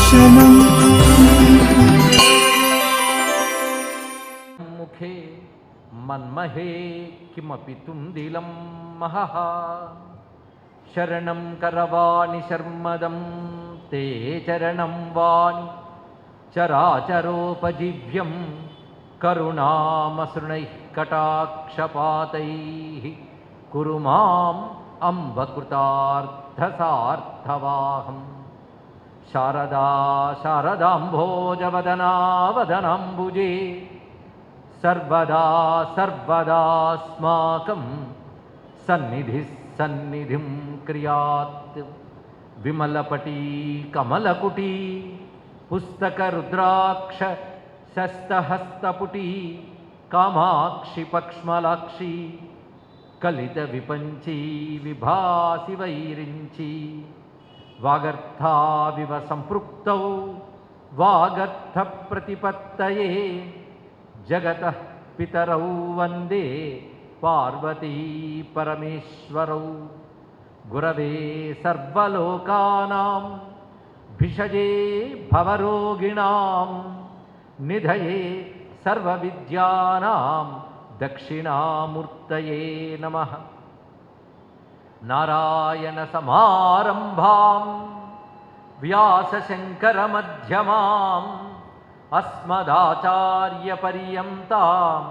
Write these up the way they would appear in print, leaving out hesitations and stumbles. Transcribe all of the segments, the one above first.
दर्शनम् मुखे मन्महे किमपि तुंदिलं महः शरणं करवाणि शर्मदं ते चरणं वाणि चराचरोपजीव्यं करुणामसृणैः कटाक्षपातैः कुरु माम् अम्बकृतार्थसार्थवाहम् शारदा शारदाम्भोजवदना वदनाम्बुजे सर्वदा सर्वदास्माकं सन्निधिः सन्निधिं क्रियात् विमलपटी कमलकुटी पुस्तकरुद्राक्ष शस्तहस्तपुटी कामाक्षि पक्ष्मलाक्षी कलितविपञ्ची विभासि वैरिञ्ची वागर्थाविव सम्पृक्तौ वागर्थप्रतिपत्तये जगतः पितरौ वन्दे पार्वती परमेश्वरौ गुरवे सर्वलोकानां भिषजे भवरोगिणां निधये सर्वविद्यानां दक्षिणामूर्तये नमः। नारायणसमारम्भां व्यासशङ्करमध्यमाम् अस्मदाचार्यपर्यन्तां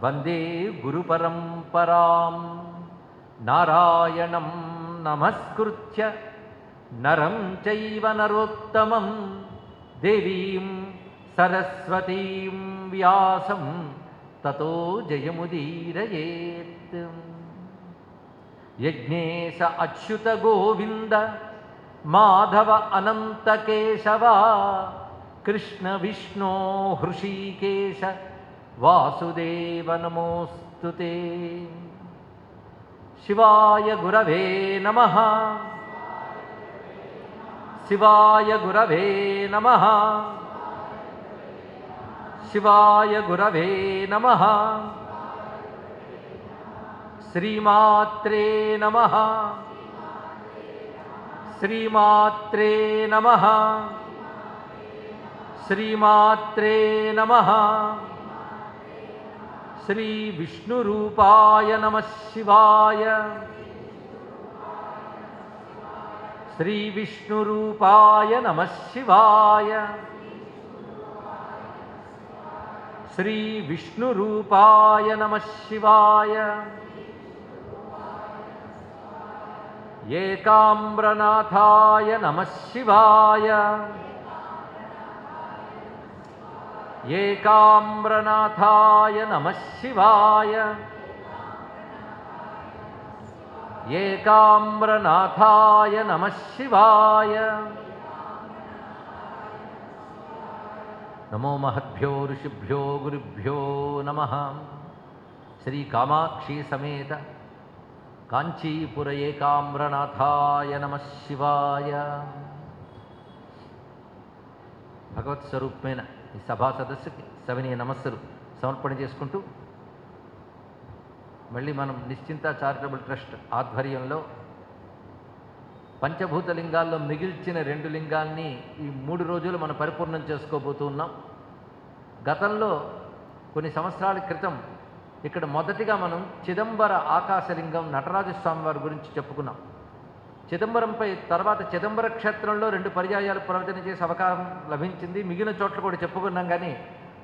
वन्दे गुरुपरम्परां। नारायणं नमस्कृत्य नरं चैव नरोत्तमं देवीं सरस्वतीं व्यासं ततो जयमुदीरयेत्। यज्ञेश अच्युत गोविन्द माधव अनंत केशव कृष्ण विष्णु हृषीकेश वासुदेव नमोस्तुते। शिवाय गुरवे नमः शिवाय गुरवे नमः शिवाय गुरवे नमः। श्रीमात्रे नमः श्रीमात्रे नमः श्रीमात्रे नमः। श्री विष्णुरूपाय नमः शिवाय श्री विष्णुरूपाय नमः शिवाय श्री विष्णुरूपाय नमः शिवाय। एकाम्रनाथाय नमः शिवाय एकाम्रनाथाय नमः शिवाय एकाम्रनाथाय नमः शिवाय। नमो महद्भ्यो ऋषिभ्यो गुरुभ्यो नमः। श्री कामाक्षी समेत कांचीपुर एकाम्रनाथाय नमः शिवाय। భగవత్ స్వరూపమైన ఈ సభా సదస్సుకి సవినీయ నమస్సులు సమర్పణ చేసుకుంటూ మళ్ళీ మనం నిశ్చింత చారిటబుల్ ట్రస్ట్ ఆధ్వర్యంలో పంచభూత లింగాల్లో మిగిల్చిన 2 లింగాల్ని ఈ 3 రోజులు మనం పరిపూర్ణం చేసుకోబోతున్నాం. గతంలో కొన్ని సంవత్సరాల క్రితం ఇక్కడ మొదటిగా మనం చిదంబర ఆకాశలింగం నటరాజస్వామి వారి గురించి చెప్పుకున్నాం. చిదంబరంపై తర్వాత చిదంబర క్షేత్రంలో 2 పర్యాయాలు ప్రవచన చేసే అవకాశం లభించింది. మిగిలిన చోట్ల కూడా చెప్పుకున్నాం. కానీ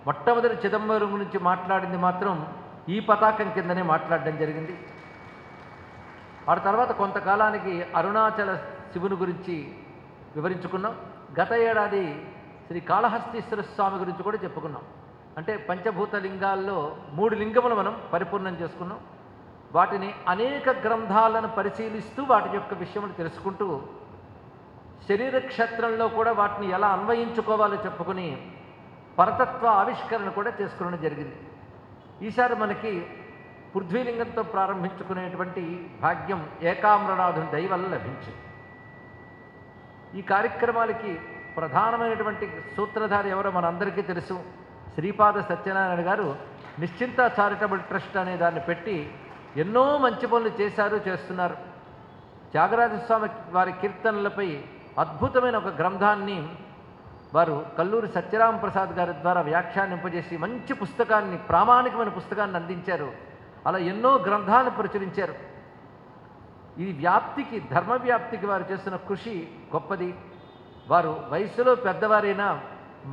మొట్టమొదటి చిదంబరం గురించి మాట్లాడింది మాత్రం ఈ పతాకం కిందనే మాట్లాడడం జరిగింది. ఆ తర్వాత కొంతకాలానికి అరుణాచల శివుని గురించి వివరించుకున్నాం. గత ఏడాది శ్రీ కాళహస్తీశ్వర స్వామి గురించి కూడా చెప్పుకున్నాం. అంటే పంచభూత లింగాల్లో 3 లింగములు మనం పరిపూర్ణం చేసుకున్నాం. వాటిని అనేక గ్రంథాలను పరిశీలిస్తూ వాటి యొక్క విషయములు తెలుసుకుంటూ శరీర క్షేత్రంలో కూడా వాటిని ఎలా అన్వయించుకోవాలో చెప్పుకుని పరతత్వ ఆవిష్కరణ కూడా చేసుకోవడం జరిగింది. ఈసారి మనకి పృథ్వీలింగంతో ప్రారంభించుకునేటువంటి భాగ్యం ఏకామ్రనాథుని దయ వల్ల లభించింది. ఈ కార్యక్రమాలకి ప్రధానమైనటువంటి సూత్రధారి ఎవరో మనందరికీ తెలుసు. శ్రీపాద సత్యనారాయణ గారు నిశ్చింత చారిటబుల్ ట్రస్ట్ అనే దాన్ని పెట్టి ఎన్నో మంచి పనులు చేశారు, చేస్తున్నారు. త్యాగరాజస్వామి వారి కీర్తనలపై అద్భుతమైన ఒక గ్రంథాన్ని వారు కల్లూరి సత్యరామ ప్రసాద్ గారి ద్వారా వ్యాఖ్యానింపజేసి మంచి పుస్తకాన్ని, ప్రామాణికమైన పుస్తకాన్ని అందించారు. అలా ఎన్నో గ్రంథాలను ప్రచురించారు. ఈ వ్యాప్తికి, ధర్మ వ్యాప్తికి వారు చేస్తున్న కృషి గొప్పది. వారు వయసులో పెద్దవారైనా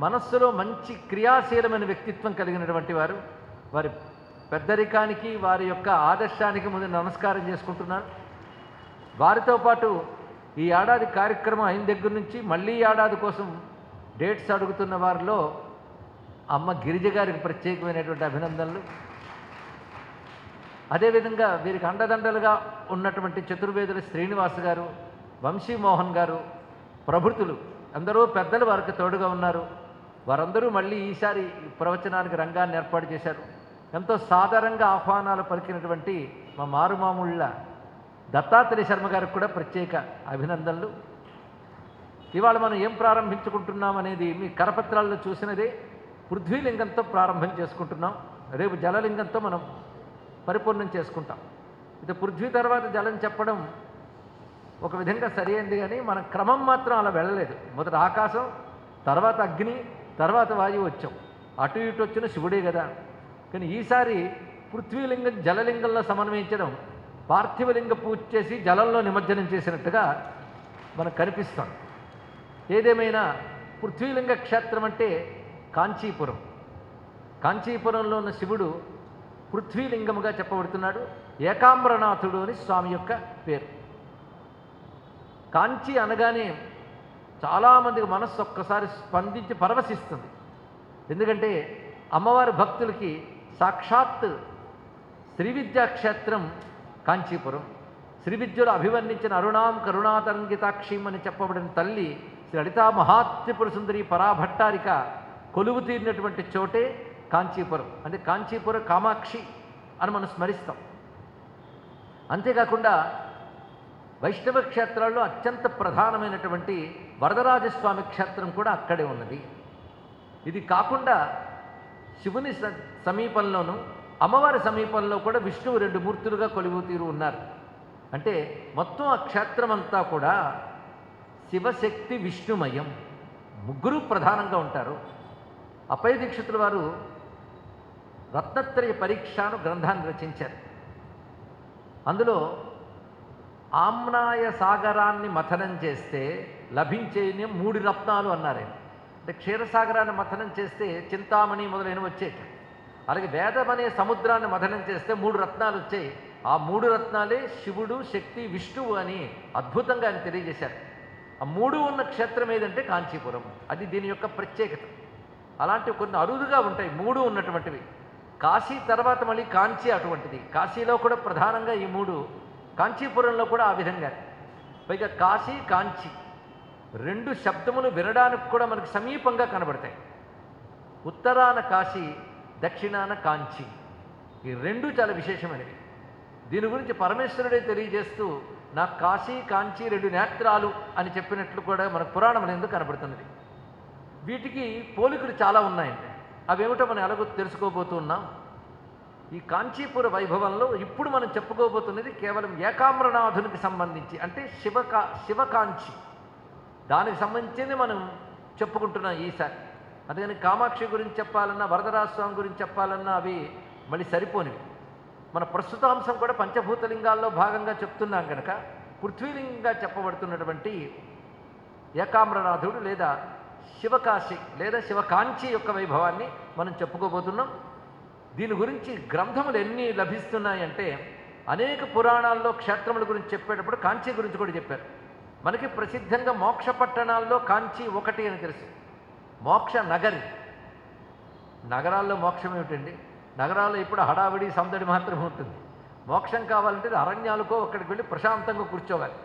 మనస్సులో మంచి క్రియాశీలమైన వ్యక్తిత్వం కలిగినటువంటి వారు. వారి పెద్దరికానికి, వారి యొక్క ఆదర్శానికి ముందు నమస్కారం చేసుకుంటున్నాను. వారితో పాటు ఈ ఏడాది కార్యక్రమం అయిన దగ్గర నుంచి మళ్ళీ ఏడాది కోసం డేట్స్ అడుగుతున్న వారిలో అమ్మ గిరిజ గారికి ప్రత్యేకమైనటువంటి అభినందనలు. అదేవిధంగా వీరికి అండదండలుగా ఉన్నటువంటి చతుర్వేదుల శ్రీనివాస్ గారు, వంశీమోహన్ గారు ప్రభృతులు అందరూ పెద్దలు వారికి తోడుగా ఉన్నారు. వారందరూ మళ్ళీ ఈసారి ప్రవచనానికి రంగాన్ని ఏర్పాటు చేశారు. ఎంతో సాధారణంగా ఆహ్వానాలు పలికినటువంటి మా మారుమాముళ్ళ దత్తాత్రేయ శర్మ గారికి కూడా ప్రత్యేక అభినందనలు. ఇవాళ మనం ఏం ప్రారంభించుకుంటున్నాం అనేది మీ కరపత్రాల్లో చూసినదే. పృథ్వీలింగంతో ప్రారంభం చేసుకుంటున్నాం. రేపు జలలింగంతో మనం పరిపూర్ణం చేసుకుంటాం. ఇది పృథ్వీ తర్వాత జలం చెప్పడం ఒక విధంగా సరి అయింది, కానీ మన క్రమం మాత్రం అలా వెళ్ళలేదు. మొదట ఆకాశం, తర్వాత అగ్ని, తర్వాత వాయువు వచ్చాం. అటు ఇటు వచ్చిన శివుడే కదా. కానీ ఈసారి పృథ్వీలింగం జలలింగంలో సమన్వయించడం, పార్థివలింగ పూజ చేసి జలంలో నిమజ్జనం చేసినట్టుగా మనకు కనిపిస్తాం. ఏదేమైనా పృథ్వీలింగ క్షేత్రం అంటే కాంచీపురం. కాంచీపురంలో ఉన్న శివుడు పృథ్వీలింగముగా చెప్పబడుతున్నాడు. ఏకాంబరనాథుడు అని స్వామి యొక్క పేరు. కాంచి అనగానే చాలామందికి మనస్సు ఒక్కసారి స్పందించి పరవశిస్తుంది. ఎందుకంటే అమ్మవారి భక్తులకి సాక్షాత్ శ్రీ విద్యాక్షేత్రం కాంచీపురం. శ్రీ విద్యలో అభివర్ణించిన అరుణాం కరుణాతరంగితాక్షిం అని చెప్పబడిన తల్లి శ్రీ లలితా మహాత్రిపుర సుందరి పరాభట్టారిక కొలువు తీరినటువంటి చోటే కాంచీపురం. అంటే కాంచీపుర కామాక్షి అని మనం స్మరిస్తాం. అంతేకాకుండా వైష్ణవ క్షేత్రాల్లో అత్యంత ప్రధానమైనటువంటి వరదరాజస్వామి క్షేత్రం కూడా అక్కడే ఉన్నది. ఇది కాకుండా శివుని సమీపంలోనూ అమ్మవారి సమీపంలో కూడా విష్ణువు 2 మూర్తులుగా కొలువు తీరు ఉన్నారు. అంటే మొత్తం ఆ క్షేత్రం అంతా కూడా శివశక్తి విష్ణుమయం, ముగ్గురు ప్రధానంగా ఉంటారు. అప్పయ్య దీక్షితుల వారు రత్నత్రయ పరీక్షను గ్రంథాన్ని రచించారు. అందులో ఆమ్నాయ సాగరాన్ని మథనం చేస్తే లభించే 3 రత్నాలు అన్నారు. అంటే క్షీరసాగరాన్ని మథనం చేస్తే చింతామణి మొదలైనవి వచ్చేట. అలాగే వేదమనే సముద్రాన్ని మథనం చేస్తే 3 రత్నాలు వచ్చాయి. ఆ 3 రత్నాలే శివుడు, శక్తి, విష్ణువు అని అద్భుతంగా ఆయన తెలియజేశారు. ఆ 3 ఉన్న క్షేత్రం ఏదంటే కాంచీపురం. అది దీని యొక్క ప్రత్యేకత. అలాంటివి కొన్ని అరుదుగా ఉంటాయి 3 ఉన్నటువంటివి. కాశీ తర్వాత మళ్ళీ కాంచీ అటువంటిది. కాశీలో కూడా ప్రధానంగా ఈ 3, కాంచీపురంలో కూడా ఆ విధంగా. పైగా కాశీ, కాంచి 2 శబ్దములు వినడానికి కూడా మనకు సమీపంగా కనబడతాయి. ఉత్తరాన కాశీ, దక్షిణాన కాంచి. ఈ 2 చాలా విశేషమైనవి. దీని గురించి పరమేశ్వరుడే తెలియజేస్తూ నాకు కాశీ, కాంచి 2 నేత్రాలు అని చెప్పినట్లు కూడా మనకు పురాణం ఎందుకు కనబడుతున్నది. వీటికి పోలికలు చాలా ఉన్నాయండి. అవేమిటో మనం ఎలాగో తెలుసుకోబోతున్నాం. ఈ కాంచీపుర వైభవంలో ఇప్పుడు మనం చెప్పుకోబోతున్నది కేవలం ఏకాంబరనాథునికి సంబంధించి, అంటే శివకాంచి, దానికి సంబంధించింది మనం చెప్పుకుంటున్నాం ఈసారి. అందుకని కామాక్షి గురించి చెప్పాలన్నా, వరదరాజస్వామి గురించి చెప్పాలన్నా అవి మళ్ళీ సరిపోనివి. మన ప్రస్తుతాంశం కూడా పంచభూతలింగాల్లో భాగంగా చెప్తున్నాం కనుక పృథ్వీలింగంగా చెప్పబడుతున్నటువంటి ఏకాంబరనాథుడు లేదా శివకాశి లేదా శివకాంచి యొక్క వైభవాన్ని మనం చెప్పుకోబోతున్నాం. దీని గురించి గ్రంథములు ఎన్ని లభిస్తున్నాయంటే అనేక పురాణాల్లో క్షేత్రముల గురించి చెప్పేటప్పుడు కాంచీ గురించి కూడా చెప్పారు. మనకి ప్రసిద్ధంగా మోక్ష పట్టణాల్లో కాంచి ఒకటి అని తెలుసు. మోక్ష నగరి. నగరాల్లో మోక్షం ఏమిటండి? నగరాల్లో ఇప్పుడు హడావిడి సందడి మాత్రమే ఉంటుంది. మోక్షం కావాలంటే అరణ్యాలకో అక్కడికి వెళ్ళి ప్రశాంతంగా కూర్చోవాలి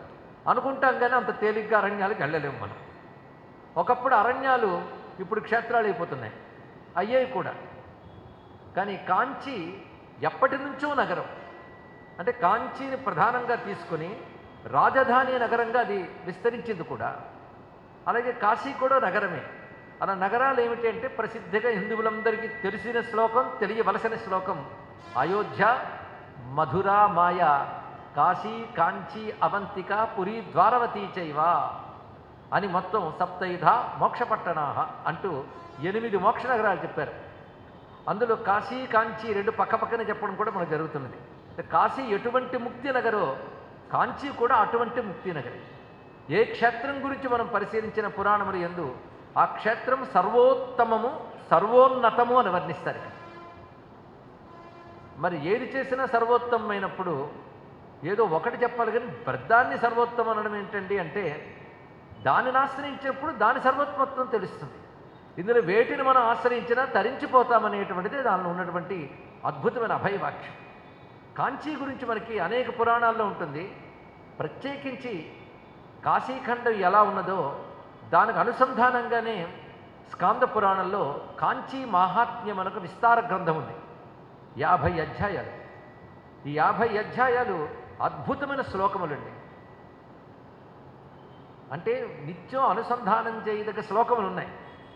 అనుకుంటాం, కానీ అంత తేలిగ్గా అరణ్యాలకు వెళ్ళలేము మనం. ఒకప్పుడు అరణ్యాలు ఇప్పుడు క్షేత్రాలు అయిపోతున్నాయి, అయ్యాయి కూడా. కానీ కాంచి ఎప్పటి నుంచో నగరం. అంటే కాంచీని ప్రధానంగా తీసుకుని రాజధాని నగరంగా అది విస్తరించింది కూడా. అలాగే కాశీ కూడా నగరమే. అలా నగరాలు ఏమిటి అంటే ప్రసిద్ధిగా హిందువులందరికీ తెలిసిన శ్లోకం, తెలియవలసిన శ్లోకం అయోధ్య, మధుర, మాయ, కాశీ, కాంచీ, అవంతిక, పురి, ద్వారవతీ చైవ. అని మొత్తం సప్తైధ మోక్షపట్టణాహ అంటూ 8 మోక్ష నగరాలు చెప్పారు. అందులో కాశీ కాంచీ 2 పక్కపక్కనే చెప్పడం కూడా మనకు జరుగుతున్నది. కాశీ ఎటువంటి ముక్తి నగరో కాంచీ కూడా అటువంటి ముక్తి నగరి. ఏ క్షేత్రం గురించి మనం పరిశీలించిన పురాణములు యందు ఆ క్షేత్రం సర్వోత్తమము సర్వోన్నతము అని వర్ణిస్తారు. మరి ఏది చేసినా సర్వోత్తమైనప్పుడు ఏదో ఒకటి చెప్పాలి, కానీ బ్రద్దాన్ని సర్వోత్తమం అనడం ఏంటండి అంటే దానిని ఆశ్రయించినప్పుడు దాని సర్వోత్తమత్వం తెలుస్తుంది. ఇందులో వేటిని మనం ఆశ్రయించినా తరించిపోతామనేటువంటిది దానిలో ఉన్నటువంటి అద్భుతమైన అభయవాక్యం. కాంచీ గురించి మనకి అనేక పురాణాల్లో ఉంటుంది. ప్రత్యేకించి కాశీఖండం ఎలా ఉన్నదో దానికి అనుసంధానంగానే స్కాంద పురాణంలో కాంచీ మాహాత్మ్యం అనకు విస్తార గ్రంథం ఉంది. 50 అధ్యాయాలు. ఈ 50 అధ్యాయాలు అద్భుతమైన శ్లోకములండి. అంటే నిత్యం అనుసంధానం చేయదగ్గ శ్లోకములు ఉన్నాయి.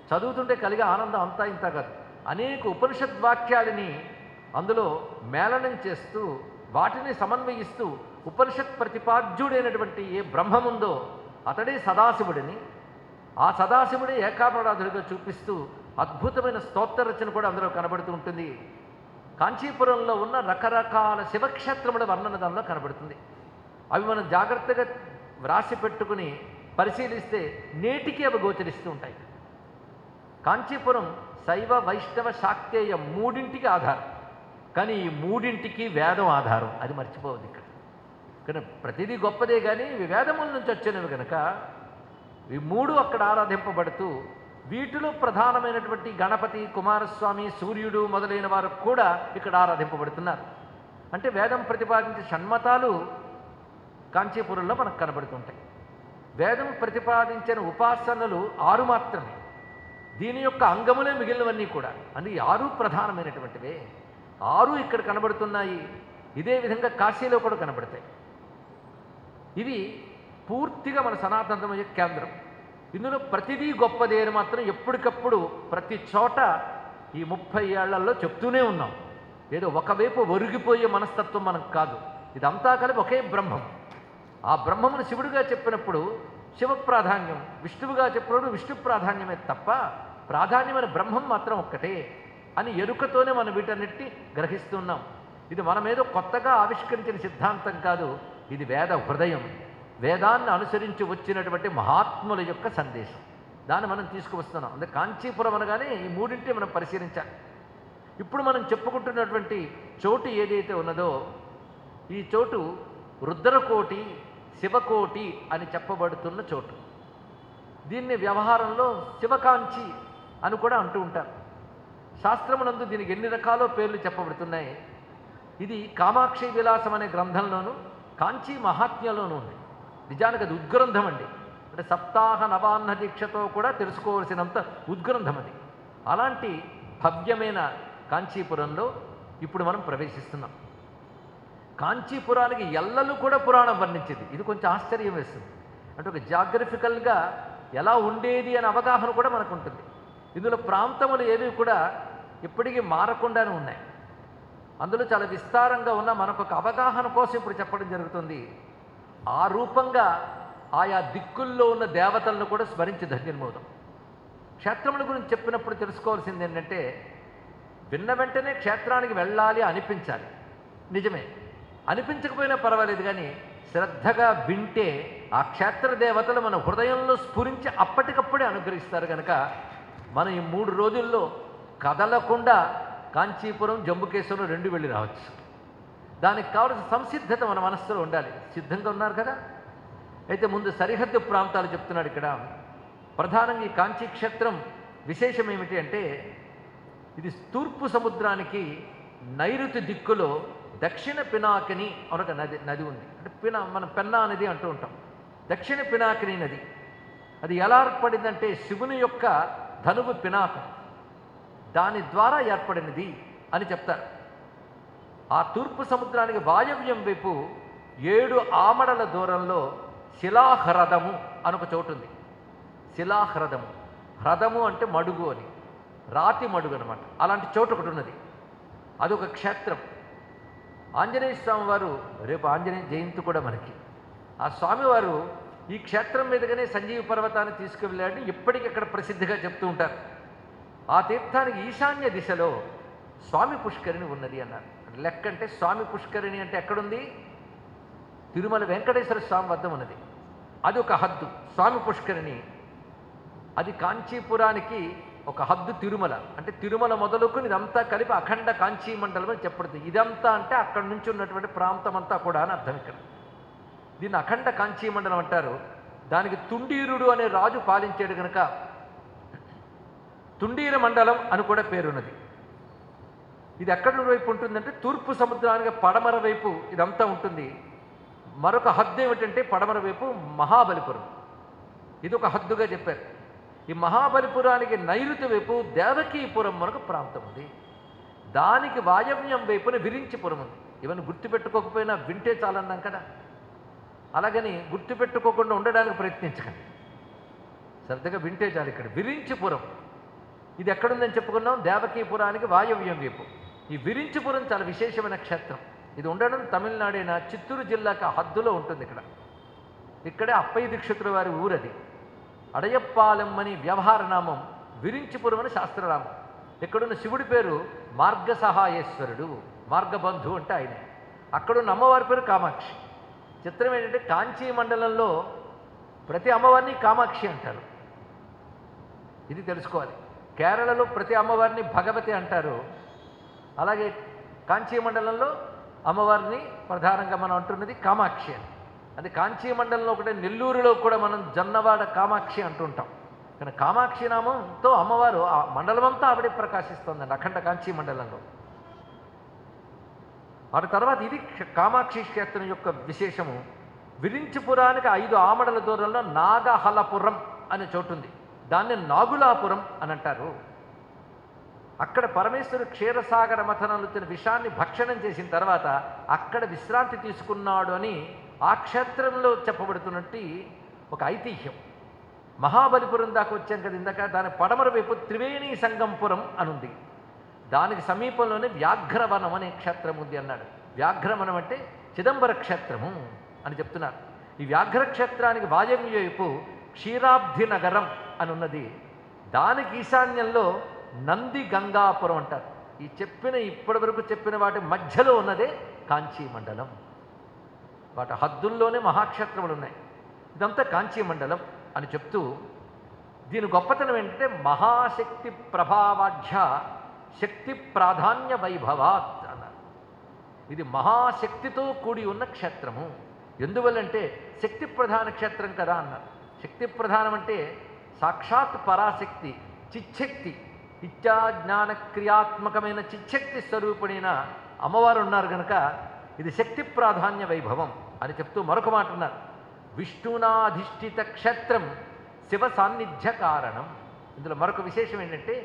చదువుతుంటే కలిగే ఆనందం అంతా ఇంత కాదు. అనేక ఉపనిషద్వాక్యాలని అందులో మేళనం చేస్తూ వాటిని సమన్వయిస్తూ ఉపనిషత్ ప్రతిపాద్యుడైనటువంటి ఏ బ్రహ్మముందో అతడే సదాశివుడిని, ఆ సదాశివుడే ఏకాపరాధుడిగా చూపిస్తూ అద్భుతమైన స్తోత్ర రచన కూడా అందులో కనబడుతూ ఉంటుంది. కాంచీపురంలో ఉన్న రకరకాల శివక్షేత్రముల వర్ణన దానిలో కనబడుతుంది. అవి మనం జాగ్రత్తగా వ్రాసి పెట్టుకుని పరిశీలిస్తే నేటికి అవి గోచరిస్తూ ఉంటాయి. కాంచీపురం శైవ వైష్ణవ శాక్తేయ మూడింటికి ఆధారం. కానీ ఈ మూడింటికి వేదం ఆధారం, అది మర్చిపోవద్దు. ఇక్కడ ప్రతిదీ గొప్పదే, కానీ ఇవి వేదముల నుంచి వచ్చినవి కనుక ఈ మూడు అక్కడ ఆరాధింపబడుతూ వీటిలో ప్రధానమైనటువంటి గణపతి, కుమారస్వామి, సూర్యుడు మొదలైన వారు కూడా ఇక్కడ ఆరాధింపబడుతున్నారు. అంటే వేదం ప్రతిపాదించే షణ్మతాలు కాంచీపురంలో మనకు కనబడుతుంటాయి. వేదం ప్రతిపాదించిన ఉపాసనలు 6 మాత్రమే. దీని యొక్క అంగములే మిగిలినవన్నీ కూడా. అంటే 6 ప్రధానమైనటువంటివే. 6 ఇక్కడ కనబడుతున్నాయి. ఇదే విధంగా కాశీలో కూడా కనబడతాయి. ఇవి పూర్తిగా మన సనాతన ధర్మం యొక్క కేంద్రం. ఇందులో ప్రతిదీ గొప్పదే అని మాత్రం ఎప్పటికప్పుడు ప్రతి చోట ఈ 30 ఏళ్లలో చెప్తూనే ఉన్నాం. ఏదో ఒకవైపు ఒరిగిపోయే మనస్తత్వం మనకు కాదు. ఇదంతా కలిపి ఒకే బ్రహ్మం. ఆ బ్రహ్మమును శివుడిగా చెప్పినప్పుడు శివ ప్రాధాన్యం, విష్ణువుగా చెప్పినప్పుడు విష్ణు ప్రాధాన్యమే తప్ప ప్రాధాన్యమైన బ్రహ్మం మాత్రం ఒక్కటే అని ఎరుకతోనే మనం వీటన్నిటి గ్రహిస్తున్నాం. ఇది మనమేదో కొత్తగా ఆవిష్కరించిన సిద్ధాంతం కాదు. ఇది వేద హృదయం, వేదాన్ని అనుసరించి వచ్చినటువంటి మహాత్ముల యొక్క సందేశం. దాన్ని మనం తీసుకువస్తున్నాం. అంటే కాంచీపురం అనగానే ఈ మూడింటి మనం పరిశీలించాలి. ఇప్పుడు మనం చెప్పుకుంటున్నటువంటి చోటు ఏదైతే ఉన్నదో ఈ చోటు రుద్రకోటి, శివకోటి అని చెప్పబడుతున్న చోటు. దీన్ని వ్యవహారంలో శివకాంచి అని కూడా అంటూ ఉంటారు. శాస్త్రమునందు దీనికి ఎన్ని రకాల పేర్లు చెప్పబడుతున్నాయి. ఇది కామాక్షి విలాసం అనే గ్రంథంలోనూ కాంచీ మహాత్మ్యంలోనూ ఉంది. నిజానికి అది ఉద్గ్రంథం అండి. అంటే సప్తాహ నవాన్న దీక్షతో కూడా తెలుసుకోవలసినంత ఉద్గ్రంథం అది. అలాంటి భవ్యమైన కాంచీపురంలో ఇప్పుడు మనం ప్రవేశిస్తున్నాం. కాంచీపురానికి ఎల్లలు కూడా పురాణం వర్ణించింది. ఇది కొంచెం ఆశ్చర్యం వేస్తుంది. అంటే ఒక జాగ్రఫికల్గా ఎలా ఉండేది అనే అవగాహన కూడా మనకు ఉంటుంది. ఇందులో ప్రాంతములు ఏవి కూడా ఇప్పటికీ మారకుండానే ఉన్నాయి. అందులో చాలా విస్తారంగా ఉన్న మనకు ఒక అవగాహన కోసం ఇప్పుడు చెప్పడం జరుగుతుంది. ఆ రూపంగా ఆయా దిక్కుల్లో ఉన్న దేవతలను కూడా స్మరించి ధన్యమవుదాం. క్షేత్రముల గురించి చెప్పినప్పుడు తెలుసుకోవాల్సింది ఏంటంటే విన్న వెంటనే క్షేత్రానికి వెళ్ళాలి అనిపించాలి. నిజమే, అనిపించకపోయినా పర్వాలేదు, కానీ శ్రద్ధగా వింటే ఆ క్షేత్ర దేవతలు మన హృదయంలో స్ఫురించి అప్పటికప్పుడే అనుగ్రహిస్తారు. కనుక మనం ఈ 3 రోజుల్లో కదలకుండా కాంచీపురం, జంబుకేశ్వరం 2 వెళ్ళి రావచ్చు. దానికి కావలసిన సంసిద్ధత మన మనస్సులో ఉండాలి. సిద్ధంగా ఉన్నారు కదా? అయితే ముందు సరిహద్దు ప్రాంతాలు చెప్తున్నాడు ఇక్కడ. ప్రధానంగా ఈ కాంచీ క్షేత్రం విశేషం ఏమిటి అంటే ఇది తూర్పు సముద్రానికి నైరుతి దిక్కులో దక్షిణ పినాకిని అనొక నది ఉంది. అంటే మన పెన్నా నది అంటూ ఉంటాం. దక్షిణ పినాకిని నది అది ఎలా ఏర్పడిందంటే శివుని యొక్క ధనువు పినాకం, దాని ద్వారా ఏర్పడినది అని చెప్తారు. ఆ తూర్పు సముద్రానికి వాయవ్యం వైపు 7 ఆమడల దూరంలో శిలాహ్రదము అనొక చోటు ఉంది. శిలాహ్రదము, హ్రదము అంటే మడుగు అని, రాతి మడుగు అనమాట. అలాంటి చోటు ఒకటి ఉన్నది. అదొక క్షేత్రం. ఆంజనేయ స్వామి వారు, రేపు ఆంజనేయ జయంతి కూడా మనకి, ఆ స్వామివారు ఈ క్షేత్రం మీదుగానే సంజీవ పర్వతాన్ని తీసుకువెళ్ళాడని ఇప్పటికీ అక్కడ ప్రసిద్ధిగా చెప్తూ ఉంటారు. ఆ తీర్థానికి ఈశాన్య దిశలో స్వామి పుష్కరిణి ఉన్నది అన్నారు. లెక్క అంటే స్వామి పుష్కరిణి అంటే ఎక్కడుంది? తిరుమల వెంకటేశ్వర స్వామి వద్ద ఉన్నది. అది ఒక హద్దు స్వామి పుష్కరిణి. అది కాంచీపురానికి ఒక హద్దు తిరుమల. అంటే తిరుమల మొదలుకొని ఇదంతా కలిపి అఖండ కాంచీ మండలం అని చెప్పబడుతుంది. ఇదంతా అంటే అక్కడి నుంచి ఉన్నటువంటి ప్రాంతం అంతా కూడా అని అర్థం. ఇక్కడ దీన్ని అఖండ కాంచీ మండలం అంటారు. దానికి తుండీరుడు అనే రాజు పాలించాడు కనుక తుండీర మండలం అని కూడా పేరున్నది. ఇది ఎక్కడి వైపు ఉంటుందంటే తూర్పు సముద్రానికి పడమర వైపు ఇదంతా ఉంటుంది. మరొక హద్దు ఏమిటంటే పడమర వైపు మహాబలిపురం. ఇది ఒక హద్దుగా చెప్పారు. ఈ మహాబలిపురానికి నైరుతి వైపు దేవకీపురం మనకు ప్రాంతం ఉంది. దానికి వాయవ్యం వైపున విరించిపురం ఉంది. ఇవన్నీ గుర్తుపెట్టుకోకపోయినా వింటే చాలన్నాం కదా. అలాగని గుర్తుపెట్టుకోకుండా ఉండడానికి ప్రయత్నించకండి, శ్రద్ధగా వింటే చాలు. ఇక్కడ విరించిపురం ఇది ఎక్కడుందని చెప్పుకున్నాం? దేవకీపురానికి వాయవ్యం వైపు. ఈ విరించిపురం చాలా విశేషమైన క్షేత్రం. ఇది ఉండడం తమిళనాడైన చిత్తూరు జిల్లాకి హద్దులో ఉంటుంది. ఇక్కడే అప్పయ్య దీక్షితుల వారి ఊరది. అడయప్పాలెం అని వ్యవహార నామం, విరించిపురం అని శాస్త్రనామం. ఇక్కడున్న శివుడి పేరు మార్గసహాయేశ్వరుడు, మార్గబంధు అంటే ఆయనే. అక్కడున్న అమ్మవారి పేరు కామాక్షి. చిత్రం ఏంటంటే కాంచీ మండలంలో ప్రతి అమ్మవారిని కామాక్షి అంటారు. ఇది తెలుసుకోవాలి. కేరళలో ప్రతి అమ్మవారిని భగవతి అంటారు. అలాగే కాంచీ మండలంలో అమ్మవారిని ప్రధానంగా మనం అంటున్నది కామాక్షి అని. అది కాంచీ మండలంలో ఒకటే, నెల్లూరులో కూడా మనం జొన్నవాడ కామాక్షి అంటుంటాం. కానీ కామాక్షి నామంతో అమ్మవారు ఆ మండలమంతా ఆవిడే ప్రకాశిస్తుందండి అఖండ కాంచీ మండలంలో. వాటి తర్వాత ఇది కామాక్షి క్షేత్రం యొక్క విశేషము. విరించిపురానికి 5 ఆమడల దూరంలో నాగహలపురం అనే చోటుంది. దాన్ని నాగులాపురం అని అంటారు. అక్కడ పరమేశ్వరుడు క్షీరసాగర మథనంలో తిన విషాన్ని భక్షణం చేసిన తర్వాత అక్కడ విశ్రాంతి తీసుకున్నాడు అని ఆ క్షేత్రంలో చెప్పబడుతున్నట్టు ఒక ఐతిహ్యం. మహాబలిపురం దాకా వచ్చాం కదా ఇందాక. దాని పడమర వైపు త్రివేణి సంగంపురం అనుంది. దానికి సమీపంలోనే వ్యాఘ్రవనం అనే క్షేత్రం ఉంది అన్నాడు. వ్యాఘ్రవనం అంటే చిదంబర క్షేత్రము అని చెప్తున్నారు. ఈ వ్యాఘ్ర క్షేత్రానికి వాయవ్య వైపు క్షీరాబ్ధి నగరం అని ఉన్నది. దానికి ఈశాన్యంలో నంది గంగాపురం అంటారు. ఈ ఇప్పటి వరకు చెప్పిన వాటి మధ్యలో ఉన్నదే కాంచీ మండలం. వాటి హద్దుల్లోనే మహాక్షేత్రములు ఉన్నాయి. ఇదంతా కాంచీ మండలం అని చెప్తూ దీని గొప్పతనం ఏంటంటే మహాశక్తి ప్రభావాఢ్య శక్తి ప్రాధాన్య వైభవాత్ అన్నారు. ఇది మహాశక్తితో కూడి ఉన్న క్షేత్రము. ఎందువల్లంటే శక్తి ప్రధాన క్షేత్రం కదా అన్నారు. శక్తి ప్రధానం అంటే సాక్షాత్ పరాశక్తి, చిచ్చక్తి, ఇచ్చా జ్ఞాన క్రియాత్మకమైన చిచ్చక్తి స్వరూపుడైన అమ్మవారు ఉన్నారు కనుక ఇది శక్తి ప్రాధాన్య వైభవం అని చెప్తూ మరొక మాట ఉన్నారు. విష్ణునాధిష్ఠిత క్షేత్రం శివ సాన్నిధ్య కారణం. ఇందులో మరొక విశేషం ఏంటంటే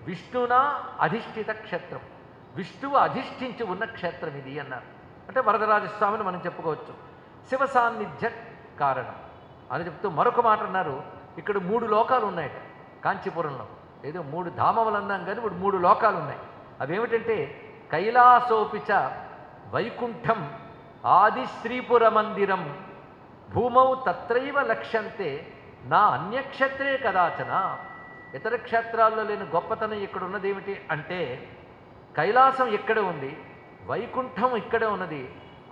విష్ణునా అధిష్ఠిత క్షేత్రం, విష్ణువు అధిష్ఠించి ఉన్న క్షేత్రం ఇది అన్నారు. అంటే వరదరాజస్వామిని మనం చెప్పుకోవచ్చు. శివ సాన్నిధ్య కారణం అని చెప్తూ మరొక మాట అన్నారు. ఇక్కడ 3 లోకాలు ఉన్నాయట కాంచీపురంలో. ఏదో 3 ధామములు అన్నాం కానీ ఇప్పుడు 3 లోకాలు ఉన్నాయి. అవేమిటంటే కైలాసోపిచ వైకుంఠం ఆది శ్రీపుర మందిరం భూమౌ తత్రైవ లక్ష్యంతే నా అన్యక్షత్రే కదాచన. ఇతర క్షేత్రాల్లో లేని గొప్పతనం ఇక్కడ ఉన్నది ఏమిటి అంటే కైలాసం ఇక్కడే ఉంది, వైకుంఠం ఇక్కడే ఉన్నది,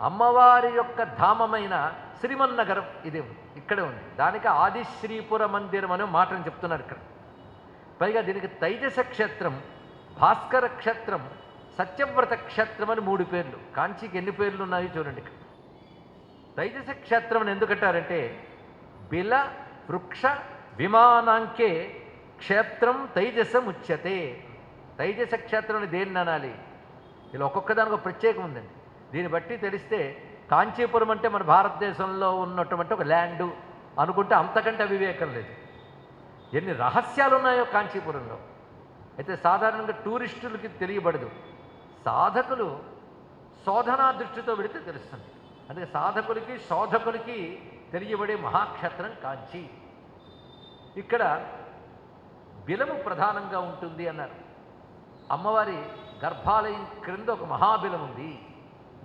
అమ్మవారి యొక్క ధామమైన శ్రీమన్నగరం ఇదే ఇక్కడే ఉంది. దానికి ఆది శ్రీపుర మందిరం అనే మాటను చెప్తున్నారు ఇక్కడ. పైగా దీనికి తైజస క్షేత్రం, భాస్కర క్షేత్రం, సత్యవ్రత క్షేత్రం అని 3 పేర్లు. కాంచీకి ఎన్ని పేర్లు ఉన్నాయో చూడండి. ఇక్కడ తైజస క్షేత్రం అని ఎందుకంటారంటే బిల వృక్ష విమానాంకే క్షేత్రం తైజసముచ్యతే. తైజస క్షేత్రం దేన్ని అనాలి? ఇలా ఒక్కొక్క దానికి ఒక ప్రత్యేకం ఉందండి. దీన్ని బట్టి తెలిస్తే కాంచీపురం అంటే మన భారతదేశంలో ఉన్నటువంటి ఒక ల్యాండు అనుకుంటే అంతకంటే అవివేకం లేదు. ఎన్ని రహస్యాలు ఉన్నాయో కాంచీపురంలో. అయితే సాధారణంగా టూరిస్టులకి తెలియబడదు, సాధకులు శోధనా దృష్టితో పెడితే తెలుస్తుంది. అందుకే సాధకులకి శోధకులకి తెలియబడే మహాక్షేత్రం కాంచీ. ఇక్కడ బిలము ప్రధానంగా ఉంటుంది అన్నారు. అమ్మవారి గర్భాలయం క్రింద ఒక మహాబిలం ఉంది.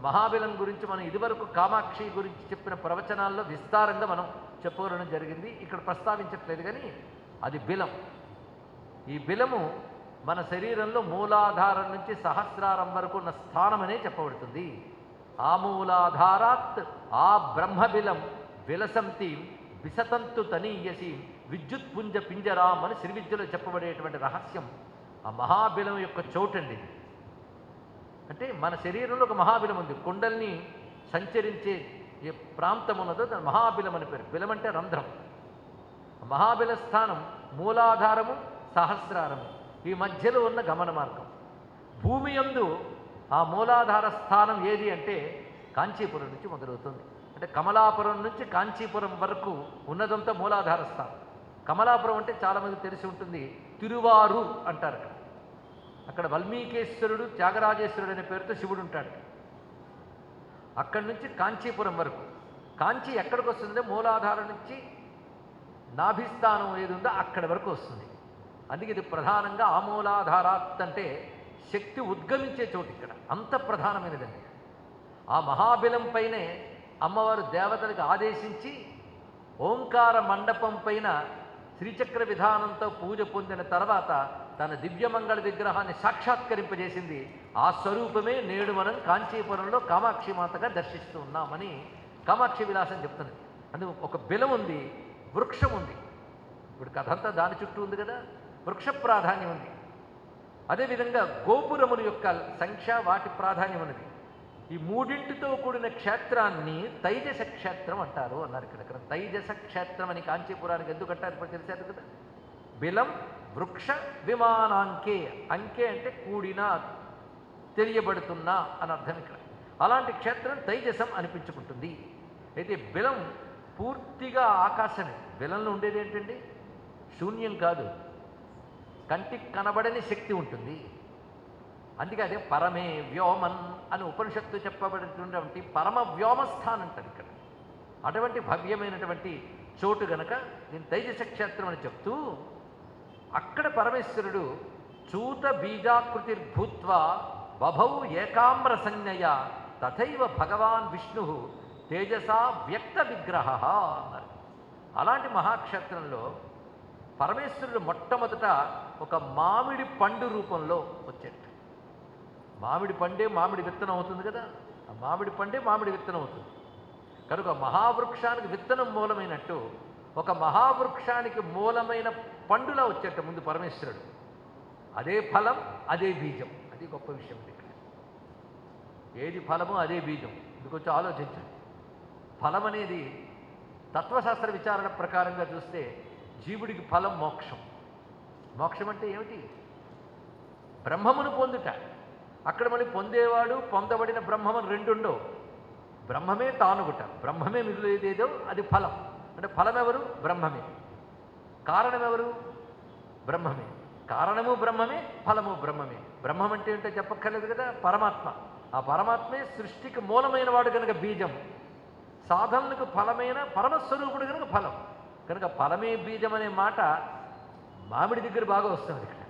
మహాబిలం గురించి మనం ఇదివరకు కామాక్షి గురించి చెప్పిన ప్రవచనాల్లో విస్తారంగా మనం చెప్పుకోవడం జరిగింది. ఇక్కడ ప్రస్తావించట్లేదు కానీ అది బిలం. ఈ బిలము మన శరీరంలో మూలాధారం నుంచి సహస్రారం వరకు ఉన్న స్థానం అనే చెప్పబడుతుంది. ఆ మూలాధారాత్ ఆ బ్రహ్మబిలం విలసంతి విసతంతు తనీయసి విద్యుత్పుంజ పింజరాం అని శ్రీ విద్యలో చెప్పబడేటువంటి రహస్యం ఆ మహాబిలం యొక్క చోటండి. అంటే మన శరీరంలో ఒక మహాబిలం ఉంది. కుండల్ని సంచరించే ఏ ప్రాంతం ఉన్నదో దాని మహాబిలం అని పేరు. బిలం అంటే రంధ్రం. మహాబిల స్థానం మూలాధారము సహస్రారము ఈ మధ్యలో ఉన్న గమన మార్గం. భూమి యందు ఆ మూలాధార స్థానం ఏది అంటే కాంచీపురం నుంచి మొదలవుతుంది. అంటే కమలాపురం నుంచి కాంచీపురం వరకు ఉన్నదంతా మూలాధార స్థానం. కమలాపురం అంటే చాలామంది తెలిసి ఉంటుంది, తిరువారు అంటారు. అక్కడ వాల్మీకేశ్వరుడు త్యాగరాజేశ్వరుడు అనే పేరుతో శివుడు ఉంటాడు. అక్కడి నుంచి కాంచీపురం వరకు. కాంచీ ఎక్కడికి వస్తుందంటే మూలాధారం నుంచి నాభిస్థానం ఏది ఉందో అక్కడి వరకు వస్తుంది. అందుకే ఇది ప్రధానంగా ఆమూలాధారాత్ అంటే శక్తి ఉద్గమించే చోటు. ఇక్కడ అంత ప్రధానమైనదండి. ఆ మహాబిలం పైనే అమ్మవారు దేవతలకు ఆదేశించి ఓంకార మండపం పైన శ్రీచక్ర విధానంతో పూజ పొందిన తర్వాత తన దివ్యమంగళ విగ్రహాన్ని సాక్షాత్కరింపజేసింది. ఆ స్వరూపమే నేడు మనం కాంచీపురంలో కామాక్షి మాతగా దర్శిస్తూ ఉన్నామని కామాక్షి విలాసం చెప్తుంది. అందుకు ఒక బిలం ఉంది, వృక్షం ఉంది. ఇప్పుడు కథంతా దాని చుట్టూ ఉంది కదా, వృక్ష ప్రాధాన్యం ఉంది. అదేవిధంగా గోపురముల యొక్క సంఖ్య వాటి ప్రాధాన్యం ఉన్నది. ఈ మూడింటితో కూడిన క్షేత్రాన్ని తైజస క్షేత్రం అంటారు అన్నారు. ఇక్కడ తైజస క్షేత్రం అని కాంచీపురానికి ఎందుకు అంటారు ఇప్పుడు తెలిసారు కదా. బిలం వృక్ష విమానాంకే, అంకే అంటే కూడిన తెలియబడుతున్నా అని అర్థం ఇక్కడ. అలాంటి క్షేత్రం తైజసం అనిపించుకుంటుంది. అయితే బిలం పూర్తిగా ఆకాశమే. బిలంలో ఉండేది ఏంటండి, శూన్యం కాదు, కంటికి కనబడని శక్తి ఉంటుంది. అందుకే అదే పరమే వ్యోమన్ అని ఉపనిషత్తు చెప్పబడినటువంటి పరమ వ్యోమస్థానం అంటారు ఇక్కడ. అటువంటి భవ్యమైనటువంటి చోటు గనక దీన్ని తైజస క్షేత్రం అని చెప్తూ, అక్కడ పరమేశ్వరుడు చూత బీజాకృతిర్భూత్వా బభౌ ఏకామ్ర సంజ్ఞయ తథైవ భగవాన్ విష్ణు తేజసా వ్యక్త విగ్రహ అన్నారు. అలాంటి మహాక్షేత్రంలో పరమేశ్వరుడు మొట్టమొదట ఒక మామిడి పండు రూపంలో వచ్చేట. మామిడి పండే మామిడి విత్తనం అవుతుంది కదా, ఆ మామిడి పండే మామిడి విత్తనం అవుతుంది. కనుక మహావృక్షానికి విత్తనం మూలమైనట్టు ఒక మహావృక్షానికి మూలమైన పండులా వచ్చేట ముందు పరమేశ్వరుడు. అదే ఫలం అదే బీజం. అది గొప్ప విషయం ఇక్కడ. ఏది ఫలము అదే బీజం. ఇది కొంచెం ఆలోచించండి. ఫలం అనేది తత్వశాస్త్ర విచారణ ప్రకారంగా చూస్తే జీవుడికి ఫలం మోక్షం. మోక్షం అంటే ఏమిటి? బ్రహ్మమును పొందుట. అక్కడ మళ్ళీ పొందేవాడు పొందబడిన బ్రహ్మమని రెండుండవు. బ్రహ్మమే తానుగుట, బ్రహ్మమే మిగిలేదేదో అది ఫలం. అంటే ఫలం ఎవరు? బ్రహ్మమే. కారణం ఎవరు? బ్రహ్మమే. కారణము బ్రహ్మమే, ఫలము బ్రహ్మమే. బ్రహ్మం అంటే ఏంటో చెప్పక్కర్లేదు కదా, పరమాత్మ. ఆ పరమాత్మే సృష్టికి మూలమైన వాడు కనుక బీజం, సాధనలకు ఫలమైన పరమస్వరూపుడు కనుక ఫలం. కనుక ఫలమే బీజం అనే మాట మామిడి దగ్గర బాగా వస్తుంది ఇక్కడ.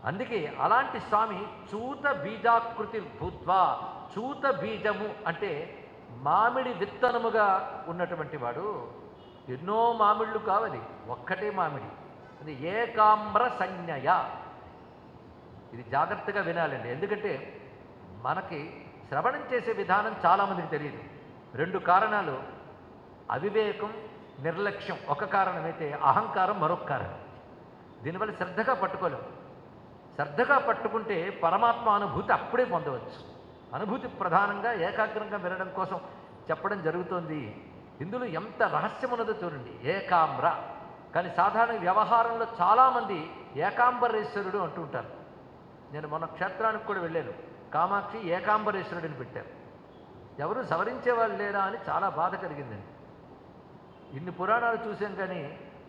అందుకే అలాంటి స్వామి చూత బీజాకృతి భూత్వా, చూత బీజము అంటే మామిడి విత్తనముగా ఉన్నటువంటి వాడు. ఎన్నో మామిళ్ళు కావది, ఒక్కటే మామిడి. అది ఏకామ్ర సంజ్ఞయ. ఇది జాగ్రత్తగా వినాలండి. ఎందుకంటే మనకి శ్రవణం చేసే విధానం చాలామందికి తెలియదు. రెండు కారణాలు, అవివేకం, నిర్లక్ష్యం ఒక కారణమైతే అహంకారం మరొక కారణం. దీనివల్ల శ్రద్ధగా పట్టుకోలేము. శ్రద్ధగా పట్టుకుంటే పరమాత్మ అనుభూతి అప్పుడే పొందవచ్చు. అనుభూతి ప్రధానంగా ఏకాగ్రంగా వినడం కోసం చెప్పడం జరుగుతోంది. ఇందులో ఎంత రహస్యం ఉన్నదో చూడండి. ఏకామ్ర. కానీ సాధారణ వ్యవహారంలో చాలామంది ఏకాంబరేశ్వరుడు అంటుంటారు. నేను మొన్న క్షేత్రానికి కూడా వెళ్ళాను. కామాక్షి ఏకాంబరేశ్వరుడిని పెట్టారు. ఎవరు సవరించేవాళ్ళు లేరా అని చాలా బాధ కలిగిందండి. ఇన్ని పురాణాలు చూసాం కానీ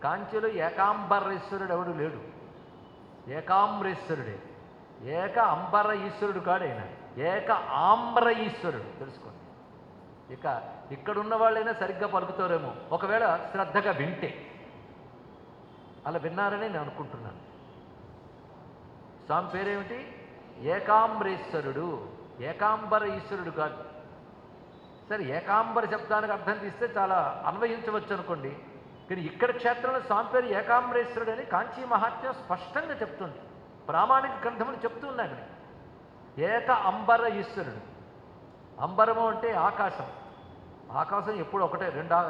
కాంచీలో ఏకాంబరేశ్వరుడు ఎవడు లేడు. ఏకాంబరేశ్వరుడే. ఏక అంబర ఈశ్వరుడు కాడైనా ఏక ఆంబర ఈశ్వరుడు. తెలుసుకోండి. ఇక ఇక్కడున్న వాళ్ళైనా సరిగ్గా పలుకుతారేమో ఒకవేళ శ్రద్ధగా వింటే. అలా విన్నారని నేను అనుకుంటున్నాను. స్వామి పేరేమిటి? ఏకాంబరేశ్వరుడు. ఏకాంబర ఈశ్వరుడు కాదు. సరే ఏకాంబర శబ్దానికి అర్థం తీస్తే చాలా అన్వయించవచ్చు అనుకోండి. కానీ ఇక్కడ క్షేత్రంలో స్వామి పేరు ఏకాంబరేశ్వరుడు అని కాంచీ మహాత్మ్యం స్పష్టంగా చెప్తుంది. ప్రామాణిక గ్రంథములు చెప్తూ ఉన్నాయి. ఏక అంబర ఈశ్వరుడు. అంబరము అంటే ఆకాశం. ఆకాశం ఎప్పుడు ఒకటే,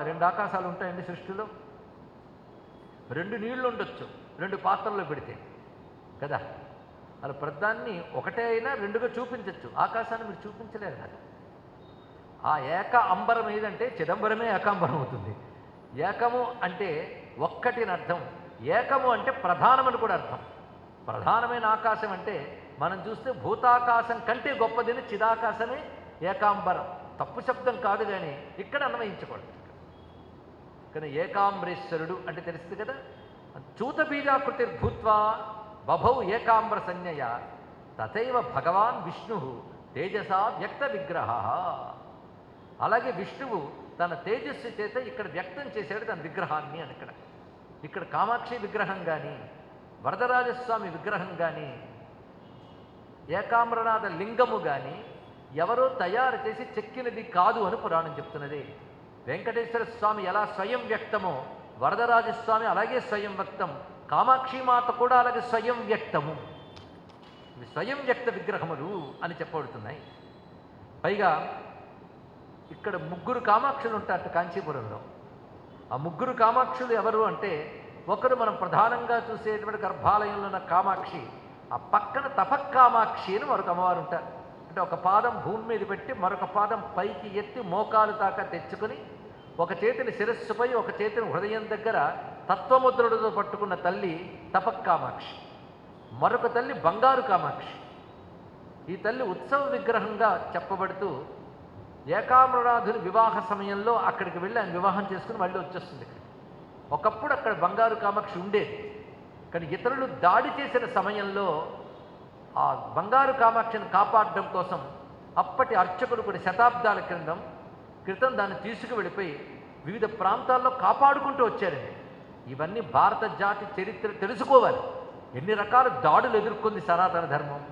రెండు ఆకాశాలు ఉంటాయండి సృష్టిలో. రెండు నీళ్లు ఉండొచ్చు రెండు పాత్రల్లో పెడితే కదా. అలా ప్రధాన్ని ఒకటే అయినా రెండుగా చూపించవచ్చు. ఆకాశాన్ని మీరు చూపించలేరు కదా. ఆ ఏక అంబరం ఏదంటే చిదంబరమే ఏకాంబరం అవుతుంది. ఏకము అంటే ఒక్కటిని అర్థం, ఏకము అంటే ప్రధానమని కూడా అర్థం. ప్రధానమైన ఆకాశం అంటే మనం చూస్తే భూతాకాశం కంటే గొప్పదని చిదాకాశమే ఏకాంబరం. తప్పు శబ్దం కాదు, కానీ ఇక్కడ అన్వయించకూడదు. కానీ ఏకాంబరేశ్వరుడు అంటే తెలుస్తుంది కదా. చూత బీజాకృతిర్భూత్వా బభౌ ఏకాంబర సంజ్ఞయ తథైవ భగవాన్ విష్ణు తేజసా వ్యక్త విగ్రహ. అలాగే విష్ణువు తన తేజస్సు చేత ఇక్కడ వ్యక్తం చేశాడు తన విగ్రహాన్ని అని. ఇక్కడ కామాక్షి విగ్రహం కానీ వరదరాజస్వామి విగ్రహం కానీ ఏకాంబరనాథ లింగము కానీ ఎవరో తయారు చేసి చెక్కినది కాదు అని పురాణం చెప్తున్నది. వెంకటేశ్వర స్వామి ఎలా స్వయం వ్యక్తమో వరదరాజస్వామి అలాగే స్వయం వ్యక్తం, కామాక్షిమాత కూడా అలాగే స్వయం వ్యక్తము. ఇవి స్వయం వ్యక్త విగ్రహములు అని చెప్పబడుతున్నాయి. పైగా ఇక్కడ ముగ్గురు కామాక్షులు ఉంటారు కాంచీపురంలో. ఆ ముగ్గురు కామాక్షులు ఎవరు అంటే, ఒకరు మనం ప్రధానంగా చూసేటువంటి గర్భాలయంలో ఉన్న కామాక్షి, ఆ పక్కన తపక్కామాక్షి అని మరొక అమ్మవారు ఉంటారు. అంటే ఒక పాదం భూమి మీద పెట్టి మరొక పాదం పైకి ఎత్తి మోకాలు దాకా తెచ్చుకొని ఒక చేతిని శిరస్సుపై ఒక చేతిని హృదయం దగ్గర తత్వముద్రుడితో పట్టుకున్న తల్లి తపక్కామాక్షి. మరొక తల్లి బంగారు కామాక్షి. ఈ తల్లి ఉత్సవ విగ్రహంగా చెప్పబడుతూ ఏకాంబరనాథుని వివాహ సమయంలో అక్కడికి వెళ్ళి ఆయన వివాహం చేసుకుని మళ్ళీ వచ్చేస్తుంది. ఒకప్పుడు అక్కడ బంగారు కామాక్షి ఉండేది, కానీ ఇతరులు దాడి చేసిన సమయంలో ఆ బంగారు కామాక్షిని కాపాడడం కోసం అప్పటి అర్చకులు కొన్ని శతాబ్దాల క్రితం దాన్ని తీసుకువెళ్ళిపోయి వివిధ ప్రాంతాల్లో కాపాడుకుంటూ వచ్చారండి. ఇవన్నీ భారత జాతి చరిత్ర తెలుసుకోవాలి. ఎన్ని రకాల దాడులు ఎదుర్కొంది సనాతన ధర్మం,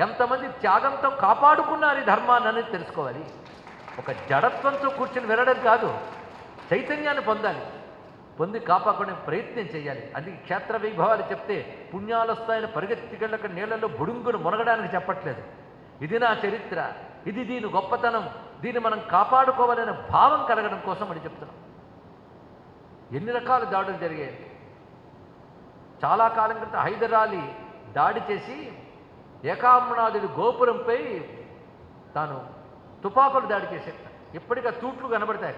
ఎంతమంది త్యాగంతో కాపాడుకున్నారు ఈ ధర్మాన్ని అనేది తెలుసుకోవాలి. ఒక జడత్వంతో కూర్చుని వినడం కాదు, చైతన్యాన్ని పొంది కాపాడుకునే ప్రయత్నం చేయాలి. అది క్షేత్ర వైభవాలు చెప్తే పుణ్యాలు వస్తాయని పరిగెత్తికెళ్ళక నీళ్లలో బుడుంగును మునగడానికి చెప్పట్లేదు. ఇది నా చరిత్ర, ఇది దీని గొప్పతనం, దీన్ని మనం కాపాడుకోవాలనే భావం కలగడం కోసం అని చెప్తున్నాం. ఎన్ని రకాల దాడులు జరిగాయి. చాలా కాలం క్రితం హైదరాలీ దాడి చేసి ఏకాంబరనాథుడి గోపురంపై తాను తుపాకులు దాడి చేసేట. ఇప్పటికీ తూట్లు కనబడతాయి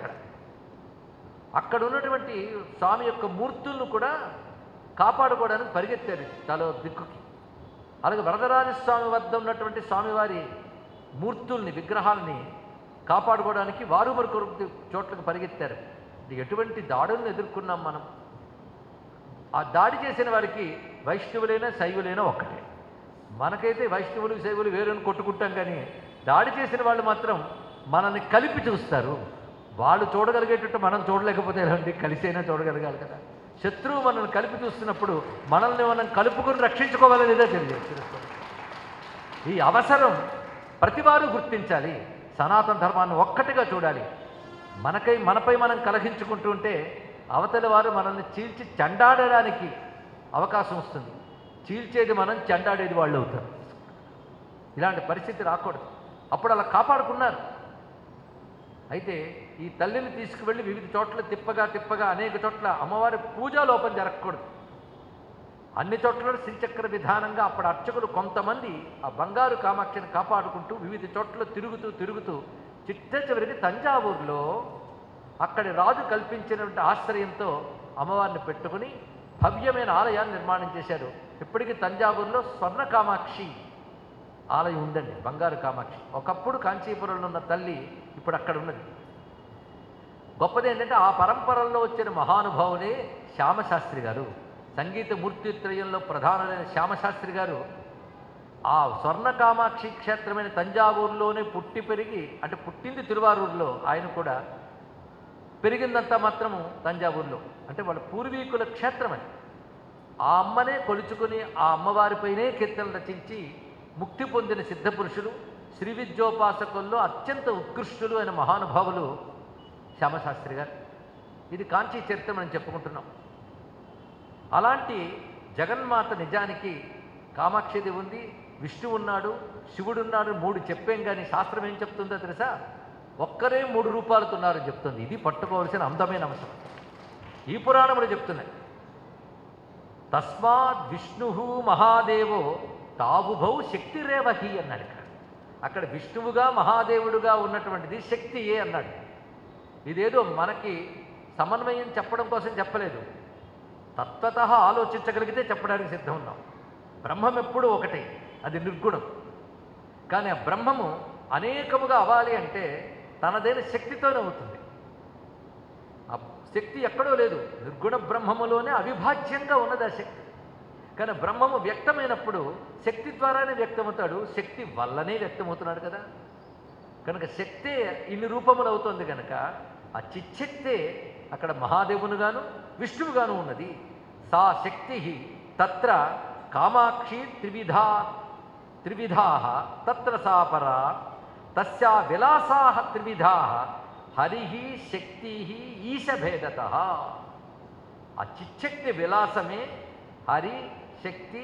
అక్కడ ఉన్నటువంటి స్వామి యొక్క మూర్తులను కూడా కాపాడుకోవడానికి పరిగెత్తారు తలో దిక్కుకి. అలాగే వరదరాజస్వామి వద్ద ఉన్నటువంటి స్వామివారి మూర్తుల్ని విగ్రహాలని కాపాడుకోవడానికి వారు మరొక చోట్లకు పరిగెత్తారు. ఎటువంటి దాడులను ఎదుర్కొన్నాం మనం. ఆ దాడి చేసిన వారికి వైష్ణవులైనా శైవులైనా ఒక్కటే. మనకైతే వైష్ణవులు శైవులు వేరుని కొట్టుకుంటాం, కానీ దాడి చేసిన వాళ్ళు మాత్రం మనల్ని కలిపి చూస్తారు. వాళ్ళు చూడగలిగేటట్టు మనం చూడలేకపోతే ఎలాంటి కలిసైనా చూడగలగాలి కదా. శత్రువు మనల్ని కలిపి చూస్తున్నప్పుడు మనల్ని మనం కలుపుకొని రక్షించుకోవాలనేదే తెలియదు. ఈ అవసరం ప్రతివారు గుర్తించాలి. సనాతన ధర్మాన్ని ఒక్కటిగా చూడాలి. మనపై మనం కలహించుకుంటూ ఉంటే అవతలి వారు మనల్ని చీల్చి చెండాడడానికి అవకాశం వస్తుంది. చీల్చేది మనం, చెండాడేది వాళ్ళు అవుతారు. ఇలాంటి పరిస్థితి రాకూడదు. అప్పుడు అలా కాపాడుకున్నారు. అయితే ఈ తల్లిని తీసుకువెళ్ళి వివిధ చోట్ల తిప్పగా అనేక చోట్ల అమ్మవారి పూజా లోపం జరగకూడదు. అన్ని చోట్ల శ్రీచక్ర విధానంగా అప్పుడు అర్చకులు కొంతమంది ఆ బంగారు కామాక్షిని కాపాడుకుంటూ వివిధ చోట్ల తిరుగుతూ చిట్ట చివరికి తంజావూరులో అక్కడి రాజు కల్పించినటువంటి ఆశ్రయంతో అమ్మవారిని పెట్టుకుని భవ్యమైన ఆలయాన్ని నిర్మాణం చేశారు. ఇప్పటికీ తంజావూరులో స్వర్ణ కామాక్షి ఆలయం ఉందండి, బంగారు కామాక్షి. ఒకప్పుడు కాంచీపురంలో ఉన్న తల్లి ఇప్పుడు అక్కడ ఉన్నది. గొప్పది ఏంటంటే ఆ పరంపరల్లో వచ్చిన మహానుభావులే శ్యామశాస్త్రి గారు. సంగీత మూర్తిత్రయంలో ప్రధానమైన శ్యామశాస్త్రి గారు ఆ స్వర్ణ కామాక్షి క్షేత్రమైన తంజావూరులోనే పుట్టి పెరిగి, అంటే పుట్టింది తిరువారూరులో, ఆయన కూడా పెరిగిందంతా మాత్రము తంజావూరులో. అంటే వాళ్ళ పూర్వీకుల క్షేత్రం అని. ఆ అమ్మనే కొలుచుకుని ఆ అమ్మవారిపైనే కీర్తనలు రచించి ముక్తి పొందిన సిద్ధపురుషులు శ్రీ విద్యోపాసకుల్లో అత్యంత ఉత్కృష్టులు అయిన మహానుభావులు శ్యామశాస్త్రి గారు. ఇది కాంచీ చరిత్ర మనం చెప్పుకుంటున్నాం. అలాంటి జగన్మాత నిజానికి కామాక్షిది ఉంది, విష్ణువు ఉన్నాడు, శివుడున్నాడు, 3 చెప్పాం. కానీ శాస్త్రం ఏం చెప్తుందో తెలుసా? ఒక్కరే 3 రూపాలతో ఉన్నారని చెప్తుంది. ఇది పట్టుకోవాల్సిన అందమైన అంశం. ఈ పురాణములు చెప్తున్నాయి. తస్మాత్ విష్ణు మహాదేవో తావుభౌ శక్తిరేవహి అన్నాడు. అక్కడ విష్ణువుగా మహాదేవుడుగా ఉన్నటువంటిది శక్తియే అన్నాడు. ఇదేదో మనకి సమన్వయం చెప్పడం కోసం చెప్పలేదు. తత్వత ఆలోచించగలిగితే చెప్పడానికి సిద్ధం ఉన్నాం. బ్రహ్మం ఎప్పుడూ ఒకటే, అది నిర్గుణం. కానీ ఆ బ్రహ్మము అనేకముగా అవ్వాలి అంటే తనదైన శక్తితోనే అవుతుంది. ఆ శక్తి ఎక్కడో లేదు, నిర్గుణ బ్రహ్మములోనే అవిభాజ్యంగా ఉన్నది ఆ శక్తి. కానీ బ్రహ్మము వ్యక్తమైనప్పుడు శక్తి ద్వారానే వ్యక్తమవుతాడు, శక్తి వల్లనే వ్యక్తమవుతున్నాడు కదా. కనుక శక్తే ఇన్ని రూపములు అవుతుంది. కనుక ఆ చిచ్చక్తే అక్కడ మహాదేవునుగాను విష్ణువుగాను ఉన్నది. సా శక్తి తత్ర కామాక్షి త్రివిధా తత్ర సాపరా తస్యా విలాసా త్రివిధా హరి శక్తి ఈశభేదత. ఆ చిచ్చక్తి విలాసమే హరి, శక్తి,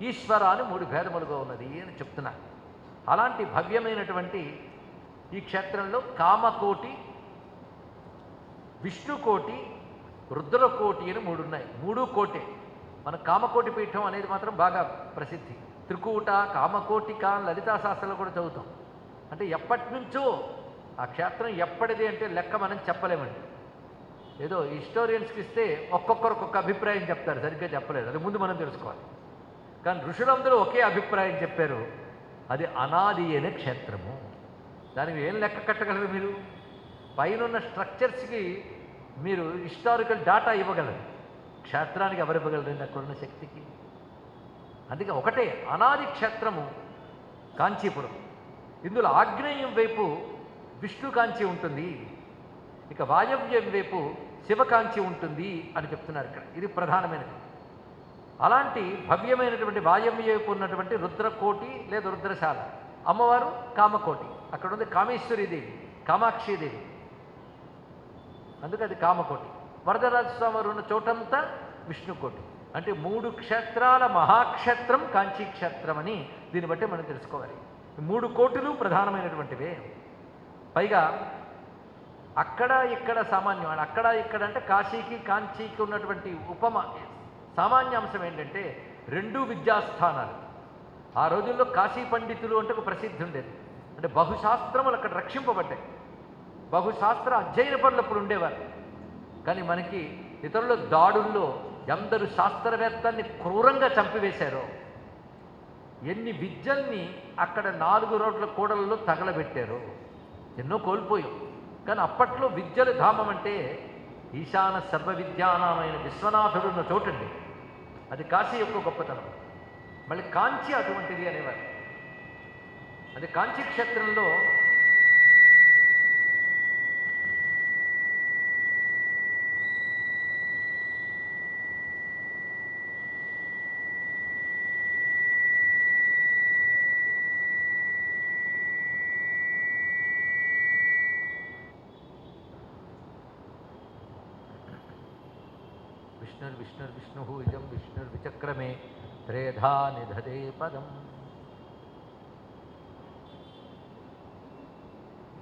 ఈశ్వర అని 3 భేదములుగా ఉన్నది అని చెప్తున్నా. అలాంటి భవ్యమైనటువంటి ఈ క్షేత్రంలో కామకోటి, విష్ణుకోటి, రుద్రకోటి అని 3 ఉన్నాయి. 3 కోటే. మన కామకోటి పీఠం అనేది మాత్రం బాగా ప్రసిద్ధి. త్రికూట, కామకోటిక లలితా శాస్త్రంలో కూడా చదువుతాం. అంటే ఎప్పటి నుంచో ఆ క్షేత్రం ఎప్పటిది అంటే లెక్క మనం చెప్పలేమండి. ఏదో హిస్టోరియన్స్కి ఇస్తే ఒక్కొక్కరు ఒక్కొక్క అభిప్రాయం చెప్తారు, సరిగ్గా చెప్పలేదు. అది ముందు మనం తెలుసుకోవాలి. కానీ ఋషులందరూ ఒకే అభిప్రాయం చెప్పారు, అది అనాది అనే క్షేత్రము. దానికి ఏం లెక్క కట్టగలరు మీరు? పైన స్ట్రక్చర్స్కి మీరు హిస్టారికల్ డాటా ఇవ్వగలరు, క్షేత్రానికి ఎవరు ఇవ్వగలరండి అక్కడున్న శక్తికి? అందుకే ఒకటే అనాది క్షేత్రము కాంచీపురం. ఇందులో ఆగ్నేయం వైపు విష్ణు కాంచి ఉంటుంది, ఇక వాయవ్యం వైపు శివకాంచి ఉంటుంది అని చెప్తున్నారు ఇక్కడ. ఇది ప్రధానమైనది. అలాంటి భవ్యమైనటువంటి వాయవ్య వైపు ఉన్నటువంటి రుద్రకోటి లేదా రుద్రశాల, అమ్మవారు కామకోటి. అక్కడ ఉంది కామేశ్వరీదేవి, కామాక్షీదేవి, అందుకే అది కామకోటి. వరదరాజస్వామి వారు ఉన్న చోటంతా విష్ణుకోటి. అంటే 3 క్షేత్రాల మహాక్షేత్రం కాంచీ క్షేత్రం అని దీన్ని బట్టి మనం తెలుసుకోవాలి. 3 కోటులు ప్రధానమైనటువంటివే. పైగా అక్కడ ఇక్కడ సామాన్యం. అక్కడ ఇక్కడ అంటే కాశీకి కాంచీకి ఉన్నటువంటి సామాన్య అంశం ఏంటంటే 2 విద్యాస్థానాలు. ఆ రోజుల్లో కాశీ పండితులు అంటే ఒక ప్రసిద్ధి ఉండేది. అంటే బహుశాస్త్రములు అక్కడ రక్షింపబడ్డాయి. బహుశాస్త్ర అధ్యయన పనులు అప్పుడు ఉండేవారు. కానీ మనకి ఇతరుల దాడుల్లో ఎందరు శాస్త్రవేత్తల్ని క్రూరంగా చంపివేశారో, ఎన్ని విద్యల్ని అక్కడ 4 రోడ్ల కూడలలో తగలబెట్టారో, ఎన్నో కోల్పోయాం. కానీ అప్పట్లో విద్యల ధామం అంటే ఈశాన సర్వ విద్యానామైన విశ్వనాథుడు ఉన్న చోటండి. అది కాశీ యొక్క గొప్పతనం. మళ్ళీ కాంచి అటువంటిది అనేవారు. అది కాంచీ క్షేత్రంలో విష్ణుర్విష్ణుర్విష్ణు ఇదం విష్ణుర్విచక్రమే త్రేధా నిధదే పదం.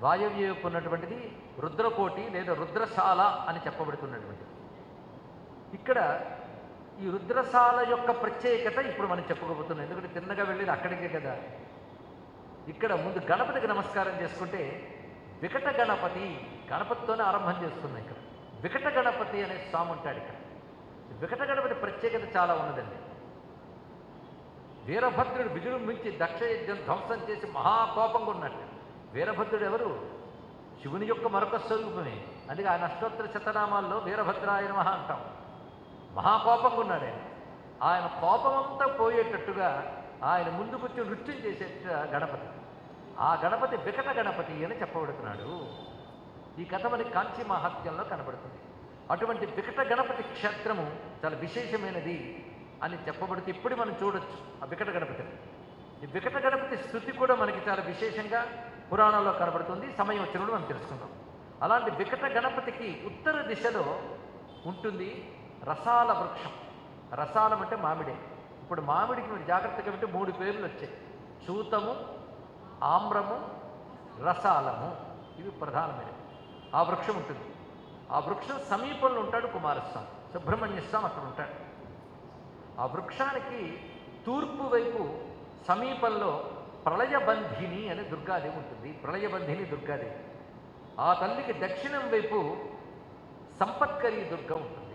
వాయవ్యపు ఉన్నటువంటిది రుద్రకోటి లేదా రుద్రశాల అని చెప్పబడుతున్నటువంటిది. ఇక్కడ ఈ రుద్రశాల యొక్క ప్రత్యేకత ఇప్పుడు మనం చెప్పుకోబోతున్నాం. ఎందుకంటే తిన్నగా వెళ్ళేది అక్కడికే కదా. ఇక్కడ ముందు గణపతికి నమస్కారం చేసుకుంటే వికట గణపతి, గణపతితోనే ఆరంభం చేస్తున్నాం. ఇక్కడ వికట గణపతి అనే స్వామి ఉంటాడు. ఇక్కడ వికట గణపతి ప్రత్యేకత చాలా ఉన్నదండి. వీరభద్రుడు విజృంభించి దక్షయజ్ఞం ధ్వంసం చేసి మహాకోపంగా ఉన్నట్టు. వీరభద్రుడు ఎవరు? శివుని యొక్క మరొక స్వరూపమే. అందుకే ఆయన అష్టోత్తర శతనామాల్లో వీరభద్రాయ నమః అంటాం. మహాకోపంగా ఉన్నాడు ఆయన. ఆయన కోపమంతా పోయేటట్టుగా ఆయన ముందుకొచ్చి నృత్యం చేసేట గణపతి. ఆ గణపతి వికట గణపతి అని చెప్పబడుతున్నాడు. ఈ కథ మనకి కాంచీ మహాత్మ్యంలో కనబడుతుంది. అటువంటి వికట గణపతి క్షేత్రము చాలా విశేషమైనది అని చెప్పబడితే ఇప్పుడు మనం చూడొచ్చు ఆ వికట గణపతిని. ఈ వికట గణపతి స్థుతి కూడా మనకి చాలా విశేషంగా పురాణాల్లో కనబడుతుంది. సమయం వచ్చినప్పుడు మనం తెలుసుకుందాం. అలాంటి వికట గణపతికి ఉత్తర దిశలో ఉంటుంది రసాల వృక్షం. రసాలం అంటే మామిడే. ఇప్పుడు మామిడికి మీరు జాగ్రత్తగా వింటే 3 పేర్లు వచ్చాయి: చూతము, ఆమ్రము, రసాలము. ఇవి ప్రధానమైనవి. ఆ వృక్షం ఉంటుంది. ఆ వృక్షం సమీపంలో ఉంటాడు కుమారస్వామి. సుబ్రహ్మణ్య స్వామి అక్కడ ఉంటాడు. ఆ వృక్షానికి తూర్పు వైపు సమీపంలో ప్రళయబంధిని అనే దుర్గాదేవి ఉంటుంది. ప్రళయబంధిని దుర్గాదేవి. ఆ తల్లికి దక్షిణం వైపు సంపత్కరీ దుర్గ ఉంటుంది.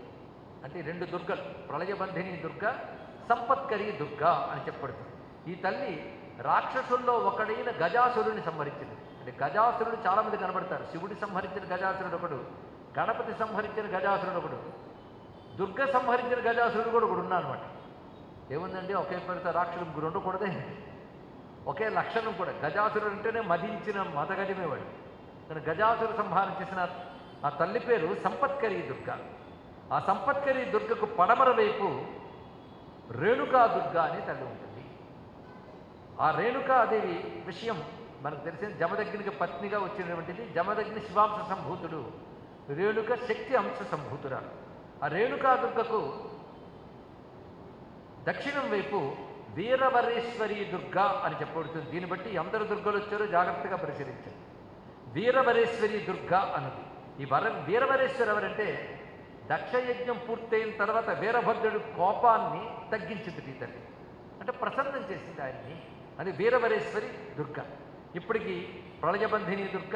అంటే 2 దుర్గలు, ప్రళయబంధిని దుర్గ, సంపత్కరీ దుర్గ అని చెప్పబడుతుంది. ఈ తల్లి రాక్షసుల్లో ఒకడైన గజాసురుడిని సంహరించింది. అంటే గజాసురుడు చాలామంది కనబడతారు. శివుడి సంహరించిన గజాసురుడు ఒకడు, గణపతి సంహరించిన గజాసురుడు ఒకడు, దుర్గ సంహరించిన గజాసురుడు కూడా ఒకడు ఉన్నాడనమాట. ఏముందండి, ఒకే పేరుతో రాక్షసుడు ముగ్గురు ఉండకూడదే, ఒకే లక్షణం కూడా. గజాసురుడు అంటేనే మదించిన మతగజమేవాడు. కానీ గజాసురుడు సంహారం చేసిన ఆ తల్లి పేరు సంపత్కరీ దుర్గ. ఆ సంపత్కరీ దుర్గకు పడమర వైపు రేణుకా దుర్గ అనే తల్లి ఉంటుంది. ఆ రేణుకాదేవి విషయం మనకు తెలిసిన జమదగ్నికి పత్నిగా వచ్చినటువంటిది. జమదగ్ని శివాంశ సంభూతుడు, రేణుక శక్తి అంశ సంభూతురాలు. ఆ రేణుకా దుర్గకు దక్షిణం వైపు వీరవరేశ్వరి దుర్గ అని చెప్పబడుతుంది. దీన్ని బట్టి అందరు దుర్గలు వచ్చారో జాగ్రత్తగా పరిశీలించారు. వీరవరేశ్వరి దుర్గ అన్నది. ఈ వీరవరేశ్వరి ఎవరంటే, దక్షయజ్ఞం పూర్తయిన తర్వాత వీరభద్రుడి కోపాన్ని తగ్గించింది ఈ తల్లి. అంటే ప్రసన్నం చేసింది ఆయన్ని. అది వీరవరేశ్వరి దుర్గ. ఇప్పటికి ప్రళయబంధిని దుర్గ,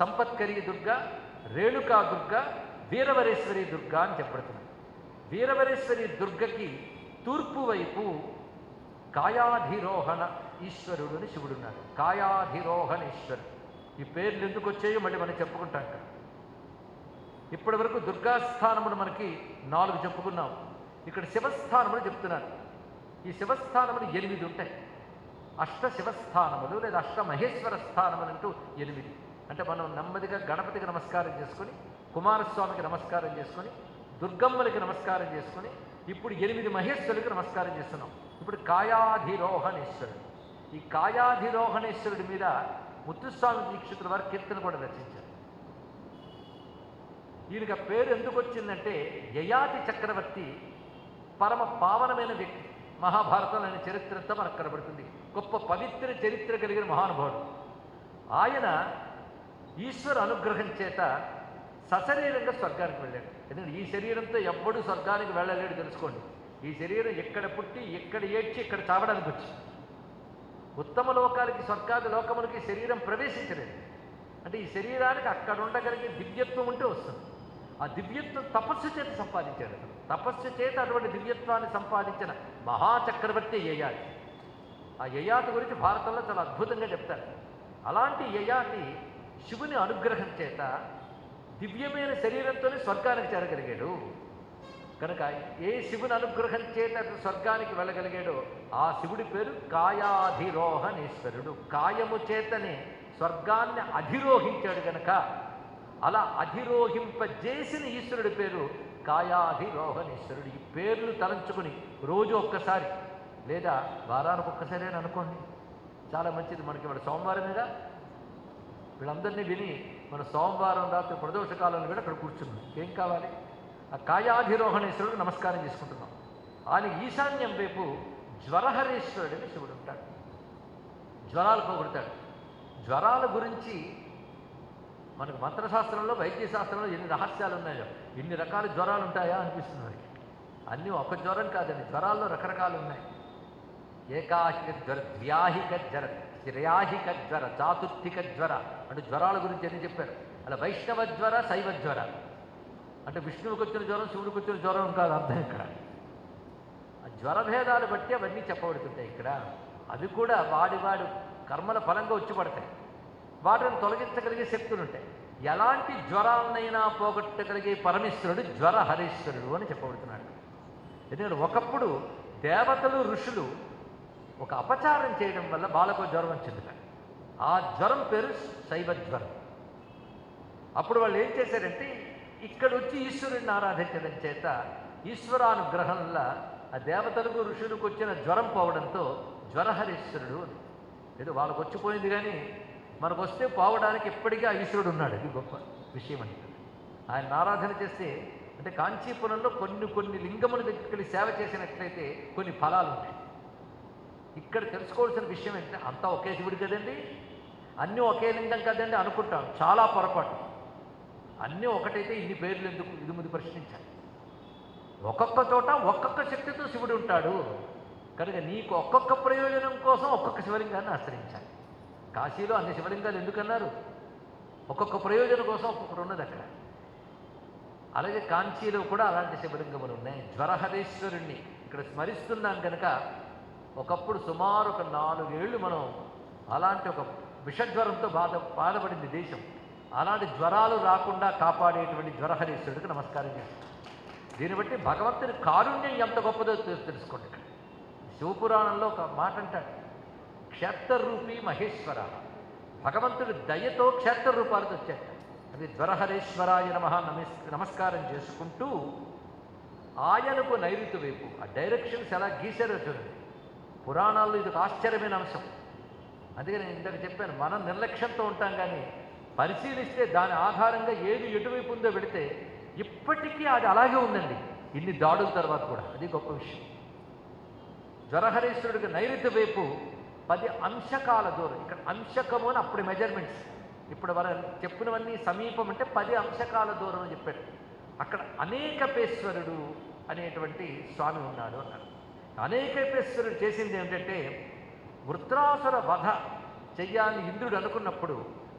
సంపత్కరీ దుర్గ, రేణుకా దుర్గ, వీరవరేశ్వరి దుర్గ అని చెప్పబడుతుంది. వీరవరేశ్వరి దుర్గకి తూర్పు వైపు కాయాధిరోహణ ఈశ్వరుడు అని శివుడున్నాడు. కాయాధిరోహణ ఈశ్వరుడు. ఈ పేర్లు ఎందుకు వచ్చాయో మళ్ళీ మనం చెప్పుకుంటాం. ఇప్పటి వరకు దుర్గాస్థానములు మనకి 4 చెప్పుకున్నాం. ఇక్కడ శివస్థానములు చెప్తున్నారు. ఈ శివస్థానములు 8 ఉంటాయి. అష్ట శివస్థానములు లేదా అష్ట మహేశ్వర స్థానములు అంటూ 8. అంటే మనం నెమ్మదిగా గణపతికి నమస్కారం చేసుకొని, కుమారస్వామికి నమస్కారం చేసుకొని, దుర్గమ్మలకి నమస్కారం చేసుకొని, ఇప్పుడు 8 మహేశ్వరుడికి నమస్కారం చేస్తున్నాం. ఇప్పుడు కాయాధిరోహణేశ్వరుడు. ఈ కాయాధిరోహణేశ్వరుడి మీద ముత్తుస్వామి దీక్షితుల వారు కీర్తన కూడా రచించారు. ఈయనకి ఆ పేరు ఎందుకు వచ్చిందంటే, యయాతి చక్రవర్తి పరమ పావనమైన వ్యక్తి. మహాభారతం అనే చరిత్రతో మనకు కనబడుతుంది. గొప్ప పవిత్ర చరిత్ర కలిగిన మహానుభావుడు. ఆయన ఈశ్వర అనుగ్రహం చేత సశరీరంగా స్వర్గానికి వెళ్ళాడు. ఎందుకంటే ఈ శరీరంతో ఎవ్వడూ స్వర్గానికి వెళ్ళలేడు, తెలుసుకోండి. ఈ శరీరం ఎక్కడ పుట్టి, ఎక్కడ ఏడ్చి, ఇక్కడ చావడానికి వచ్చి, ఉత్తమ లోకాలకి, స్వర్గాది లోకములకి శరీరం ప్రవేశించలేదు. అంటే ఈ శరీరానికి అక్కడ ఉండగలిగే దివ్యత్వం ఉంటే వస్తుంది. ఆ దివ్యత్వం తపస్సు చేత సంపాదించాడు. తపస్సు చేత అటువంటి దివ్యత్వాన్ని సంపాదించిన మహాచక్రవర్తి యయాతి. ఆ యయాతి గురించి భారతంలో చాలా అద్భుతంగా చెప్తారు. అలాంటి యయాతి శివుని అనుగ్రహం చేత దివ్యమైన శరీరంతోనే స్వర్గానికి చేరగలిగాడు. కనుక ఏ శివుని అనుగ్రహం చేత స్వర్గానికి వెళ్ళగలిగాడో ఆ శివుడి పేరు కాయాధిరోహణేశ్వరుడు. కాయము చేతనే స్వర్గాన్ని అధిరోహించాడు గనక అలా అధిరోహింపజేసిన ఈశ్వరుడి పేరు కాయాధిరోహణేశ్వరుడు. ఈ పేర్లు తలంచుకుని రోజు ఒక్కసారి లేదా వారానికి ఒక్కసారి అని అనుకోండి, చాలా మంచిది. మనకి ఇవాళ సోమవారమేగా, వీళ్ళందరినీ విని మన సోమవారం రాత్రి ప్రదోషకాలంలో కూడా అక్కడ కూర్చున్నాం. ఏం కావాలి? ఆ కాయాధిరోహణేశ్వరుడు నమస్కారం చేసుకుంటున్నాం. ఆయన ఈశాన్యం వైపు జ్వరహరేశ్వరుడని శివుడు ఉంటాడు. జ్వరాలు పోగొడతాడు. జ్వరాల గురించి మనకు మంత్రశాస్త్రంలో, వైద్యశాస్త్రంలో ఎన్ని రహస్యాలు ఉన్నాయో. ఇన్ని రకాల జ్వరాలు ఉంటాయా అనిపిస్తుంది మనకి. అన్నీ ఒక జ్వరం కాదండి, జ్వరాల్లో రకరకాలు ఉన్నాయి. ఏకాహిక జ్వర, ద్వ్యాహిక జ్వర, త్రయాహిక జ్వర, చాతుర్థిక జ్వర అంటే జ్వరాల గురించి ఎన్ని చెప్పారు. అలా వైష్ణవ జ్వర, శైవ జ్వర అంటే విష్ణువుకి వచ్చిన జ్వరం, శివుడికి వచ్చిన జ్వరం కాదు అర్థం. ఇక్కడ ఆ జ్వర భేదాలు బట్టి అవన్నీ చెప్పబడుతుంటాయి. ఇక్కడ అవి కూడా వాడి కర్మల ఫలంగా వచ్చి పడతాయి. వాటిని తొలగించగలిగే శక్తులు ఉంటాయి. ఎలాంటి జ్వరాలనైనా పోగొట్టగలిగే పరమేశ్వరుడు జ్వరహరేశ్వరుడు అని చెప్పబడుతున్నాడు. ఎందుకంటే ఒకప్పుడు దేవతలు, ఋషులు ఒక అపచారం చేయడం వల్ల బాలకు జ్వరం వచ్చింది. ఆ జ్వరం పేరు శైవ జ్వరం. అప్పుడు వాళ్ళు ఏం చేశారంటే, ఇక్కడ వచ్చి ఈశ్వరుడిని ఆరాధించడం చేత ఈశ్వరానుగ్రహంలో ఆ దేవతలకు, ఋషులకు వచ్చిన జ్వరం పోవడంతో జ్వరహరీశ్వరుడు అని. ఏదో వాళ్ళకు వచ్చిపోయింది కానీ మనకు వస్తే పోవడానికి ఇప్పటికీ ఆ ఈశ్వరుడు ఉన్నాడు. ఇది గొప్ప విషయం అంటే ఆయన ఆరాధన చేస్తే, అంటే కాంచీపురంలో కొన్ని లింగముల దగ్గరికి సేవ చేసినట్లయితే కొన్ని ఫలాలు ఉంటాయి. ఇక్కడ తెలుసుకోవాల్సిన విషయం ఏంటంటే అంతా ఒకే శివుడు కదండి, అన్నీ ఒకే లింగం కదండి అనుకుంటాం. చాలా పొరపాటు. అన్నీ ఒకటైతే ఇన్ని పేర్లు ఎందుకు? ఇది ముందు ప్రశ్నించాలి. ఒక్కొక్క చోట ఒక్కొక్క శక్తితో శివుడు ఉంటాడు కనుక నీకు ఒక్కొక్క ప్రయోజనం కోసం ఒక్కొక్క శివలింగాన్ని ఆశ్రయించాలి. కాశీలో అన్ని శివలింగాలు ఎందుకన్నారు? ఒక్కొక్క ప్రయోజనం కోసం ఒక్కొక్కటి ఉన్నది అక్కడ. అలాగే కాంచీలో కూడా అలాంటి శివలింగములు ఉన్నాయి. జ్వరహరీశ్వరుణ్ణి ఇక్కడ స్మరిస్తున్నాం కనుక ఒకప్పుడు సుమారు ఒక 4 ఏళ్ళు మనం అలాంటి ఒక విషజ్వరంతో బాధపడింది దేశం. అలాంటి జ్వరాలు రాకుండా కాపాడేటువంటి జ్వరహరీశ్వరుడికి నమస్కారం చేస్తాం. దీన్ని బట్టి భగవంతుని కారుణ్యం ఎంత గొప్పదో తెలుసుకోండి. ఇక్కడ శివపురాణంలో ఒక మాట అంటాడు, క్షేత్రరూపీ మహేశ్వర. భగవంతుడి దయతో క్షేత్ర రూపాలతో వచ్చాడు. అది జ్వరహరేశ్వరాయ నమః నమస్కారం చేసుకుంటూ ఆయనకు నైరుతి వైపు ఆ డైరెక్షన్స్ ఎలా గీశారో చూడండి. పురాణాల్లో ఇది ఒక ఆశ్చర్యమైన అంశం. అందుకే నేను ఇందాక చెప్పాను, మనం నిర్లక్ష్యంతో ఉంటాం కానీ పరిశీలిస్తే దాని ఆధారంగా ఏది ఎటువైపు ఉందో పెడితే ఇప్పటికీ అది అలాగే ఉందండి ఇన్ని దాడుల తర్వాత కూడా. అది గొప్ప విషయం. జ్వరహరీశ్వరుడికి నైరుతి వైపు 10 అంశకాల దూరం. ఇక్కడ అంశకము అని అప్పుడు మెజర్మెంట్స్. ఇప్పుడు మనం చెప్పినవన్నీ సమీపం అంటే 10 అంశకాల దూరం అని చెప్పారు. అక్కడ అనేకపేశ్వరుడు అనేటువంటి స్వామి ఉన్నాడు అన్నారు. అనేకపేశ్వరుడు చేసింది ఏమిటంటే వృత్రాసుర వధ చెయ్యాలని ఇంద్రుడు అనుకున్నప్పుడు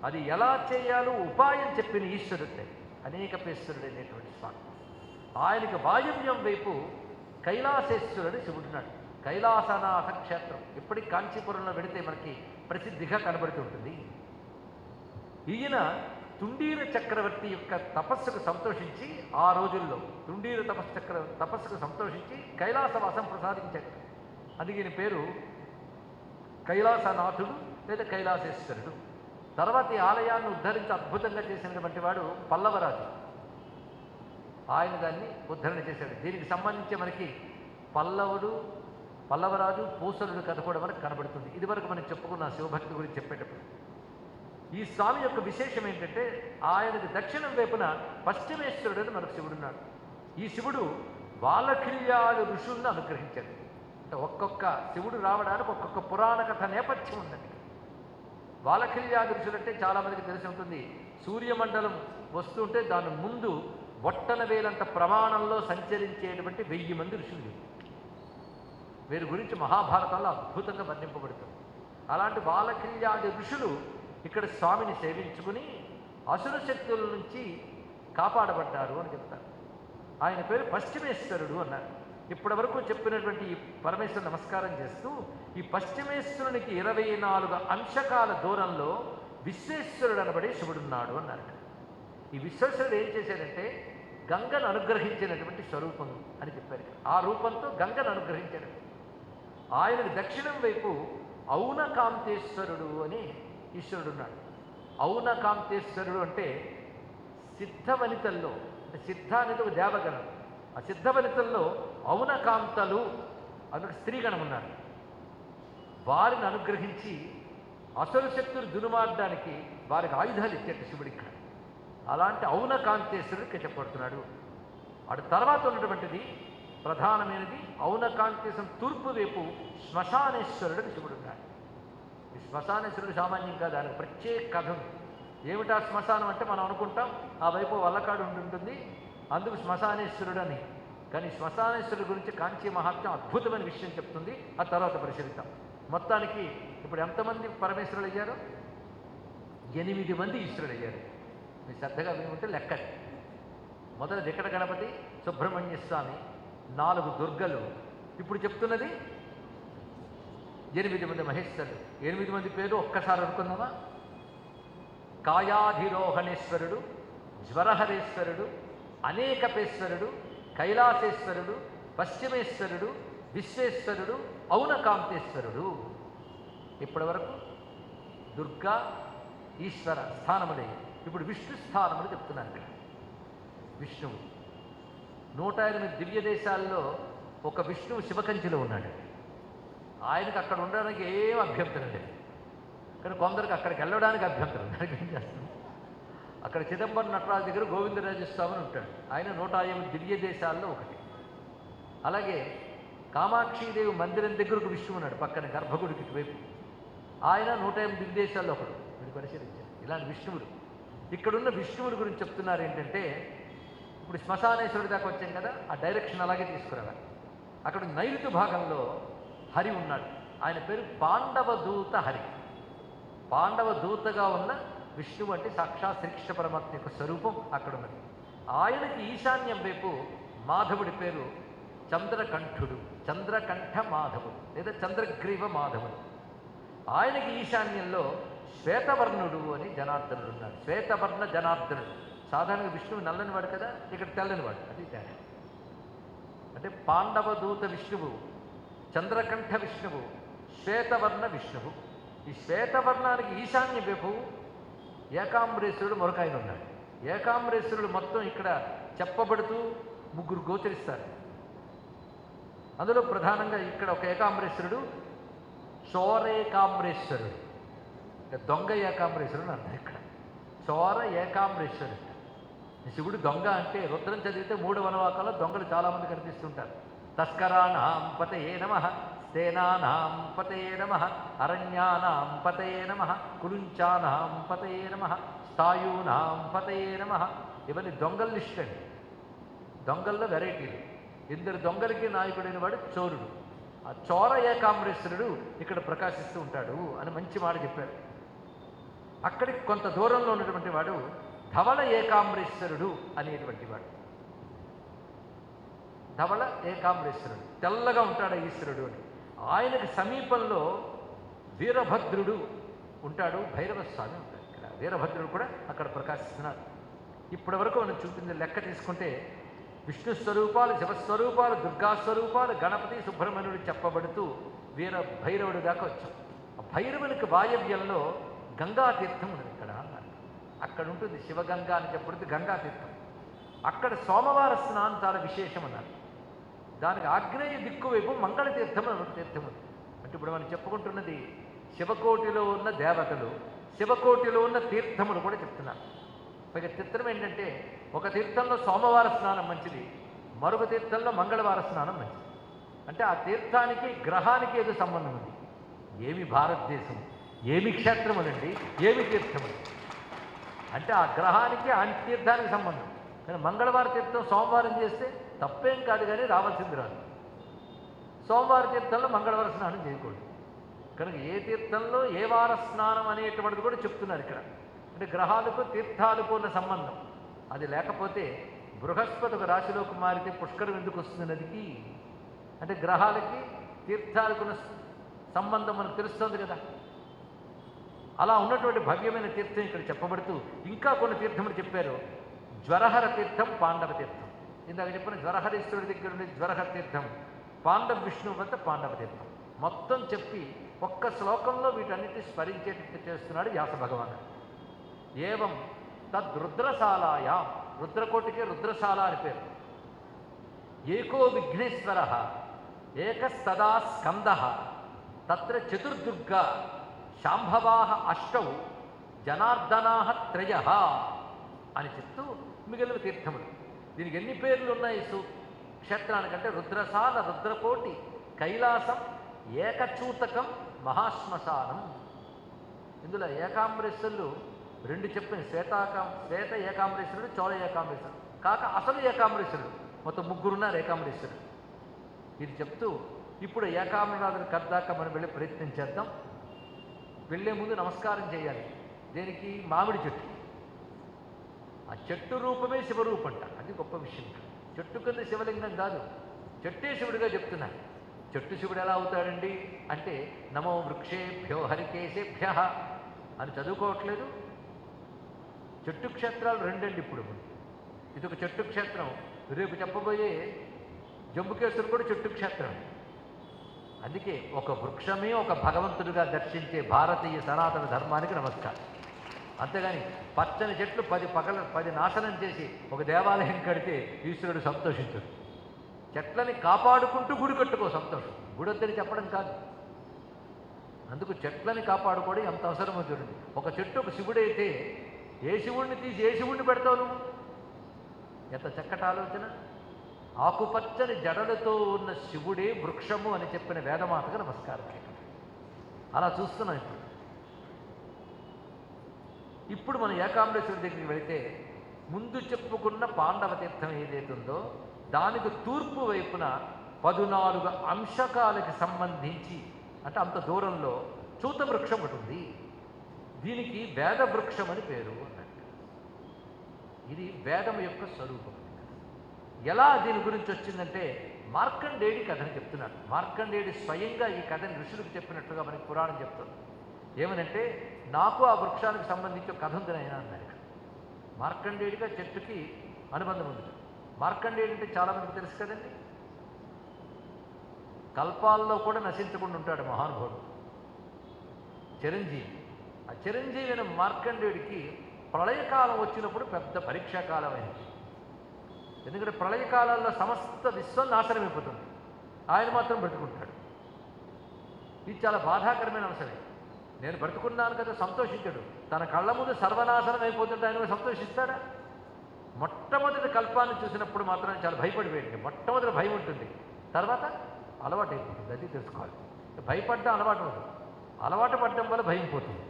అది ఎలా చేయాలో ఉపాయం చెప్పిన ఈశ్వరుడే అనేకపేశ్వరుడు అనేటువంటి స్వామి. ఆయనకి వాయువ్యం వైపు కైలాసేశ్వరుడు శివుడున్నాడు. కైలాసనాథ క్షేత్రం ఇప్పటికి కాంచీపురంలో వెడితే మనకి ప్రసిద్ధిగా కనబడుతుంటుంది. ఈయన తుండీర చక్రవర్తి యొక్క తపస్సుకు సంతోషించి ఆ రోజుల్లో తుండీర తపస్సుకు సంతోషించి కైలాసవాసం ప్రసాదించాడు. అందుకే ఈయన పేరు కైలాసనాథుడు లేదా కైలాసేశ్వరుడు. తర్వాత ఈ ఆలయాన్ని ఉద్ధరించి అద్భుతంగా చేసినటువంటి వాడు పల్లవరాజు. ఆయన దాన్ని ఉద్ధరణ చేశాడు. దీనికి సంబంధించి మనకి పల్లవరాజు పూసలుడు కథ కూడా మనకు కనబడుతుంది. ఇదివరకు మనం చెప్పుకున్న శివభక్తి గురించి చెప్పేటప్పుడు ఈ స్వామి యొక్క విశేషం ఏంటంటే ఆయనకు దక్షిణం వైపున పశ్చిమేశ్వరుడు అని మనకు శివుడున్నాడు. ఈ శివుడు వాలఖిల్యాలు ఋషుల్ని అనుగ్రహించాడు. అంటే ఒక్కొక్క శివుడు రావడానికి ఒక్కొక్క పురాణ కథ నేపథ్యం ఉందండి. వాలఖిల్యాది ఋషులు అంటే చాలామందికి తెలిసి ఉంటుంది. సూర్యమండలం వస్తుంటే దాని ముందు బొట్టన వేలంత ప్రమాణంలో సంచరించేటువంటి 1000 మంది ఋషులు. వీరి గురించి మహాభారతంలో అద్భుతంగా వర్ణింపబడుతుంది. అలాంటి వాలఖిల్యాది ఋషులు ఇక్కడ స్వామిని సేవించుకుని అసుర శక్తుల నుంచి కాపాడబడ్డారు అని చెప్తారు. ఆయన పేరు పశ్చిమేశ్వరుడు అన్నారు. ఇప్పటి వరకు చెప్పినటువంటి ఈ పరమేశ్వరు నమస్కారం చేస్తూ ఈ పశ్చిమేశ్వరునికి 24 అంశకాల దూరంలో విశ్వేశ్వరుడు అనబడే శివుడున్నాడు అన్నారు. ఈ విశ్వేశ్వరుడు ఏం చేశాడంటే గంగను అనుగ్రహించినటువంటి స్వరూపం అని చెప్పారు. ఆ రూపంతో గంగను అనుగ్రహించాడు. ఆయనకు దక్షిణం వైపు ఔనకాంతేశ్వరుడు అని ఈశ్వరుడు ఉన్నాడు. ఔనకాంతేశ్వరుడు అంటే సిద్ధవనితల్లో, అంటే సిద్ధ అనేది ఒక దేవగణం. ఆ సిద్ధవనితల్లో ఔనకాంతలు అదొక స్త్రీగణం ఉన్నారు. వారిని అనుగ్రహించి అసలు శక్తులు దునుమాడడానికి వారికి ఆయుధాలు ఇచ్చాడు శివుడికి. అలాంటి ఔనకాంతేశ్వరుడికి చెప్పబడుతున్నాడు. అటు తర్వాత ఉన్నటువంటిది ప్రధానమైనది ఔనకాంతేశ్వరం తూర్పు వైపు శ్మశానేశ్వరుడికి శివుడున్నాడు. ఈ శ్మశానేశ్వరుడు సామాన్యం కాదు, దానికి ప్రత్యేక కథ ఉంది. ఏమిటా శ్మశానం అంటే మనం అనుకుంటాం ఆ వైపు వల్లకాడు ఉంటుంది, అందుకు శ్మశానేశ్వరుడు అని. కానీ శ్మశానేశ్వరుడు గురించి కాంచీ మహాత్మ్యం అద్భుతమైన విషయం చెప్తుంది. ఆ తర్వాత పరిశీలిద్దాం. మొత్తానికి ఇప్పుడు ఎంతమంది పరమేశ్వరుడు అయ్యారు? 8 మంది ఈశ్వరుడు అయ్యారు. మీరు శ్రద్ధగా వినుంటే లెక్కది. మొదటి దిక్కట గణపతి, సుబ్రహ్మణ్య స్వామి, 4 దుర్గలు. ఇప్పుడు చెప్తున్నది 8 మంది మహేశ్వరుడు. 8 మంది పేరు ఒక్కసారి అనుకుందామా? కాయాధిరోహణేశ్వరుడు, జ్వరహరేశ్వరుడు, అనేకపేశ్వరుడు, కైలాసేశ్వరుడు, పశ్చిమేశ్వరుడు, విశ్వేశ్వరుడు, ఔనకాంతేశ్వరుడు. ఇప్పటి వరకు దుర్గా ఈశ్వర స్థానములే. ఇప్పుడు విష్ణు స్థానములు చెప్తున్నారు. ఇక్కడ విష్ణువు 108 దివ్య దేశాల్లో ఒక విష్ణువు శివకంచిలో ఉన్నాడు. ఆయనకు అక్కడ ఉండడానికి ఏం అభ్యంతరం లేదు. కానీ కొందరికి అక్కడికి వెళ్ళడానికి అభ్యంతరం. దానికి ఏం చేస్తాం? అక్కడ చిదంబరం నటరాజు దగ్గర గోవిందరాజస్వామి అని ఉంటాడు. ఆయన 108 దివ్య దేశాల్లో ఒకటి. అలాగే కామాక్షీదేవి మందిరం దగ్గరకు విష్ణువు ఉన్నాడు, పక్కన గర్భగుడికి ఇటువైపు. ఆయన 108 దివ్య దేశాల్లో ఒకడు. మీరు పరిశీలించారు ఇలాంటి విష్ణువుడు. ఇక్కడున్న విష్ణువుడి గురించి చెప్తున్నారు ఏంటంటే, ఇప్పుడు శ్మశానేశ్వరుడి దాకా వచ్చాం కదా, ఆ డైరెక్షన్ అలాగే తీసుకురావాలి. అక్కడ నైరుతి భాగంలో హరి ఉన్నాడు. ఆయన పేరు పాండవదూత హరి. పాండవదూతగా ఉన్న విష్ణువు అంటే సాక్షాత్ శ్రీకృష్ణ పరమాత్మ యొక్క స్వరూపం అక్కడ ఉన్నది. ఆయనకి ఈశాన్యం వైపు మాధవుడి పేరు చంద్రకంఠుడు, చంద్రకంఠ మాధవుడు లేదా చంద్రగ్రీవ మాధవుడు. ఆయనకి ఈశాన్యంలో శ్వేతవర్ణుడు అని జనార్దనుడు ఉన్నాడు. శ్వేతవర్ణ జనార్దనుడు. సాధారణంగా విష్ణువు నల్లనివాడు కదా, ఇక్కడ తెల్లనివాడు. అది తేడా. అంటే పాండవదూత విష్ణువు, చంద్రకంఠ విష్ణువు, శ్వేతవర్ణ విష్ణువు. ఈ శ్వేతవర్ణానికి ఈశాన్య వైపు ఏకాంబరేశ్వరుడు మరొక ఆయన ఉన్నాడు. ఏకాంబరేశ్వరుడు మొత్తం ఇక్కడ చెప్పబడుతూ ముగ్గురు గోచరిస్తారు. అందులో ప్రధానంగా ఇక్కడ ఒక ఏకాంబరేశ్వరుడు చోరేకాంబరేశ్వరుడు, దొంగ ఏకాంబరేశ్వరుడు అన్నారు. ఇక్కడ చోర ఏకాంబరేశ్వరుడు. శివుడు దొంగ అంటే రుద్రం చదివితే 3 వనవాకాల్లో దొంగలు చాలామంది కనిపిస్తుంటారు. తస్కరాణాం పతయే నమః, సేనానాం పతయే నమః, అరణ్యానాం పతయే నమః, కులుంచానాం పతయే నమః, స్థాయూనాం పతయే నమః. ఇవన్నీ దొంగల లిస్ట్ అండి. దొంగల్లో వెరైటీలు. 2 దొంగలకి నాయకుడైన వాడు చోరుడు. ఆ చోర ఏకాంబరేశ్వరుడు ఇక్కడ ప్రకాశిస్తూ ఉంటాడు అని మంచి మాట చెప్పారు. అక్కడికి కొంత దూరంలో ఉన్నటువంటి వాడు ధవళ ఏకాంబరేశ్వరుడు అనేటువంటి వాడు. ధవళ ఏకాంబరేశ్వరుడు, తెల్లగా ఉంటాడు ఈశ్వరుడు అని. ఆయనకు సమీపంలో వీరభద్రుడు ఉంటాడు, భైరవ స్వామి ఉంటాడు. ఇక్కడ వీరభద్రుడు కూడా అక్కడ ప్రకాశిస్తున్నారు. ఇప్పటి వరకు మనం చూపింది లెక్క తీసుకుంటే విష్ణు స్వరూపాలు, శివస్వరూపాలు, దుర్గాస్వరూపాలు, గణపతి, సుబ్రహ్మణ్యుడు చెప్పబడుతూ వీర భైరవుడి దాకా వచ్చాం. ఆ భైరవునికి వాయవ్యంలో గంగా తీర్థం ఉన్నది ఇక్కడ అన్నారు. అక్కడ ఉంటుంది శివగంగా అని చెప్పబడుతుంది గంగా తీర్థం. అక్కడ సోమవార స్నానం చాలా విశేషం అన్నారు. దానికి ఆగ్నేయ దిక్కు వైపు మంగళతీర్థం అని తీర్థం ఉంది. అంటే ఇప్పుడు మనం చెప్పుకుంటున్నది శివకోటిలో ఉన్న దేవతలు, శివకోటిలో ఉన్న తీర్థములు కూడా చెప్తున్నారు. పైగా చిత్రం ఏంటంటే ఒక తీర్థంలో సోమవార స్నానం మంచిది, మరొక తీర్థంలో మంగళవార స్నానం మంచిది. అంటే ఆ తీర్థానికి గ్రహానికి ఏదో సంబంధం ఉంది. ఏమి భారతదేశం, ఏమి క్షేత్రములండి, ఏమి తీర్థములు అంటే ఆ గ్రహానికి ఆ తీర్థానికి సంబంధం. కానీ మంగళవార తీర్థం సోమవారం చేస్తే తప్పేం కాదు, కానీ రావాల్సింది రాదు. సోమవార తీర్థంలో మంగళవార స్నానం చేయకూడదు. కనుక ఏ తీర్థంలో ఏ వార స్నానం అనేటువంటిది కూడా చెప్తున్నారు ఇక్కడ. అంటే గ్రహాలకు తీర్థాలకు ఉన్న సంబంధం అది లేకపోతే బృహస్పతి ఒక రాశిలోకి మారితే పుష్కరం ఎందుకు వస్తుంది నదికి? అంటే గ్రహాలకి తీర్థాలకు ఉన్న సంబంధం మనకు తెలుస్తుంది కదా. అలా ఉన్నటువంటి భవ్యమైన తీర్థం ఇక్కడ చెప్పబడుతూ ఇంకా కొన్ని తీర్థములు చెప్పారు. జ్వరహర తీర్థం, పాండవ తీర్థం. ఇందాక చెప్పిన జ్వరహరీశ్వరుడి దగ్గర ఉండే జ్వరహర తీర్థం, పాండవ విష్ణువు వద్ద పాండవ తీర్థం మొత్తం చెప్పి ఒక్క శ్లోకంలో వీటన్నిటి స్మరించేటట్టు చేస్తున్నాడు వ్యాస భగవానుడు. ఏవం తద్రుద్రశాలాయా, రుద్రకోటికే రుద్రశాల అని పేరు. ఏకో విఘ్నేశ్వర ఏకస్తదా స్కంద తత్ర చతుర్దుర్గా శాంభవా అష్టౌ జనార్దనా త్రయ అని చెప్తూ మిగిలిన తీర్థములు. దీనికి ఎన్ని పేర్లు ఉన్నాయి క్షేత్రానికంటే? రుద్రశాల, రుద్రకోటి, కైలాసం, ఏకచూతకం, మహాశ్మశానం. ఇందులో ఏకాంబరేశ్వరులు 2 చెప్పిన శ్వేత ఏకాంబరేశ్వరుడు, చోళ ఏకాంబరేశ్వరుడు కాక అసలు ఏకాంబరేశ్వరుడు. మొత్తం 3 ఉన్నారు ఏకాంబరేశ్వరుడు. ఇది చెప్తూ ఇప్పుడు ఏకాంబరనాథుని కద్దాకా మనం వెళ్ళి ప్రయత్నం చేద్దాం. వెళ్ళే ముందు నమస్కారం చేయాలి. దేనికి? మామిడి చెట్టు. ఆ చెట్టు రూపమే శివరూపంట. అది గొప్ప విషయం. చెట్టు కింద శివలింగం కాదు, చెట్టే శివుడిగా చెప్తున్నారు. చెట్టు శివుడు ఎలా అవుతాడండి అంటే నమో వృక్షేభ్యో హరికేశేభ్య అని చదువుకోవట్లేదు. చెట్టు క్షేత్రాలు 2 అండి. ఇప్పుడు ఇది ఒక చెట్టు క్షేత్రం, రేపు చెప్పబోయే జంబుకేశ్వరుడు కూడా చెట్టు క్షేత్రం. అందుకే ఒక వృక్షమే ఒక భగవంతుడిగా దర్శించే భారతీయ సనాతన ధర్మానికి నమస్కారం. అంతేగాని పచ్చని చెట్లు 10 నాశనం చేసి ఒక దేవాలయం కడితే ఈశ్వరుడు సంతోషించడు. చెట్లని కాపాడుకుంటూ గుడి కట్టుకో సంతోషం. గుడి వద్దని చెప్పడం కాదు. అందుకు చెట్లని కాపాడుకోవడం ఎంత అవసరమో చూడండి. ఒక చెట్టు ఒక శివుడైతే ఏ శివుడిని తీసి ఏ శివుడిని పెడతావు నువ్వు? ఎంత చక్కటి ఆలోచన. ఆకుపచ్చని జడలతో ఉన్న శివుడే వృక్షము అని చెప్పిన వేదమాతకు నమస్కారం. అలా చూస్తున్నాం. ఇప్పుడు మనం ఏకాంబరేశ్వరి దగ్గరికి వెళితే ముందు చెప్పుకున్న పాండవ తీర్థం ఏదైతుందో దానికి తూర్పు వైపున 14 అంశకాలకి సంబంధించి అంటే అంత దూరంలో చూత వృక్షం ఒకటి ఉంది. దీనికి వేద వృక్షం అని పేరు అన్నట్టు. ఇది వేదం యొక్క స్వరూపం. ఎలా దీని గురించి వచ్చిందంటే మార్కండేయుడి కథను చెప్తున్నాడు. మార్కండేయుడు స్వయంగా ఈ కథని ఋషులకు చెప్పినట్టుగా మనకి పురాణం చెప్తుంది. ఏమనంటే నాకు ఆ వృక్షానికి సంబంధించి కథ ఉంది ఆయన అన్నాడు. మార్కండేయుడిగా చెట్టుకి అనుబంధం ఉంది. మార్కండేయుడు అంటే చాలామందికి తెలుసు కదండి. కల్పాల్లో కూడా నశించకుండా ఉంటాడు మహానుభావుడు, చిరంజీవి. ఆ చిరంజీవి అయిన మార్కండేయుడికి ప్రళయకాలం వచ్చినప్పుడు పెద్ద పరీక్షాకాలం అయింది. ఎందుకంటే ప్రళయకాలాల్లో సమస్త విశ్వం నాశనమైపోతుంది, ఆయన మాత్రం బ్రతుకుంటాడు. ఇది చాలా బాధాకరమైన అంశమే. నేను బ్రతుకున్నాను కదా సంతోషించడు. తన కళ్ళ ముందు సర్వనాశనం అయిపోతుంటే ఆయన సంతోషిస్తాడా? మొట్టమొదటి కల్పాన్ని చూసినప్పుడు మాత్రం చాలా భయపడిపోయింది. మొట్టమొదటి భయం ఉంటుంది, తర్వాత అలవాటు అయిపోతుంది. అది తెలుసుకోవాలి. భయపడ్డా అలవాటు అవుతుంది, అలవాటు పడడం వల్ల భయం పోతుంది.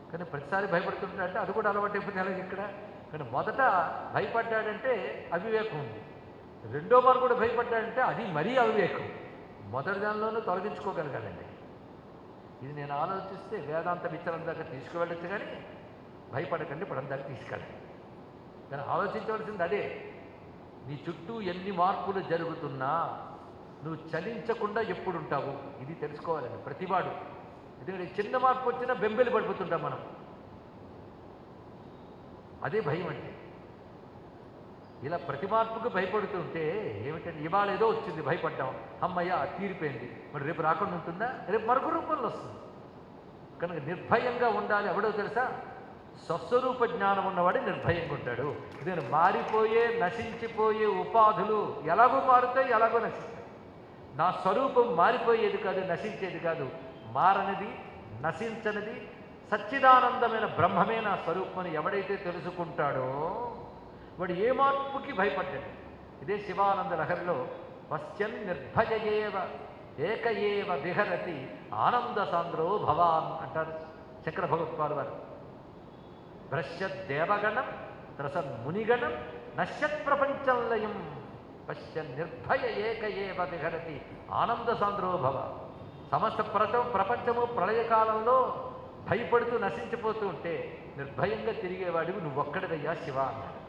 కానీ ప్రతిసారి భయపడుతుంటాడంటే అది కూడా అలవాటు అయిపోతుంది. అలాగే ఇక్కడ కానీ మొదట భయపడ్డాడంటే అవివేకం ఉంది, రెండో మారు కూడా భయపడ్డాడంటే అది మరీ అవివేకం. మొదటి దానిలోనూ తొలగించుకోగలగాలండి. ఇది నేను ఆలోచిస్తే వేదాంత విచారం దాకా తీసుకువెళ్ళచ్చు, కానీ భయపడకండి ఇప్పుడు దాకా తీసుకెళ్ళండి. కానీ ఆలోచించవలసింది అదే. నీ చుట్టూ ఎన్ని మార్పులు జరుగుతున్నా నువ్వు చలించకుండా ఎప్పుడుంటావు ఇది తెలుసుకోవాలండి ప్రతివాడు. ఎందుకంటే చిన్న మార్పు వచ్చినా బెంబేలు పడిపోతుంటాం మనం. అదే భయం అంటే. ఇలా ప్రతి మార్పుకు భయపడుతుంటే ఏమిటంటే ఇవాళ ఏదో వచ్చింది భయపడ్డాం, అమ్మయ్య తీరిపోయింది, మరి రేపు రాకుండా ఉంటుందా? రేపు మరొక రూపంలో వస్తుంది. కనుక నిర్భయంగా ఉండాలి. ఎవడో తెలుసా? స్వస్వరూప జ్ఞానం ఉన్నవాడే నిర్భయంగా ఉంటాడు. నేను మారిపోయే నశించిపోయే ఉపాధులు ఎలాగో మారుతాయి, ఎలాగో నశిస్తాయి. నా స్వరూపం మారిపోయేది కాదు, నశించేది కాదు. మారనిది, నశించనిది సచ్చిదానందమైన బ్రహ్మమే నా స్వరూపం ఎవడైతే తెలుసుకుంటాడో వాడు ఏ మార్పుకి భయపడ్డాడు. ఇదే శివానంద లహరిలో పశ్చన్ నిర్భయయేవ ఏకయేవ విహరతి ఆనంద సాంద్రో భవాన్ అంటారు శంకర భగవత్పాల్ వారు. భ్రశ్యత్ దేవగణం త్రసన్ మునిగణం నశ్యత్ ప్రపంచంలయం పశ్చన్ నిర్భయ ఏకయేవ విహరతి ఆనంద సాంద్రో భవ. సమస్త ప్రపంచము ప్రళయకాలంలో భయపడుతూ నశించిపోతూ ఉంటే నిర్భయంగా తిరిగేవాడివి నువ్వొక్కడిదయ్యా శివ అన్నాడు.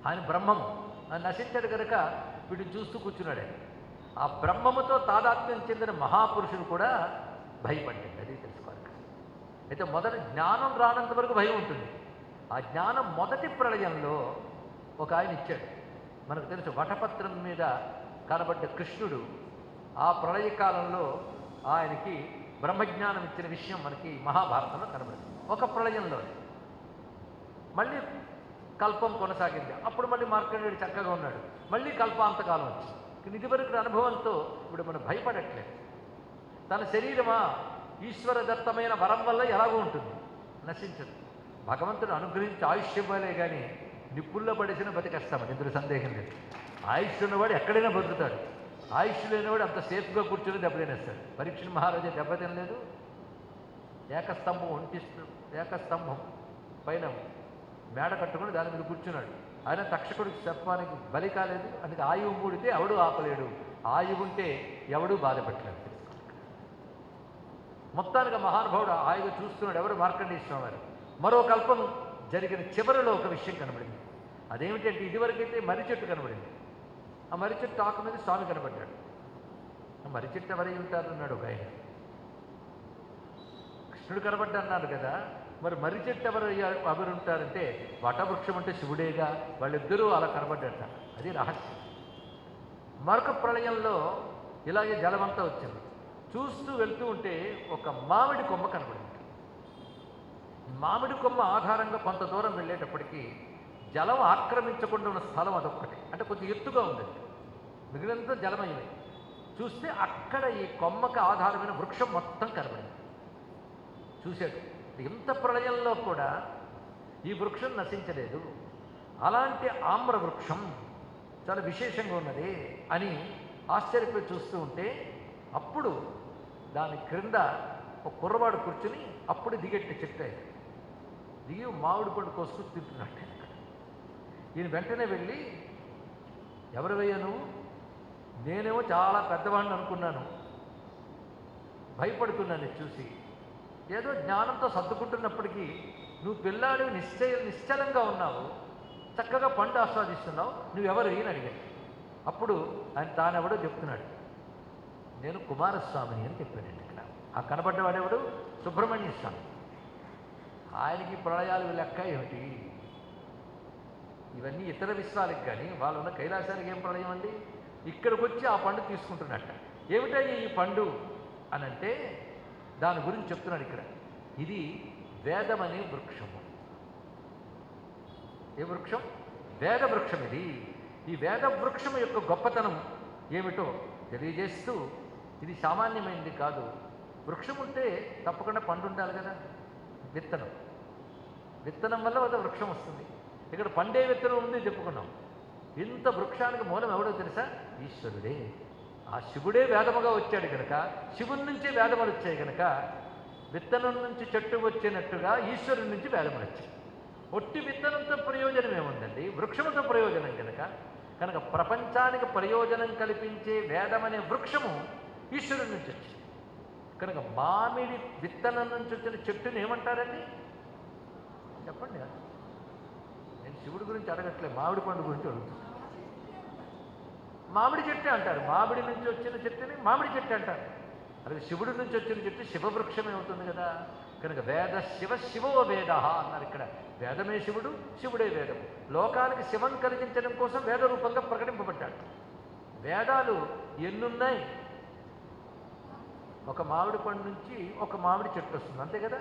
ఆయన బ్రహ్మము నశించాడు కనుక వీటిని చూస్తూ కూర్చున్నాడు. ఆ బ్రహ్మముతో తాదాత్మ్యం చెందిన మహాపురుషుడు కూడా భయపడ్డాడు. అది తెలుసుకోవాలి. అయితే మొదటి జ్ఞానం రానంత వరకు భయం ఉంటుంది. ఆ జ్ఞానం మొదటి ప్రళయంలో ఒక ఆయన ఇచ్చాడు. మనకు తెలుసు వటపత్రం మీద కనబడ్డ కృష్ణుడు ఆ ప్రళయకాలంలో ఆయనకి బ్రహ్మజ్ఞానం ఇచ్చిన విషయం మనకి మహాభారతంలో కనబడింది. ఒక ప్రళయంలో మళ్ళీ కల్పం కొనసాగింది. అప్పుడు మళ్ళీ మార్కండేయుడు చక్కగా ఉన్నాడు. మళ్ళీ కల్పాంతకాలం వచ్చింది. ఇదివరకు అనుభవంతో ఇప్పుడు మనం భయపడట్లేదు. తన శరీరమా ఈశ్వరదత్తమైన వరం వల్ల ఎలాగో ఉంటుంది, నశించదు. భగవంతుడు అనుగ్రహించి ఆయుష్ ఇవ్వాలే కానీ నిప్పుల్లో పడేసిన బతికేస్తామని ఇందులో సందేహం లేదు. ఆయుష్ ఉన్నవాడు ఎక్కడైనా బతుకుతాడు, ఆయుష్ లేనివాడు అంత సేఫ్గా కూర్చొని దెబ్బతినేస్తాడు. పరీక్ష మహారాజా దెబ్బతినలేదు. ఏకస్తంభం పైన మేడ కట్టుకుని దాని మీద కూర్చున్నాడు. ఆయన తక్షకుడికి సర్పానికి బలి కాలేదు. అందుకే ఆయువు మూడితే ఎవడూ ఆపలేడు, ఆయువు ఉంటే ఎవడూ బాధపెట్టలేదు. మొత్తానికి మహానుభావుడు ఆయువు చూస్తున్నాడు. ఎవరు? మార్కండేశ్వర వారు. మరో కల్పం జరిగిన చివరిలో ఒక విషయం కనబడింది. అదేమిటంటే ఇదివరకైతే మర్రి చెట్టు కనబడింది. ఆ మర్రి చెట్టు ఆకు మీద స్వామి కనబడ్డాడు. ఆ మర్రి చెట్టు ఎవరై ఉంటారు అన్నాడు ఒక ఆయన. కృష్ణుడు కనబడ్డా అన్నాడు కదా, మరి మర్రి చెట్టు ఎవరు ఉంటారంటే వటవృక్షం అంటే శివుడేగా. వాళ్ళిద్దరూ అలా కనబడ్డట. అది రహస్యం. మరొక ప్రళయంలో ఇలాగే జలమంతా వచ్చింది. చూస్తూ వెళ్తూ ఉంటే ఒక మామిడి కొమ్మ కనబడింది. మామిడి కొమ్మ ఆధారంగా కొంత దూరం వెళ్ళేటప్పటికీ జలం ఆక్రమించకుండా ఉన్న స్థలం అదొక్కటి. అంటే కొంచెం ఎత్తుగా ఉందండి, మిగిలినంతా జలమైంది. చూస్తే అక్కడ ఈ కొమ్మకి ఆధారమైన వృక్షం మొత్తం కనబడింది. చూశాడు, ఇంత ప్రళయంలో కూడా ఈ వృక్షం నశించలేదు, అలాంటి ఆమ్ర వృక్షం చాలా విశేషంగా ఉన్నది అని ఆశ్చర్యపోయి చూస్తూ ఉంటే, అప్పుడు దాని క్రింద ఒక కుర్రవాడు కూర్చుని అప్పుడు దిగెట్టి చెట్టు దిగి మామిడి పండు కోసుకుని తింటున్నట్టు. ఈయన వెంటనే వెళ్ళి, ఎవరివయ్యా నువ్వు? నేనేమో చాలా పెద్దవాడిని అనుకున్నాను, భయపడుతున్నాను చూసి. ఏదో జ్ఞానంతో సర్దుకుంటున్నప్పటికీ నువ్వు పిల్లాడు నిశ్చలంగా ఉన్నావు, చక్కగా పండు ఆస్వాదిస్తున్నావు, నువ్వెవరు అని అడిగాడు. అప్పుడు ఆయన తానెవడో చెప్తున్నాడు, నేను కుమారస్వామిని అని చెప్పాడండి. ఇక్కడ ఆ కనబడ్డవాడెవడు? సుబ్రహ్మణ్య స్వామి. ఆయనకి ప్రళయాలు లెక్క ఏమిటి? ఇవన్నీ ఇతర విశ్వాలకు కానీ వాళ్ళు ఉన్న కైలాసానికి ఏం ప్రళయం అండి? ఇక్కడికి వచ్చి ఆ పండు తీసుకుంటున్నట్ట. ఏమిటయ్యి ఈ పండు అని అంటే దాని గురించి చెప్తున్నాడు ఇక్కడ. ఇది వేదమనే వృక్షము. ఏ వృక్షం? వేద వృక్షం. ఈ వేద వృక్షం యొక్క గొప్పతనం ఏమిటో తెలియజేస్తూ, ఇది సామాన్యమైనది కాదు. వృక్షం ఉంటే తప్పకుండా పండు ఉండాలి కదా. విత్తనం వల్ల ఒక వృక్షం వస్తుంది. ఇక్కడ పండే విత్తనం ఉంది చెప్పుకున్నాం. ఇంత వృక్షానికి మూలం ఎవడో తెలుసా? ఈశ్వరుడే. ఆ శివుడే వేదముగా వచ్చాడు కనుక, శివుని నుంచే వేదములు వచ్చాయి కనుక, విత్తనం నుంచి చెట్టు వచ్చినట్టుగా ఈశ్వరుని నుంచి వేదములు వచ్చాయి. ఒట్టి విత్తనంతో ప్రయోజనం ఏముందండి? వృక్షముతో ప్రయోజనం కనుక ప్రపంచానికి ప్రయోజనం కల్పించే వేదమనే వృక్షము ఈశ్వరుని నుంచి వచ్చింది కనుక మామిడి విత్తనం నుంచి వచ్చిన చెట్టుని ఏమంటారండి? చెప్పండి. నేను శివుడి గురించి అడగట్లే, మామిడి పండు గురించి అడుగుతాను. మామిడి చెట్టు అంటారు. మామిడి నుంచి వచ్చిన చెట్టుని మామిడి చెట్టు అంటారు. అలాగే శివుడి నుంచి వచ్చిన చెట్టు శివవృక్షమే అవుతుంది కదా. కనుక వేద శివో వేద అన్నారు ఇక్కడ. వేదమే శివుడు, శివుడే వేదము. లోకానికి శివం కలిగించడం కోసం వేద రూపంగా ప్రకటింపబడ్డాడు. వేదాలు ఎన్నున్నాయి? ఒక మామిడి పండు నుంచి ఒక మామిడి చెట్టు వస్తుంది, అంతే కదా.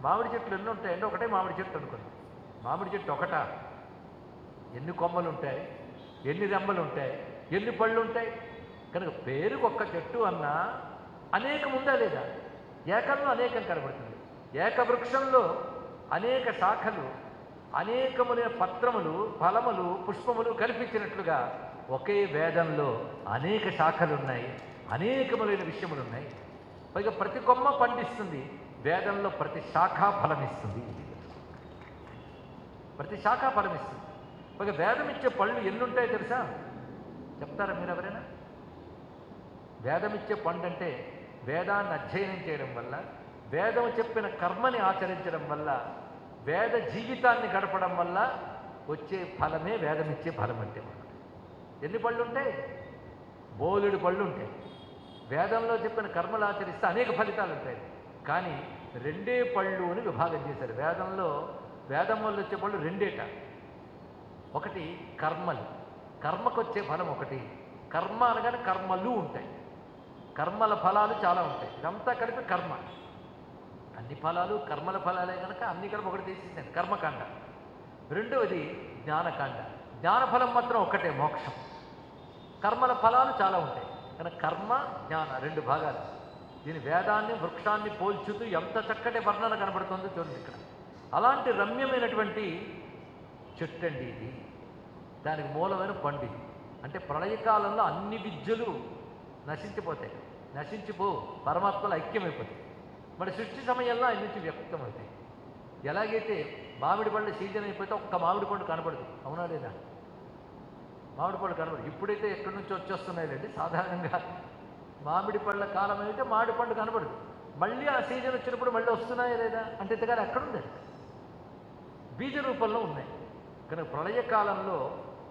మామిడి చెట్లు ఎన్ని ఉంటాయండి? ఒకటే మామిడి చెట్టు అనుకోండి. మామిడి చెట్టు ఒకటా? ఎన్ని కొమ్మలు ఉంటాయి, ఎన్ని రెమ్మలు ఉంటాయి, ఎన్ని పళ్ళు ఉంటాయి? కనుక పేరుకు ఒక్క చెట్టు అన్నా అనేకం ఉందా లేదా? ఏకంలో అనేకం కనబడుతుంది. ఏకవృక్షంలో అనేక శాఖలు, అనేకములైన పత్రములు, ఫలములు, పుష్పములు కనిపించినట్లుగా ఒకే వేదంలో అనేక శాఖలు ఉన్నాయి, అనేకములైన విషయములు ఉన్నాయి. పైగా ప్రతి కొమ్మ పండిస్తుంది, వేదంలో ప్రతి శాఖ ఫలమిస్తుంది. ప్రతి శాఖ ఫలమిస్తుంది. పైగా వేదం ఇచ్చే పళ్ళు ఎన్ని ఉంటాయో తెలుసా? చెప్తారా మీరు ఎవరైనా? వేదం ఇచ్చే పండు అంటే వేదాన్ని అధ్యయనం చేయడం వల్ల, వేదం చెప్పిన కర్మని ఆచరించడం వల్ల, వేద జీవితాన్ని గడపడం వల్ల వచ్చే ఫలమే వేదం ఇచ్చే ఫలం అంటే. ఎన్ని పళ్ళు ఉంటాయి? బోలెడు పళ్ళు ఉంటాయి. వేదంలో చెప్పిన కర్మలు ఆచరిస్తే అనేక ఫలితాలు ఉంటాయి. కానీ రెండే పళ్ళు అని విభాగం చేశారు. వేదం వల్ల వచ్చే పళ్ళు రెండేట. ఒకటి కర్మలు, కర్మకు వచ్చే ఫలం ఒకటి. కర్మ అనగానే కర్మలు ఉంటాయి, కర్మల ఫలాలు చాలా ఉంటాయి. ఇదంతా కలిపి కర్మ. అన్ని ఫలాలు కర్మల ఫలాలే కనుక అన్ని కలిపి ఒకటి తీసేసాను, కర్మకాండ. రెండవది జ్ఞానకాండ. జ్ఞానఫలం మాత్రం ఒకటే, మోక్షం. కర్మల ఫలాలు చాలా ఉంటాయి కనుక కర్మ జ్ఞాన రెండు భాగాలు. దీని వేదాన్ని వృక్షాన్ని పోల్చుతూ ఎంత చక్కటి వర్ణన కనబడుతుందో చూడండి ఇక్కడ. అలాంటి రమ్యమైనటువంటి చెట్టు అండి ఇది. దానికి మూలమైన పండు ఇది. అంటే ప్రళయకాలంలో అన్ని విద్యలు నశించిపోతాయి, పరమాత్మలో ఐక్యమైపోతాయి. మరి సృష్టి సమయంలో ఆయన నుంచి వ్యక్తమవుతాయి. ఎలాగైతే మామిడి పండు సీజన్ అయిపోతే ఒక్క మామిడి పండు కనపడదు, అవునా లేదా? మామిడి పళ్ళు కనబడదు. ఇప్పుడైతే ఎక్కడి నుంచి వచ్చేస్తున్నాయండి. సాధారణంగా మామిడి పళ్ళ కాలం అయితే మామిడి పండు కనబడదు. మళ్ళీ ఆ సీజన్ వచ్చినప్పుడు మళ్ళీ వస్తున్నాయా లేదా అంటే ఇంతగానే ఎక్కడుంది? బీజ రూపంలో ఉన్నాయి. కనుక ప్రళయకాలంలో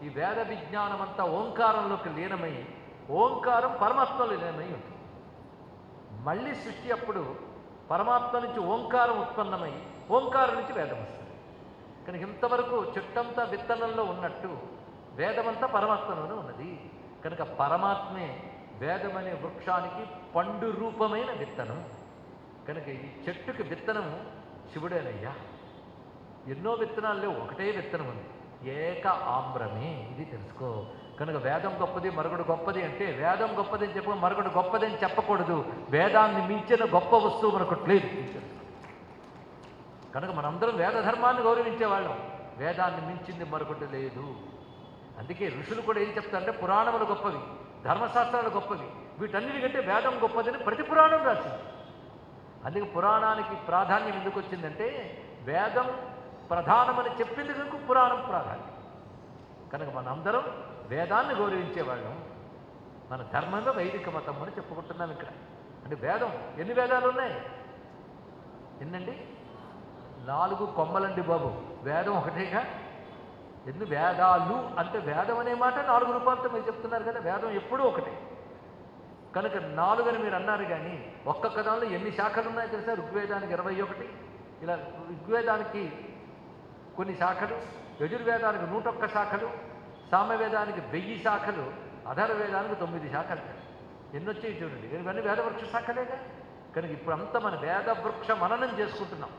ఈ వేద విజ్ఞానం అంతా ఓంకారంలోకి లీనమై, ఓంకారం పరమాత్మలో లీనమై ఉంటుంది. మళ్ళీ సృష్టి అప్పుడు పరమాత్మ నుంచి ఓంకారం ఉత్పన్నమై, ఓంకారం నుంచి వేదం వస్తుంది. కనుక ఇంతవరకు చెట్టంతా విత్తనంలో ఉన్నట్టు వేదమంతా పరమాత్మలోనే ఉన్నది. కనుక పరమాత్మే వేదమనే వృక్షానికి పండు రూపమైన విత్తనం. కనుక ఈ చెట్టుకి విత్తనము శివుడేనయ్యా. ఎన్నో విత్తనాలు లేవు, ఒకటే విత్తనం ఉంది, ఏక ఆమ్రమే. ఇది తెలుసుకో. కనుక వేదం గొప్పది, మరొకటి గొప్పది అంటే వేదం గొప్పది అని చెప్పి మరొకటి గొప్పది అని చెప్పకూడదు. వేదాన్ని మించిన గొప్ప వస్తువు మరొకటి లేదు. కనుక మనందరం వేద ధర్మాన్ని గౌరవించేవాళ్ళం. వేదాన్ని మించింది మరొకటి లేదు. అందుకే ఋషులు కూడా ఏం చెప్తారంటే పురాణములు గొప్పవి, ధర్మశాస్త్రాలు గొప్పవి, వీటన్నిటికంటే వేదం గొప్పదని ప్రతి పురాణం రాసింది. అందుకే పురాణానికి ప్రాధాన్యం ఎందుకు వచ్చిందంటే వేదం ప్రధానమని చెప్పిందుకు పురాణం ప్రాధాన్యం. కనుక మనందరం వేదాన్ని గౌరవించేవాళ్ళం. మన ధర్మంలో వైదిక మతం అని చెప్పుకుంటున్నాం ఇక్కడ. అంటే వేదం ఎన్ని వేదాలు ఉన్నాయి? ఎన్నండి? 4 కొమ్మలండి బాబు. వేదం ఒకటేగా. ఎన్ని వేదాలు అంటే వేదం అనే మాట 4 రూపాయలతో మీరు చెప్తున్నారు కదా. వేదం ఎప్పుడూ ఒకటే. కనుక 4 అని మీరు అన్నారు. కానీ ఒక్కొక్క దానిలో ఎన్ని శాఖలు ఉన్నాయో తెలుసా? ఋగ్వేదానికి 21, ఇలా ఋగ్వేదానికి కొన్ని శాఖలు, యజుర్వేదానికి 101 శాఖలు, సామవేదానికి 1000 శాఖలు, అధర్వేదానికి 9 శాఖలు. ఎన్ని వచ్చాయి చూడండి. ఇవన్నీ వేదవృక్ష శాఖలేగా. కనుక ఇప్పుడు అంతా మన వేదవృక్ష మననం చేసుకుంటున్నాం.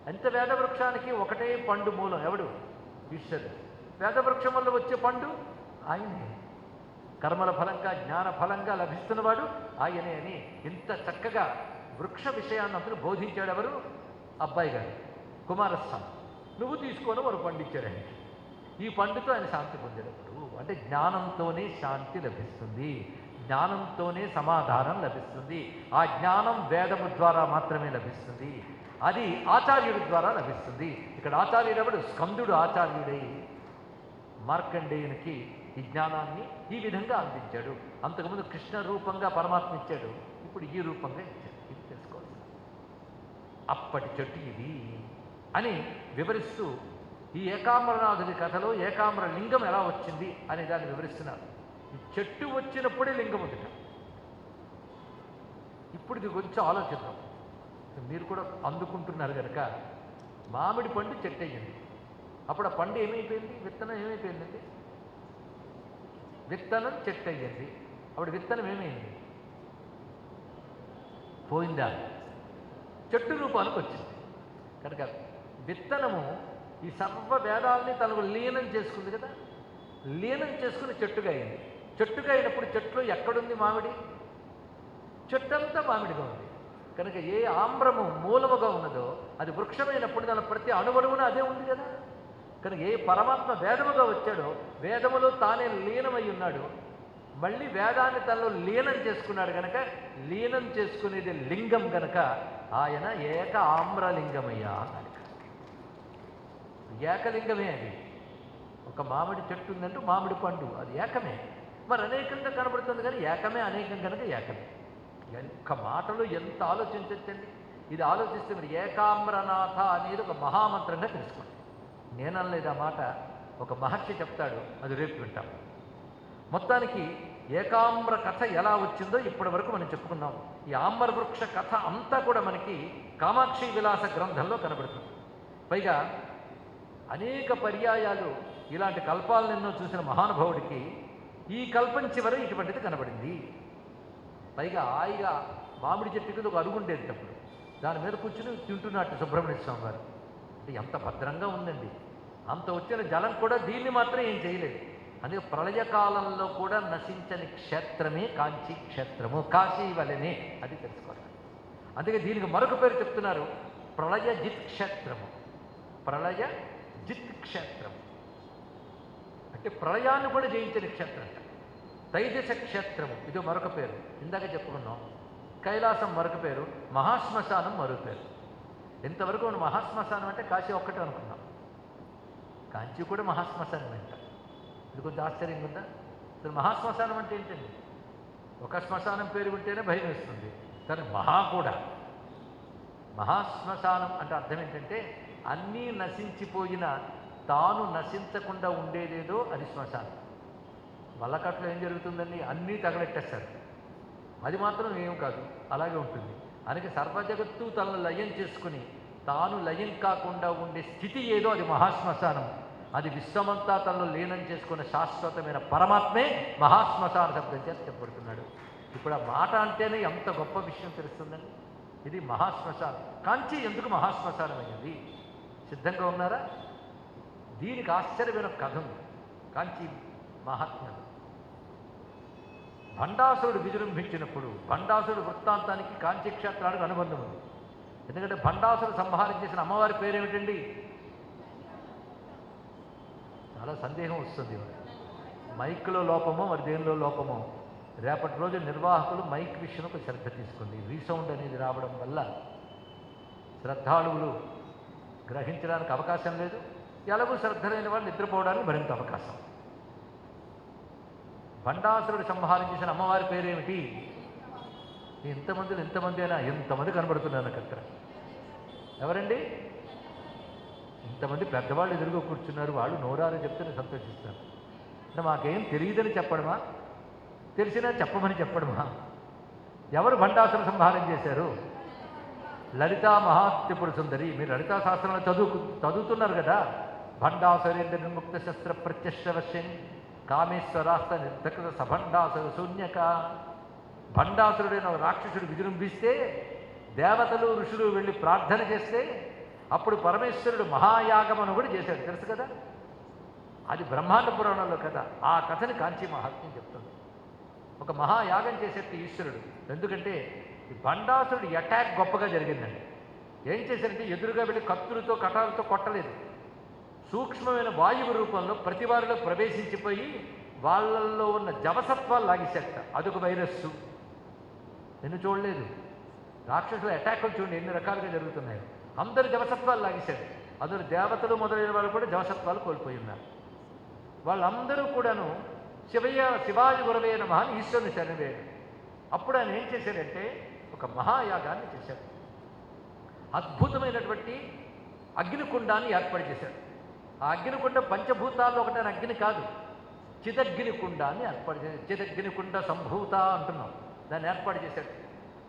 అంత వేదవృక్షానికి ఒకటే పండు మూలం ఎవడు? ఈశ్వరుడు. వేదవృక్షం వల్ల వచ్చే పండు ఆయనే. కర్మల ఫలంగా జ్ఞాన ఫలంగా లభిస్తున్నవాడు ఆయనే అని ఇంత చక్కగా వృక్ష విషయాన్ని అందరూ బోధించాడు ఎవరు? అబ్బాయి గారు కుమారస్వామి. నువ్వు తీసుకొని వారు పండించాడు ఆయనకి. ఈ పండుతో ఆయన శాంతి పొందేటప్పుడు అంటే జ్ఞానంతోనే శాంతి లభిస్తుంది, జ్ఞానంతోనే సమాధానం లభిస్తుంది. ఆ జ్ఞానం వేదము ద్వారా మాత్రమే లభిస్తుంది. అది ఆచార్యుడి ద్వారా లభిస్తుంది. ఇక్కడ ఆచార్యుడు ఎవడు? స్కందుడు ఆచార్యుడై మార్కండేయునికి ఈ జ్ఞానాన్ని ఈ విధంగా అందించాడు. అంతకుముందు కృష్ణ రూపంగా పరమాత్మ ఇచ్చాడు, ఇప్పుడు ఈ రూపంగా ఇచ్చాడు. ఇది తెలుసుకోవాలి. అప్పటి చెట్టు ఇది అని వివరిస్తూ ఈ ఏకాంబరనాథుడి కథలో ఏకాంబర లింగం ఎలా వచ్చింది అనే దాన్ని వివరిస్తున్నారు. ఈ చెట్టు వచ్చినప్పుడే లింగం ఉంది. ఇప్పుడు ఇది కొంచెం ఆలోచిద్దాం. మీరు కూడా అందుకుంటున్నారు కనుక మామిడి పండు చెట్టు అయ్యింది. అప్పుడు ఆ పండు ఏమైపోయింది? విత్తనం ఏమైపోయిందండి? విత్తనం చెట్టు అయ్యింది. అప్పుడు విత్తనం ఏమైంది? పోయిందా? చెట్టు రూపానికి వచ్చింది. కనుక విత్తనము ఈ సర్వ వేదాలని తనకు లీనం చేసుకుంది కదా. లీనం చేసుకుని చెట్టుగా అయింది. చెట్టుగా అయినప్పుడు చెట్టులో ఎక్కడుంది మామిడి? చెట్టంతా మామిడిగా ఉంది. కనుక ఏ ఆమ్రము మూలముగా ఉన్నదో అది వృక్షమైనప్పుడు దాని ప్రతి అణువణువున అదే ఉంది కదా. కనుక ఏ పరమాత్మ వేదముగా వచ్చాడో వేదములో తానే లీనమై ఉన్నాడు. మళ్ళీ వేదాన్ని తనలో లీనం చేసుకున్నాడు. కనుక లీనం చేసుకునేది లింగం కనుక ఆయన ఏక ఆమ్రలింగమయ్యా అన్నాడు. ఏకలింగమే అది. ఒక మామిడి చెట్టు ఉందంటూ మామిడి పండు అది ఏకమే. మరి అనేకంగా కనబడుతుంది కానీ ఏకమే అనేకం కనుక ఏకమే. ఒక్క మాటలో ఎంత ఆలోచించండి. ఇది ఆలోచిస్తే మీరు ఏకామ్రనాథ అనేది ఒక మహామంత్రంగా తెలుసుకోండి. నేననలేదు ఆ మాట, ఒక మహర్షి చెప్తాడు, అది రేపు వింటాం. మొత్తానికి ఏకామ్ర కథ ఎలా వచ్చిందో ఇప్పటి వరకు మనం చెప్పుకున్నాం. ఈ ఆమ్ర వృక్ష కథ అంతా కూడా మనకి కామాక్షి విలాస గ్రంథంలో కనబడుతుంది. పైగా అనేక పర్యాయాలు ఇలాంటి కల్పాలను ఎన్నో చూసిన మహానుభావుడికి ఈ కల్పం చివర ఇటువంటిది కనబడింది. పైగా హాయిగా మామిడి చెట్టు కింద ఒక అరుగుండేటప్పుడు దాని మీద కూర్చుని తింటున్నట్టు సుబ్రహ్మణ్య స్వామి వారు. అంటే ఎంత భద్రంగా ఉందండి. అంత వచ్చిన జలం కూడా దీన్ని మాత్రం ఏం చేయలేదు. అందుకే ప్రళయకాలంలో కూడా నశించని క్షేత్రమే కాంచీ క్షేత్రము. కాశీ వలనే అది తెలుసుకోవాలి. అందుకే దీనికి మరొక పేరు చెప్తున్నారు, ప్రళయ జిత్ క్షేత్రము. ప్రళయ జిత్ క్షేత్రం అంటే ప్రళయాన్ని కూడా జయించని క్షేత్రం. తైజస క్షేత్రము ఇది మరొక పేరు. ఇందాక చెప్పుకున్నాం. కైలాసం మరొక పేరు, మహాశ్మశానం మరొక పేరు. ఇంతవరకు మనం మహాశ్మశానం అంటే కాశీ ఒక్కటే అనుకున్నాం. కాంచీ కూడా మహాశ్మశానం అంట. ఇది కొంచెం ఆశ్చర్యంగా ఉందా? అసలు మహాశ్మశానం అంటే ఏంటండి? ఒక శ్మశానం పేరు ఉంటేనే భయం వేస్తుంది, కానీ మహా కూడా. మహాశ్మశానం అంటే అర్థం ఏంటంటే అన్నీ నశించిపోయిన తాను నశించకుండా ఉండేదేదో అది శ్మశానం. వల్లకట్లో ఏం జరుగుతుందండి? అన్నీ తగలెట్టేస్తారు. అది మాత్రం ఏం కాదు, అలాగే ఉంటుంది. అందుకే సర్వజగత్తు తనను లయం చేసుకుని తాను లయం కాకుండా ఉండే స్థితి ఏదో అది మహాశ్మశానం. అది విశ్వమంతా తనలో లీనం చేసుకున్న శాశ్వతమైన పరమాత్మే మహాశ్మశాన శబ్దం చేసి చెప్పబడుతున్నాడు. ఇప్పుడు ఆ మాట అంటేనే ఎంత గొప్ప విషయం తెలుస్తుందండి. ఇది మహాశ్మశానం. కాంచీ ఎందుకు మహాశ్మశానం అయ్యింది? సిద్ధంగా ఉన్నారా? దీనికి ఆశ్చర్యమైన కథ ఉంది. కాంచీ మహాత్మ్యం భండాసురుడు విజృంభించినప్పుడు భండాసురుడు వృత్తాంతానికి కాంచీక్షేత్రానికి అనుబంధం ఉంది. ఎందుకంటే భండాసురుడు సంహారం చేసిన అమ్మవారి పేరేమిటండి? చాలా సందేహం వస్తుంది. మైక్లో లోపమో మరి దేనిలో లోపమో. రేపటి రోజు నిర్వాహకులు మైక్ విషయంలో ఒక శ్రద్ధ తీసుకోండి. రీసౌండ్ అనేది రావడం వల్ల శ్రద్ధాళువులు గ్రహించడానికి అవకాశం లేదు. ఎలాగూ శ్రద్ధ లేని వాళ్ళు నిద్రపోవడానికి మరింత అవకాశం. భండాసురుడు సంహారం చేసిన అమ్మవారి పేరేమిటి? ఇంతమంది అయినా ఎంతమంది కనబడుతున్నారు నాకు అక్కడ. ఎవరండి? ఇంతమంది పెద్దవాళ్ళు ఎదురుగా కూర్చున్నారు. వాళ్ళు నోరారు చెప్తే నేను సంతోషిస్తాను. అంటే మాకేం తెలియదని చెప్పడమా, తెలిసినా చెప్పమని చెప్పడమా? ఎవరు భండాసుర సంహారం చేశారు? లలితా మహాత్రిపుర సుందరి. మీరు లలితా శాస్త్రంలో చదువుతున్నారు కదా. భండాసురేంద్ర నిర్ముక్త శస్త్ర ప్రత్యక్షవశ్యం కామేశ్వరాస్త నిర్ధకృత సభండాసుర శూన్యక. భండాసురుడైన రాక్షసుడు విజృంభిస్తే దేవతలు ఋషులు వెళ్ళి ప్రార్థన చేస్తే అప్పుడు పరమేశ్వరుడు మహాయాగమను కూడా చేశాడు. తెలుసు కదా, అది బ్రహ్మాండ పురాణంలో కదా. ఆ కథని కాంచీ మహాత్మ్యం చెప్తుంది. ఒక మహాయాగం చేసేట్టు ఈశ్వరుడు. ఎందుకంటే ఈ భండాసురుడు అటాక్ గొప్పగా జరిగిందండి. ఏం చేశారంటే ఎదురుగా వెళ్ళి కత్తులతో కటాలతో కొట్టలేదు. సూక్ష్మమైన వాయువు రూపంలో ప్రతి వారిలో ప్రవేశించిపోయి వాళ్ళల్లో ఉన్న జవసత్వాలు లాగేసేట. అదొక వైరస్సు. నిన్ను చూడలేదు. రాక్షసుల అటాకులు చూడండి ఎన్ని రకాలుగా జరుగుతున్నాయి. అందరు జవసత్వాలు లాగేశాడు. అందులో దేవతలు మొదలైన వాళ్ళు కూడా జవసత్వాలు కోల్పోయి ఉన్నారు. వాళ్ళందరూ కూడాను శివాజి గురవే నమః అని ఈశ్వరుని శరణవేడు. అప్పుడు ఆయన ఏం చేశాడంటే ఒక మహాయాగాన్ని చేశాడు. అద్భుతమైనటువంటి అగ్నికుండాన్ని ఏర్పాటు చేశాడు. ఆ అగ్నికుండ పంచభూతాల్లో ఒకటైన అగ్ని కాదు, చిదగ్నికుండాన్ని ఏర్పాటు చేశాడు. చిదగ్నికుండ సంభూత అంటున్నాం. దాన్ని ఏర్పాటు చేశాడు.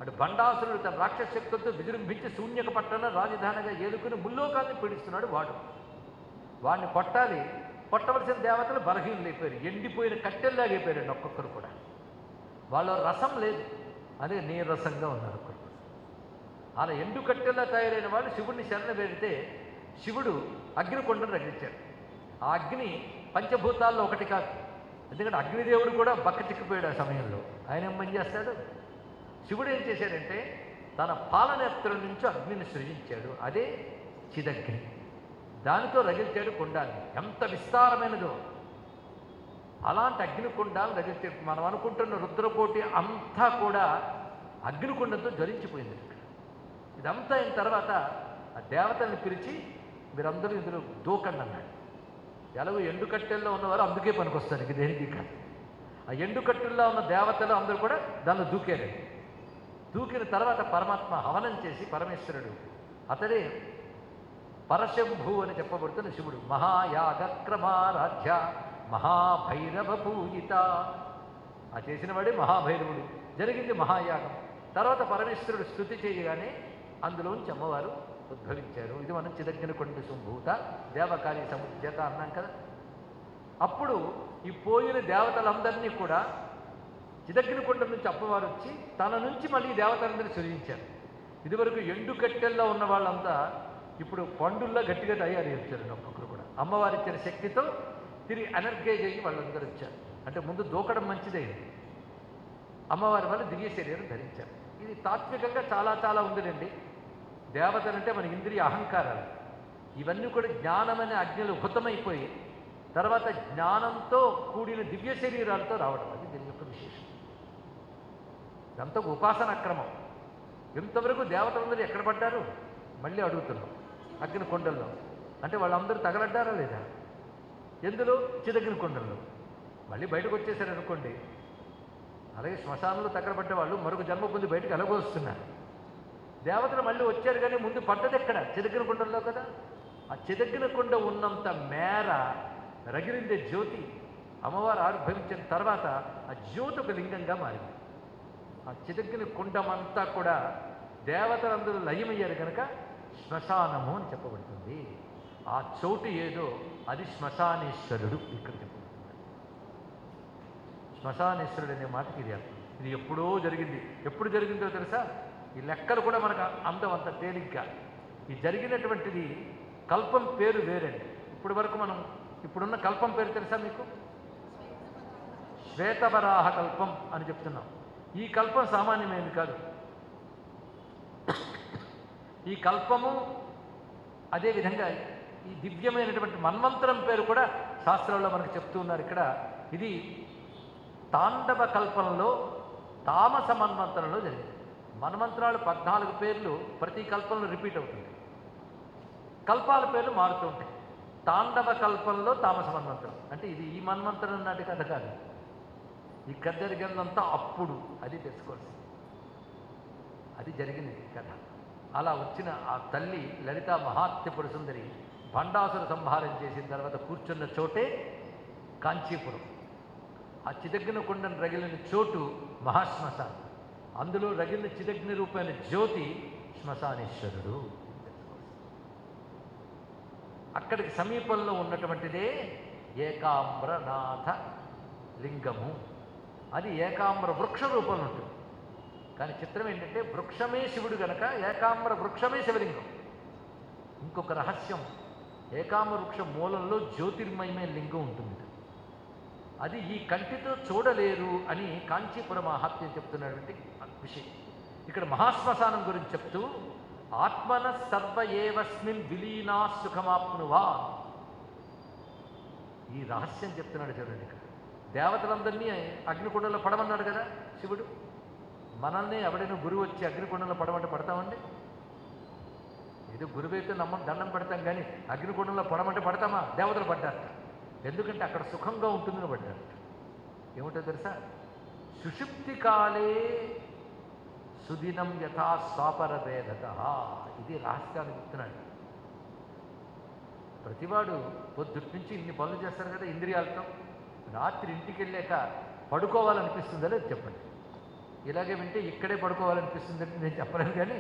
అటు భండాసురుడు తన రాక్షస శక్తులతో విజృంభించి శూన్యక పట్టణ రాజధానిగా ఏలుకుని ముల్లోకాన్ని పీడిస్తున్నాడు. వాడిని కొట్టాలి. కొట్టవలసిన దేవతలు బలహీనులు అయిపోయారు. ఎండిపోయిన కట్టెల్లాగా అయిపోయారండి ఒక్కొక్కరు కూడా. వాళ్ళ రసం లేదు, అదే నీరసంగా ఉన్నారు ఒక్కొక్కరు. అలా ఎండు కట్టెల్లా తయారైన వాళ్ళు శివుడిని శరణ వేడితే శివుడు అగ్నికొండను రగిలించాడు. ఆ అగ్ని పంచభూతాల్లో ఒకటి కాదు. ఎందుకంటే అగ్నిదేవుడు కూడా బక్క చిక్కిపోయాడు ఆ సమయంలో. ఆయన ఏం పని చేస్తాడు? శివుడు ఏం చేశాడంటే తన పాలనేత్రం నుంచి అగ్నిని సృజించాడు. అదే చిదగ్ని. దానితో రగిల్చాడు కుండాన్ని. ఎంత విస్తారమైనదో అలాంటి అగ్నికుండాలు రగిల్చాడు. మనం అనుకుంటున్న రుద్రకోటి అంతా కూడా అగ్నికుండంతో జ్వలించిపోయింది. ఇదంతా అయిన తర్వాత ఆ దేవతల్ని పిలిచి మీరందరూ ఇందులో దూకండి అన్నాడు. ఎలాగో ఎండుకట్టెల్లో ఉన్నవారు అందుకే పనికొస్తారు, ఇక దేనికి కాదు. ఆ ఎండుకట్టెల్లో ఉన్న దేవతలు అందరూ కూడా దానిలో దూకారు. దూకిన తర్వాత పరమాత్మ హవనం చేసి పరమేశ్వరుడు, అతడే పరశంభు అని చెప్పబడుతున్న శివుడు, మహాయాగక్రమారాధ్య మహాభైరవ పూజిత. ఆ చేసిన వాడే మహాభైరవుడు. జరిగింది మహాయాగం. తర్వాత పరమేశ్వరుడు స్తుతి చేయగానే అందులోంచి అమ్మవారు ఉద్భవించారు. ఇది మనం చిదగ్నికొండ సంభూత దేవకాళీ సముద్యత అన్నాం కదా. అప్పుడు ఈ పోయిన దేవతలందరినీ కూడా చిదగ్నికొండ నుంచి అమ్మవారు వచ్చి తన నుంచి మళ్ళీ దేవతలందరినీ సృజించారు. ఇదివరకు ఎండు కట్టెల్లో ఉన్న వాళ్ళంతా ఇప్పుడు పండుల్లో గట్టిగా తయారు చేశారు. ఒక్కొక్కరు కూడా అమ్మవారు ఇచ్చిన శక్తితో తిరిగి ఎనర్గైజ్ అయ్యి వాళ్ళందరూ వచ్చారు. అంటే ముందు దూకడం మంచిదైంది. అమ్మవారి వల్ల దివ్య శరీరం ధరించారు. ఇది తాత్వికంగా చాలా చాలా ఉందిలేండి. దేవతలంటే మన ఇంద్రియ అహంకారాలు ఇవన్నీ కూడా జ్ఞానం అనే అగ్నిలో హుతమైపోయి తర్వాత జ్ఞానంతో కూడిన దివ్య శరీరాలతో రావడం, అది దీని యొక్క విశేషం. ఇదంతా ఉపాసన క్రమం. ఇంతవరకు దేవతలందరూ ఎక్కడ పడ్డారు? మళ్ళీ అడుగుతున్నాం. అగ్నికొండల్లో. అంటే వాళ్ళందరూ తగలడ్డారా లేదా? ఎందులో? చిదగ్నికొండల్లో. మళ్ళీ బయటకు వచ్చేసారు అనుకోండి. అలాగే శ్మశానంలో తగలబడ్డ వాళ్ళు మరొక జన్మ పొంది బయటకు ఎలాగో వస్తున్నారు. దేవతలు మళ్ళీ వచ్చారు, కానీ ముందు పడ్డది ఎక్కడ? చిదగ్నికొండల్లో కదా. ఆ చిదగ్నికొండ ఉన్నంత మేర రగిలిందే జ్యోతి అమ్మవారు ఆవిర్భవించిన తర్వాత ఆ జ్యోతి ఒక లింగంగా మారింది. ఆ చిదగ్నికొండమంతా కూడా దేవతలందరూ లయమయ్యారు కనుక శ్మశానము అని చెప్పబడుతుంది. ఆ చోటు ఏదో అది శ్మశానేశ్వరుడు ఇక్కడ చెప్పబడుతుంది. శ్మశానేశ్వరుడు అనే మాటకి ఇది అర్థం. ఇది ఎప్పుడో జరిగింది. ఎప్పుడు జరిగిందో తెలుసా? ఈ లెక్కలు కూడా మనకు అంత తేలిగ్గా. ఈ జరిగినటువంటిది కల్పం పేరు వేరండి. ఇప్పటి వరకు మనం ఇప్పుడున్న కల్పం పేరు తెలుసా మీకు? శ్వేతవరాహ కల్పం అని చెప్తున్నాం. ఈ కల్పం సామాన్యమైనది కాదు. ఈ కల్పము అదేవిధంగా ఈ దివ్యమైనటువంటి మన్వంతరం పేరు కూడా శాస్త్రంలో మనకు చెప్తూ ఉన్నారు. ఇక్కడ ఇది తాండవ కల్పంలో తామస మన్వంతరంలో జరిగింది. మన్వంతరాలు 14 పేర్లు ప్రతి కల్పంలో రిపీట్ అవుతుంది. కల్పాల పేర్లు మారుతూ ఉంటాయి. తాండవ కల్పంలో తామస మన్వంతరం అంటే ఇది ఈ మన్వంతరం నాటి కథ కాదు. ఇక్కడ జరిగిందంతా అప్పుడు అది తెలుసుకోవాల్సింది. అది జరిగింది కథ. అలా వచ్చిన ఆ తల్లి లలితా మహాత్యపుర సుందరి భండాసుర సంహారం చేసిన తర్వాత కూర్చున్న చోటే కాంచీపురం. ఆ చిదగ్ని కుండను రగిలిన చోటు మహాశ్మశానం. అందులో రగిలిన చిదగ్ని రూపమైన జ్యోతి శ్మశానేశ్వరుడు. అక్కడికి సమీపంలో ఉన్నటువంటిదే ఏకామ్రనాథ లింగము. అది ఏకామ్ర వృక్ష రూపంలో ఉంటుంది. కానీ చిత్రం ఏంటంటే వృక్షమే శివుడు గనక ఏకామ్ర వృక్షమే శివలింగం. ఇంకొక రహస్యం, ఏకామ్ర వృక్ష మూలంలో జ్యోతిర్మయమైన లింగం ఉంటుంది. అది ఈ కంటితో చూడలేరు అని కాంచీపుర మహాత్మ్యం చెప్తున్నటువంటి విషయం. ఇక్కడ మహాశ్మశానం గురించి చెప్తూ ఆత్మన సర్వ ఏవస్మిన్ విలీనా సుఖమాప్నువా, ఈ రహస్యం చెప్తున్నాడు చూడండి. ఇక్కడ దేవతలందరినీ అగ్నికుండంలో పడమన్నాడు కదా శివుడు. మనల్ని ఎవడైనా గురువు వచ్చి అగ్నికుండంలో పడమంటే పడతామండి? ఏదో గురువైతే దండం పెడతాం, కానీ అగ్నికుండంలో పడమంటే పడతామా? దేవతలు పడ్డారట. ఎందుకంటే అక్కడ సుఖంగా ఉంటుందని పడ్డారట. ఏమిటో తెలుసా? సుషుప్తి కాలే సుదినం యథా స్వాపర భేదత. ఇది రహస్యాన్ని చెప్తున్నాడు. ప్రతివాడు పొద్దుటి నుంచి ఇన్ని పనులు చేస్తారు కదా ఇంద్రియాలతో. రాత్రి ఇంటికి వెళ్ళాక పడుకోవాలనిపిస్తుందా లేదు చెప్పండి. ఇలాగే వింటే ఇక్కడే పడుకోవాలనిపిస్తుందని నేను చెప్పలేను, కానీ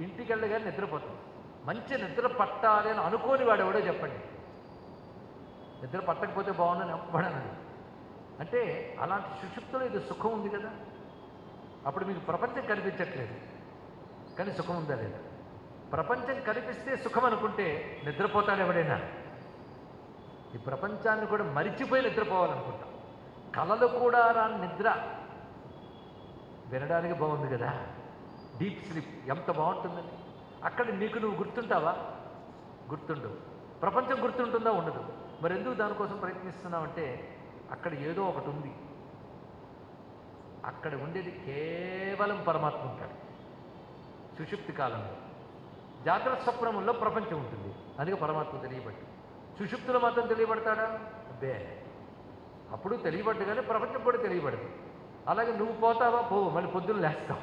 ఇంటికి వెళ్ళగానే నిద్రపోతాం. మంచి నిద్ర పట్టాలి అని అనుకోని వాడు ఎవడో చెప్పండి. నిద్ర పట్టకపోతే బాగుందని చెప్పబడన్నాడు. అంటే అలాంటి సుషుప్తిలో ఇది సుఖం ఉంది కదా. అప్పుడు మీకు ప్రపంచం కనిపించట్లేదు, కానీ సుఖం ఉందా లేదా? ప్రపంచం కనిపిస్తే సుఖం అనుకుంటే నిద్రపోతాడు ఎవడైనా. ఈ ప్రపంచాన్ని కూడా మరిచిపోయి నిద్రపోవాలనుకుంటాం. కళలు కూడా రాని నిద్ర వినడానికి బాగుంది కదా, డీప్ స్లీప్ ఎంత బాగుంటుందని. అక్కడ నీకు నువ్వు గుర్తుంటావా? గుర్తుండవు. ప్రపంచం గుర్తుంటుందా? ఉండదు. మరి ఎందుకు దానికోసం ప్రయత్నిస్తున్నావంటే అక్కడ ఏదో ఒకటి ఉంది. అక్కడ ఉండేది కేవలం పరమాత్మ ఉంటాడు సుషుప్తి కాలంలో. జాగ్రత్త స్వప్నముల్లో ప్రపంచం ఉంటుంది, అందుకే పరమాత్మ తెలియబట్టి. సుషుప్తులు మాత్రం తెలియబడతాడా? అబ్బే, అప్పుడు తెలియబడ్డు, కానీ ప్రపంచం కూడా తెలియబడదు. అలాగే నువ్వు పోతావా? పోవు, మళ్ళీ పొద్దున్న లేస్తావు.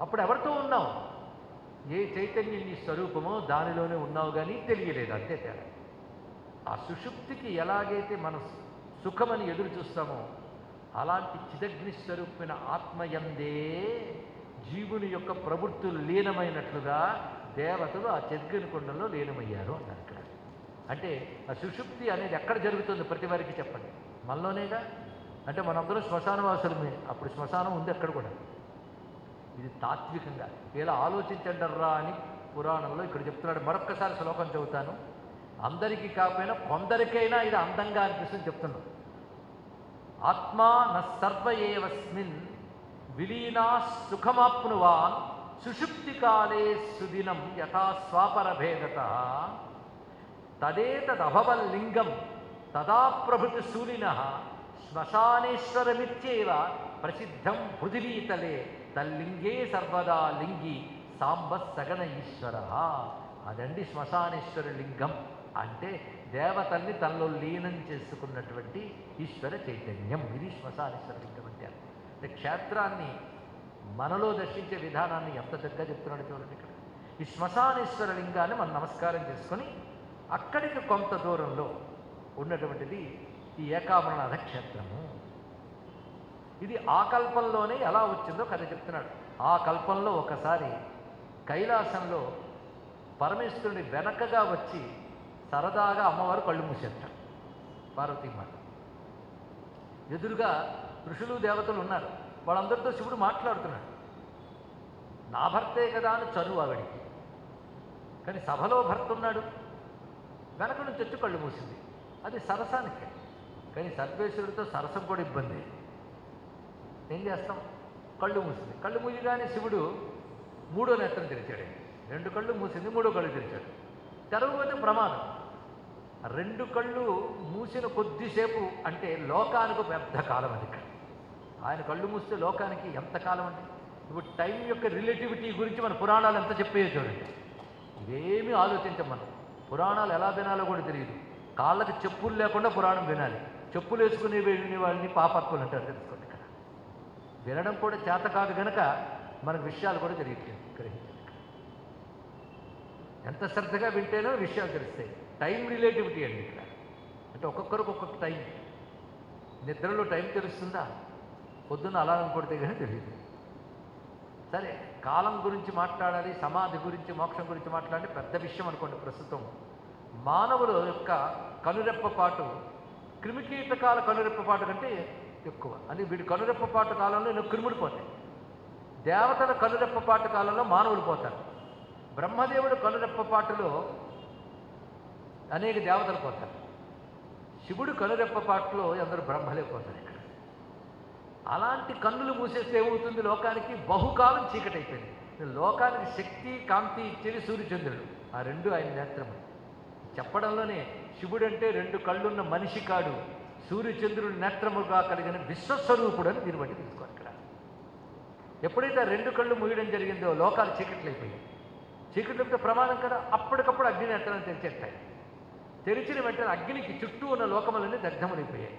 అప్పుడు ఎవరితో ఉన్నావు? ఏ చైతన్యం నీ స్వరూపమో దానిలోనే ఉన్నావు, కానీ తెలియలేదు. అంతే తేడా. ఆ సుషుప్తికి ఎలాగైతే మనం సుఖమని ఎదురు చూస్తామో అలాంటి చిదగ్ని స్వరూపిన ఆత్మయందే జీవుని యొక్క ప్రవృత్తులు లీనమైనట్లుగా దేవతలు ఆ చిదగ్ని కుండంలో లీనమయ్యారు అన్నారు ఇక్కడ. అంటే ఆ సుషుప్తి అనేది ఎక్కడ జరుగుతుంది? ప్రతి వారికి చెప్పండి. మనలోనేగా. అంటే మనందరం శ్మశానవాసులమే. అప్పుడు శ్మశానం ఉంది అక్కడ కూడా. ఇది తాత్వికంగా ఇలా ఆలోచించండర్రా అని పురాణంలో ఇక్కడ చెప్తున్నాడు. మరొక్కసారి శ్లోకం చదువుతాను. అందరికీ కాకపోయినా కొందరికైనా ఇది అందంగా అనిపిస్తుంది చెప్తున్నాం. ఆత్మా న సర్వ ఏవస్మిన్ విలీనా సుఖమాప్నువాన్ సుషుప్తి కాలే సుదినం యథా స్వాపర భేదత తదేతదభవల్లింగం తదా ప్రభృతి శూలినః శ్మశానేశ్వరమిత్యేవ ప్రసిద్ధం పృథివీతలే తల్లింగే సర్వదా లింగి సాంబ సగణ ఈశ్వర. అదండి శ్మశానేశ్వర లింగం అంటే దేవతల్ని తనలో లీనం చేసుకున్నటువంటి ఈశ్వర చైతన్యం. ఇది శ్మశానేశ్వర లింగం అంటే క్షేత్రాన్ని మనలో దర్శించే విధానాన్ని ఎంత చక్కగా చెప్తున్నాడు చూడండి ఇక్కడ. ఈ శ్మశానేశ్వర లింగాన్ని మనం నమస్కారం చేసుకొని అక్కడికి కొంత దూరంలో ఉన్నటువంటిది ఈ ఏకామరనాథ క్షేత్రము. ఇది ఆ కల్పంలోనే ఎలా వచ్చిందో కథ చెప్తున్నాడు. ఆ కల్పంలో ఒకసారి కైలాసంలో పరమేశ్వరుని వెనకగా వచ్చి సరదాగా అమ్మవారు కళ్ళు మూసేస్తారు. పార్వతీమాత ఎదురుగా ఋషులు దేవతలు ఉన్నారు. వాళ్ళందరితో శివుడు మాట్లాడుతున్నాడు. నా భర్తే కదా అని చనువు ఆవిడికి, కానీ సభలో భర్త ఉన్నాడు. వెనక నుంచి వచ్చి కళ్ళు మూసింది. అది సరసానికి. కానీ సర్వేశ్వరుడితో సరసం కూడా ఇబ్బంది. ఏం చేస్తాం? కళ్ళు మూసింది. కళ్ళు మూయగానే శివుడు మూడో నేత్రం తెరిచాడు. 2 కళ్ళు మూసింది, మూడో కళ్ళు తెరిచాడు. తెరవకపోతే ప్రమాదం. 2 కళ్ళు మూసిన కొద్దిసేపు అంటే లోకానికి పెద్ద కాలం అది. ఇక్కడ ఆయన కళ్ళు మూస్తే లోకానికి ఎంత కాలం అంటే, ఇప్పుడు టైం యొక్క రిలేటివిటీ గురించి మన పురాణాలు ఎంత చెప్పేయో చూడండి. ఇవేమీ ఆలోచించం మనం. పురాణాలు ఎలా వినాలో కూడా తెలియదు. కాళ్ళకి చెప్పులు లేకుండా పురాణం వినాలి. చెప్పులు వేసుకునే వినే వాళ్ళని పాపాత్ములు అంటారు, తెలుసుకోండి. ఇక్కడ వినడం కూడా చేత కాదు కనుక మనకు విషయాలు కూడా గ్రహించాలి. ఎంత శ్రద్ధగా వింటేనో విషయాలు తెలుస్తాయి. టైం రిలేటివిటీ అండి ఇక్కడ. అంటే ఒక్కొక్కరికి ఒక్కొక్క టైం. నిద్రలో టైం తెలుస్తుందా? పొద్దున్న అలారం కొడితే కానీ తెలియదు. సరే, కాలం గురించి మాట్లాడాలి, సమాధి గురించి, మోక్షం గురించి మాట్లాడి పెద్ద విషయం అనుకోండి. ప్రస్తుతం మానవుల యొక్క కనురెప్పపాటు క్రిమికీటకాల కనురెప్పపాటు కంటే ఎక్కువ. అని వీడి కనురెప్పపాటు కాలంలో ఎన్నో క్రిములు పోతాయి. దేవతల కనురెప్పపాటు కాలంలో మానవులు పోతారు. బ్రహ్మదేవుడు కనురెప్పపాటులో అనేక దేవతలు పోతారు. శివుడు కనురెప్పపాటులో అందరూ బ్రహ్మలే పోతారు. ఇక్కడ అలాంటి కన్నులు మూసేస్తే ఏమవుతుంది? లోకానికి బహుకాలం చీకటి అయిపోయింది. లోకానికి శక్తి, కాంతి ఇచ్చేది సూర్యచంద్రుడు. ఆ 2 ఆయన నేత్రము. చెప్పడంలోనే శివుడు అంటే 2 కళ్ళున్న మనిషి కాడు, సూర్యచంద్రుడు నేత్రముగా కలిగిన విశ్వస్వరూపుడు అని దీన్ని బట్టి తీసుకోవాలి. ఇక్కడ ఎప్పుడైతే 2 కళ్ళు మూయడం జరిగిందో లోకాలు చీకట్లయిపోయాయి. చీకట్లయితే ప్రమాదం కదా. అప్పటికప్పుడు అగ్ని నేత్రాన్ని తెరిచేస్తాయి. తెరిచిన వెంటనే అగ్నికి చుట్టూ ఉన్న లోకములన్నీ దగ్ధములైపోయాయి.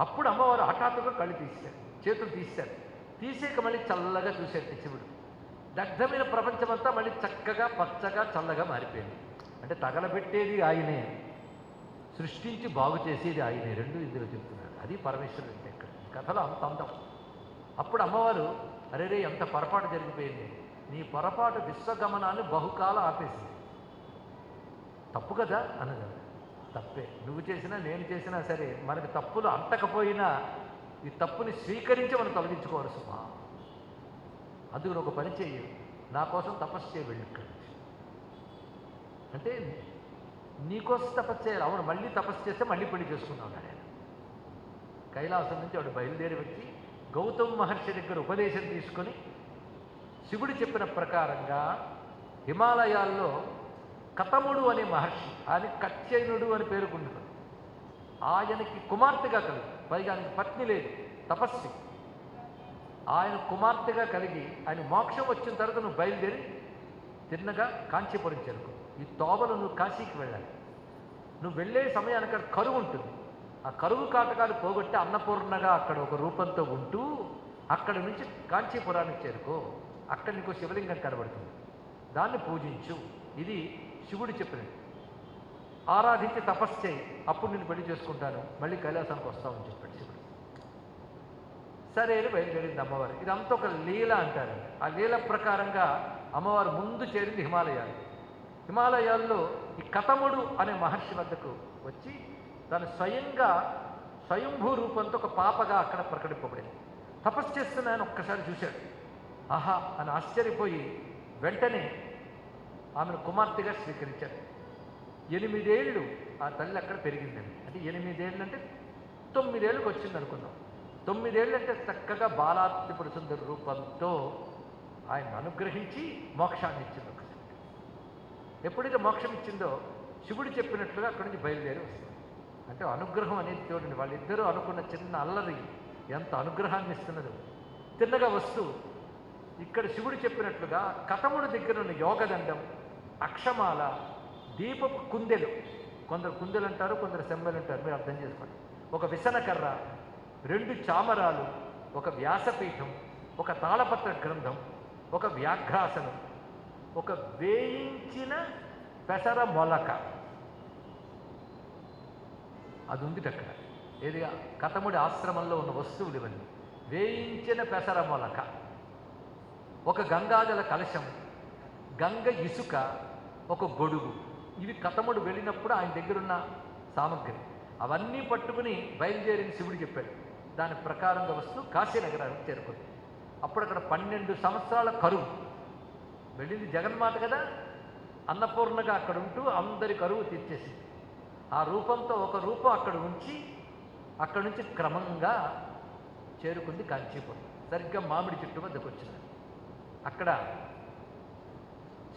అప్పుడు అమ్మవారు హఠాత్తుగా కళ్ళు తీశారు, చేతులు తీశారు. తీసేక మళ్ళీ చల్లగా చూశారు శివుడు. దగ్ధమైన ప్రపంచమంతా మళ్ళీ చక్కగా పచ్చగా చల్లగా మారిపోయింది. అంటే తగలబెట్టేది ఆయనే, సృష్టించి బాగు చేసేది ఆయనే. 2 ఇందులో చెప్తున్నారు. అది పరమేశ్వరుడు అంటే ఇక్కడ కథలో అంత అందం. అప్పుడు అమ్మవారు, అరేరే ఎంత పొరపాటు జరిగిపోయింది, నీ పొరపాటు విశ్వగమనాన్ని బహుకాలం ఆపేసింది. తప్పు కదా అన్నది. తప్పే, నువ్వు చేసినా నేను చేసినా సరే మనకు తప్పులు అంటకపోయినా ఈ తప్పుని స్వీకరించి మనం తొలగించుకోవాలి సుమా. అందుకు ఒక పని చెయ్యి, నా కోసం తపస్సు చేయ వెళ్ళి ఇక్కడి నుంచి. అంటే నీకోసం తపస్సు చేయాలి. అవును, మళ్ళీ తపస్సు చేస్తే మళ్ళీ పెళ్లి చేసుకున్నాడు ఆయన. కైలాసం నుంచి వాడు బయలుదేరి వచ్చి గౌతమ మహర్షి దగ్గర ఉపదేశం తీసుకొని శివుడు చెప్పిన ప్రకారంగా హిమాలయాల్లో కతముడు అనే మహర్షి, ఆయన కచ్చైనుడు అని పేరుకుంటున్నాడు. ఆయనకి కుమార్తెగా కలిగి, పైగా ఆయనకి పత్ని లేదు, తపస్వి. ఆయన కుమార్తెగా కలిగి ఆయన మోక్షం వచ్చిన తర్వాత నువ్వు బయలుదేరి తిన్నగా కాంచీపురం చేరుకో. ఈ తోవలు నువ్వు కాశీకి వెళ్ళాలి. నువ్వు వెళ్ళే సమయానికి అక్కడ కరువు ఉంటుంది. ఆ కరువు కాటకాలు పోగొట్టి అన్నపూర్ణగా అక్కడ ఒక రూపంతో ఉంటూ అక్కడ నుంచి కాంచీపురానికి చేరుకో. అక్కడ నీకు శివలింగం కనబడుతుంది, దాన్ని పూజించు. ఇది శివుడు చెప్పినది. ఆరాధించి తపస్సు చేయి, అప్పుడు నేను పెళ్లి చేసుకుంటాను, మళ్ళీ కైలాసానికి వస్తామని చెప్పాడు శివుడు. సరే అని బయలుదేరింది అమ్మవారు. ఇదంతా ఒక లీల అంటారు. ఆ లీల ప్రకారంగా అమ్మవారు ముందు చేరింది హిమాలయాలు. హిమాలయాల్లో ఈ కతముడు అనే మహర్షి వద్దకు వచ్చి తను స్వయంభూ రూపంతో ఒక పాపగా అక్కడ ప్రకటింపబడింది. తపస్సు చేస్తున్నాయని ఒక్కసారి చూశాడు. ఆహా అని ఆశ్చర్యపోయి వెంటనే ఆమెను కుమార్తెగా స్వీకరించాడు. 8 ఏళ్ళు ఆ తల్లి అక్కడ పెరిగిందండి. అంటే 8 ఏళ్ళు అంటే 9 ఏళ్ళకి వచ్చింది అనుకుందాం. 9 ఏళ్ళు అంటే చక్కగా బాలాత్రిపుర సుందర రూపంతో ఆయన అనుగ్రహించి మోక్షాన్ని ఇచ్చింది. ఒకసారి ఎప్పుడైతే మోక్షం ఇచ్చిందో శివుడు చెప్పినట్లుగా అక్కడి నుంచి బయలుదేరి వస్తుంది. అంటే అనుగ్రహం అనేది చూడండి, వాళ్ళిద్దరూ అనుకున్న చిన్న అల్లరి ఎంత అనుగ్రహాన్ని ఇస్తున్నదో. తిన్నగా వస్తూ ఇక్కడ శివుడు చెప్పినట్లుగా కతముడి దగ్గర ఉన్న యోగదండం, అక్షమాల, దీపపు కుందెలు, కొందరు కుందెలు అంటారు, కొందరు సెమ్మెలు అంటారు, మీరు అర్థం చేసుకోండి. ఒక విసనకర్ర, 2 చామరాలు, ఒక వ్యాసపీఠం, ఒక తాళపత్ర గ్రంథం, ఒక వ్యాఘ్రాసనం, ఒక వేయించిన పెసర మొలక, అది ఉంది అక్కడ. ఏది కతముడి ఆశ్రమంలో ఉన్న వస్తువులు ఇవన్నీ. వేయించిన పెసర మొలక, ఒక గంగాజల కలశం, గంగ ఇసుక, ఒక గొడుగు. ఇవి కతముడు వెళ్ళినప్పుడు ఆయన దగ్గరున్న సామగ్రి. అవన్నీ పట్టుకుని బయలుదేరిన శివుడు చెప్పాడు. దాని ప్రకారంగా వస్తూ కాశీనగరానికి చేరుకుంది. అప్పుడు అక్కడ 12 సంవత్సరాల కరువు. వెళ్ళింది జగన్మాత కదా, అన్నపూర్ణగా అక్కడ ఉంటూ అందరి కరువు తీర్చేసింది. ఆ రూపంతో ఒక రూపం అక్కడ ఉంచి అక్కడి నుంచి క్రమంగా చేరుకుంది కాంచీపురం. సరిగ్గా మామిడి చెట్టు వద్దకు వచ్చింది. అక్కడ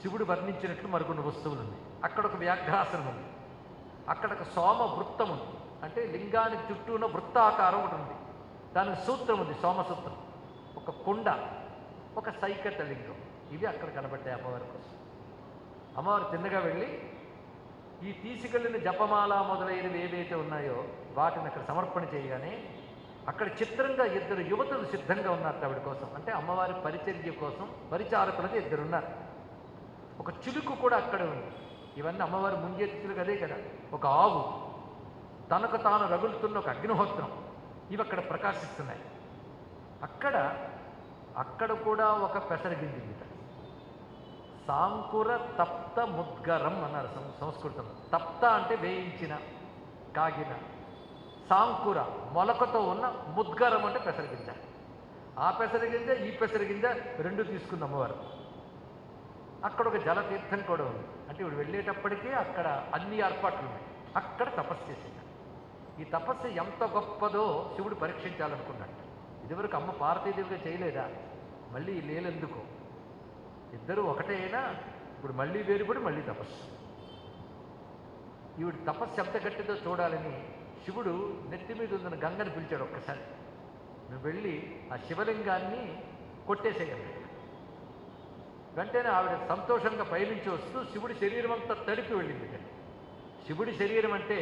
శివుడు వర్ణించినట్లు మరికొన్ని వస్తువులు ఉంది. అక్కడ ఒక వ్యాఘ్రాసనం ఉంది. అక్కడ ఒక సోమ వృత్తం ఉంది. అంటే లింగానికి చుట్టూ ఉన్న వృత్తాకారం ఒకటి ఉంది. దానికి సూత్రం ఉంది, సోమసూత్రం. ఒక కుండ, ఒక సైకత లింగం, ఇవి అక్కడ కనబడ్డాయి అమ్మవారి కోసం. అమ్మవారు తిన్నగా వెళ్ళి ఈ తీసుకెళ్ళిన జపమాల మొదలైనవి ఏవైతే ఉన్నాయో వాటిని అక్కడ సమర్పణ చేయగానే అక్కడ చిత్రంగా ఇద్దరు యువతులు సిద్ధంగా ఉన్నారు ఆవిడ కోసం. అంటే అమ్మవారి పరిచర్య కోసం పరిచారకులకి ఇద్దరున్నారు. ఒక చిలుకు కూడా అక్కడ ఉంది. ఇవన్నీ అమ్మవారి ముంజేతులు కదే కదా. ఒక ఆవు, తనకు తాను రగులుతున్న ఒక అగ్నిహోత్రం, ఇవి అక్కడ ప్రకాశిస్తున్నాయి. అక్కడ కూడా ఒక పెసరగింజ. సాంకుర తప్త ముద్గరం అన్నారు సంస్కృతంలో. తప్త అంటే వేయించిన, కాగిన. సాంకుర మొలకతో ఉన్న, ముద్గరం అంటే పెసరగింజ. ఆ పెసరగింజ ఈ పెసరగింజ రెండు తీసుకుంది అమ్మవారు. అక్కడ ఒక జలతీర్థం కూడా ఉంది. అంటే ఇప్పుడు వెళ్ళేటప్పటికీ అక్కడ అన్ని ఏర్పాట్లు ఉన్నాయి. అక్కడ తపస్సు చేసింది. ఈ తపస్సు ఎంత గొప్పదో శివుడు పరీక్షించాలనుకున్నట్టు. ఇదివరకు అమ్మ పార్వతీదేవిగా చేయలేదా? మళ్ళీ లేలెందుకు? ఇద్దరు ఒకటే అయినా ఇప్పుడు మళ్ళీ వేరుపడి మళ్ళీ తపస్సు. ఈవిడ తపస్సు ఎంత గట్టిదో చూడాలని శివుడు నెత్తి మీద ఉన్న గంగని పిలిచాడు. ఒక్కసారి నువ్వు వెళ్ళి ఆ శివలింగాన్ని కొట్టేసేయండి. వెంటనే ఆవిడ సంతోషంగా పైనుంచి వస్తూ శివుడి శరీరం అంతా తడిపి వెళ్ళింది. శివుడి శరీరం అంటే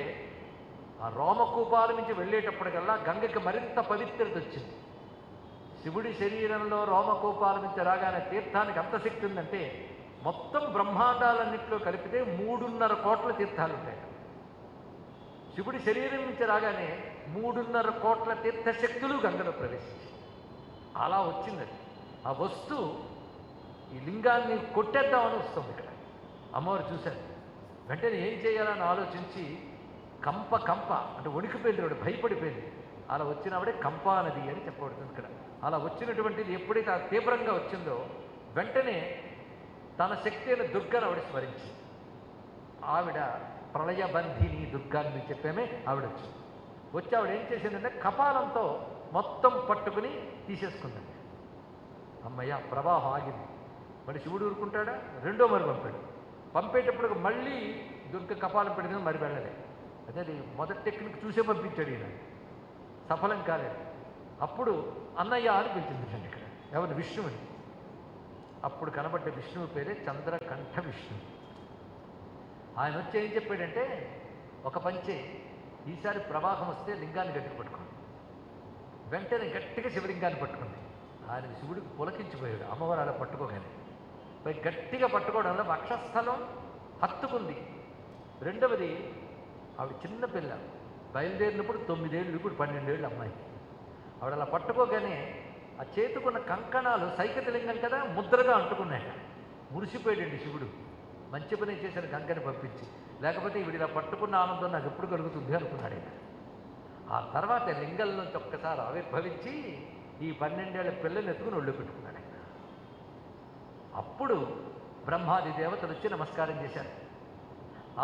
ఆ రోమకూపాల నుంచి వెళ్ళేటప్పటికల్లా గంగకి మరింత పవిత్రత వచ్చింది. శివుడి శరీరంలో రోమకూపాల నుంచి రాగానే తీర్థానికి అంత శక్తి ఉందంటే మొత్తం బ్రహ్మాండాలన్నింటిలో కలిపితే 3.5 కోట్ల తీర్థాలు ఉంటాయి. శివుడి శరీరం నుంచి రాగానే 3.5 కోట్ల తీర్థశక్తులు గంగలో ప్రవేశించి అలా వచ్చింది. ఆ వస్తు ఈ లింగాన్ని కొట్టేద్దామని వస్తుంది. ఇక్కడ అమ్మవారు చూశారు. వెంటనే ఏం చేయాలని ఆలోచించి కంప అంటే వణికిపోయింది, భయపడిపోయింది. అలా వచ్చినప్పుడే కంపా నది అని చెప్పబడుతుంది ఇక్కడ. అలా వచ్చినటువంటిది ఎప్పుడైతే తీవ్రంగా వచ్చిందో వెంటనే తన శక్తి అయిన దుర్గను ఆవిడ స్మరించి, ఆవిడ ప్రళయబంధిని దుర్గాన్ని చెప్పామే ఆవిడ వచ్చి ఆవిడ ఏం చేసిందంటే కపాలంతో మొత్తం పట్టుకుని తీసేసుకుందండి. అమ్మయ్య, ప్రవాహం ఆగింది. మళ్ళీ శివుడు ఊరుకుంటాడా? రెండో మరి పంపాడు. పంపేటప్పుడు మళ్ళీ దుర్గ కపాలం పెడితే మరి వెళ్ళలే. అదే మొదటి టెక్నిక్ చూసే పంపించాడు ఈయన. సఫలం కాలేదు. అప్పుడు అన్నయ్య అని పిలిచింది ఇక్కడ. ఎవరు? విష్ణువుని. అప్పుడు కనబడ్డ విష్ణువు పేరే చంద్రకంఠ విష్ణు. ఆయన వచ్చి ఏం చెప్పాడంటే, ఒక పంచే ఈసారి ప్రవాహం వస్తే లింగాన్ని గట్టిగా పట్టుకోండి. వెంటనే గట్టిగా శివలింగాన్ని పట్టుకుంది. ఆయన శివుడికి పులకించిపోయాడు అమ్మవారు అలా పట్టుకోగానే. పై గట్టిగా పట్టుకోవడంలో వక్షస్థలం హత్తుకుంది. రెండవది ఆవిడ చిన్నపిల్ల, బయలుదేరినప్పుడు 9 ఏళ్ళు, ఇప్పుడు 12 ఏళ్ళు అమ్మాయికి. ఆవిడ అలా పట్టుకోగానే ఆ చేతుకున్న కంకణాలు సైకతలింగం కదా ముద్రగా అంటుకున్నాయి. మురిసిపోయాడండి శివుడు. మంచి పని చేసిన గంగని పంపించి, లేకపోతే ఈవిడ ఇలా పట్టుకున్న ఆనందం నాకు ఎప్పుడు కలుగుతుంది అనుకున్నాడు ఆయన. ఆ తర్వాత లింగం నుంచి ఒక్కసారి ఆవిర్భవించి ఈ 12 ఏళ్ల పిల్లల్ని ఎత్తుకుని ఒళ్ళు పెట్టుకున్నాడు ఆయన. అప్పుడు బ్రహ్మాది దేవతలు వచ్చి నమస్కారం చేశారు.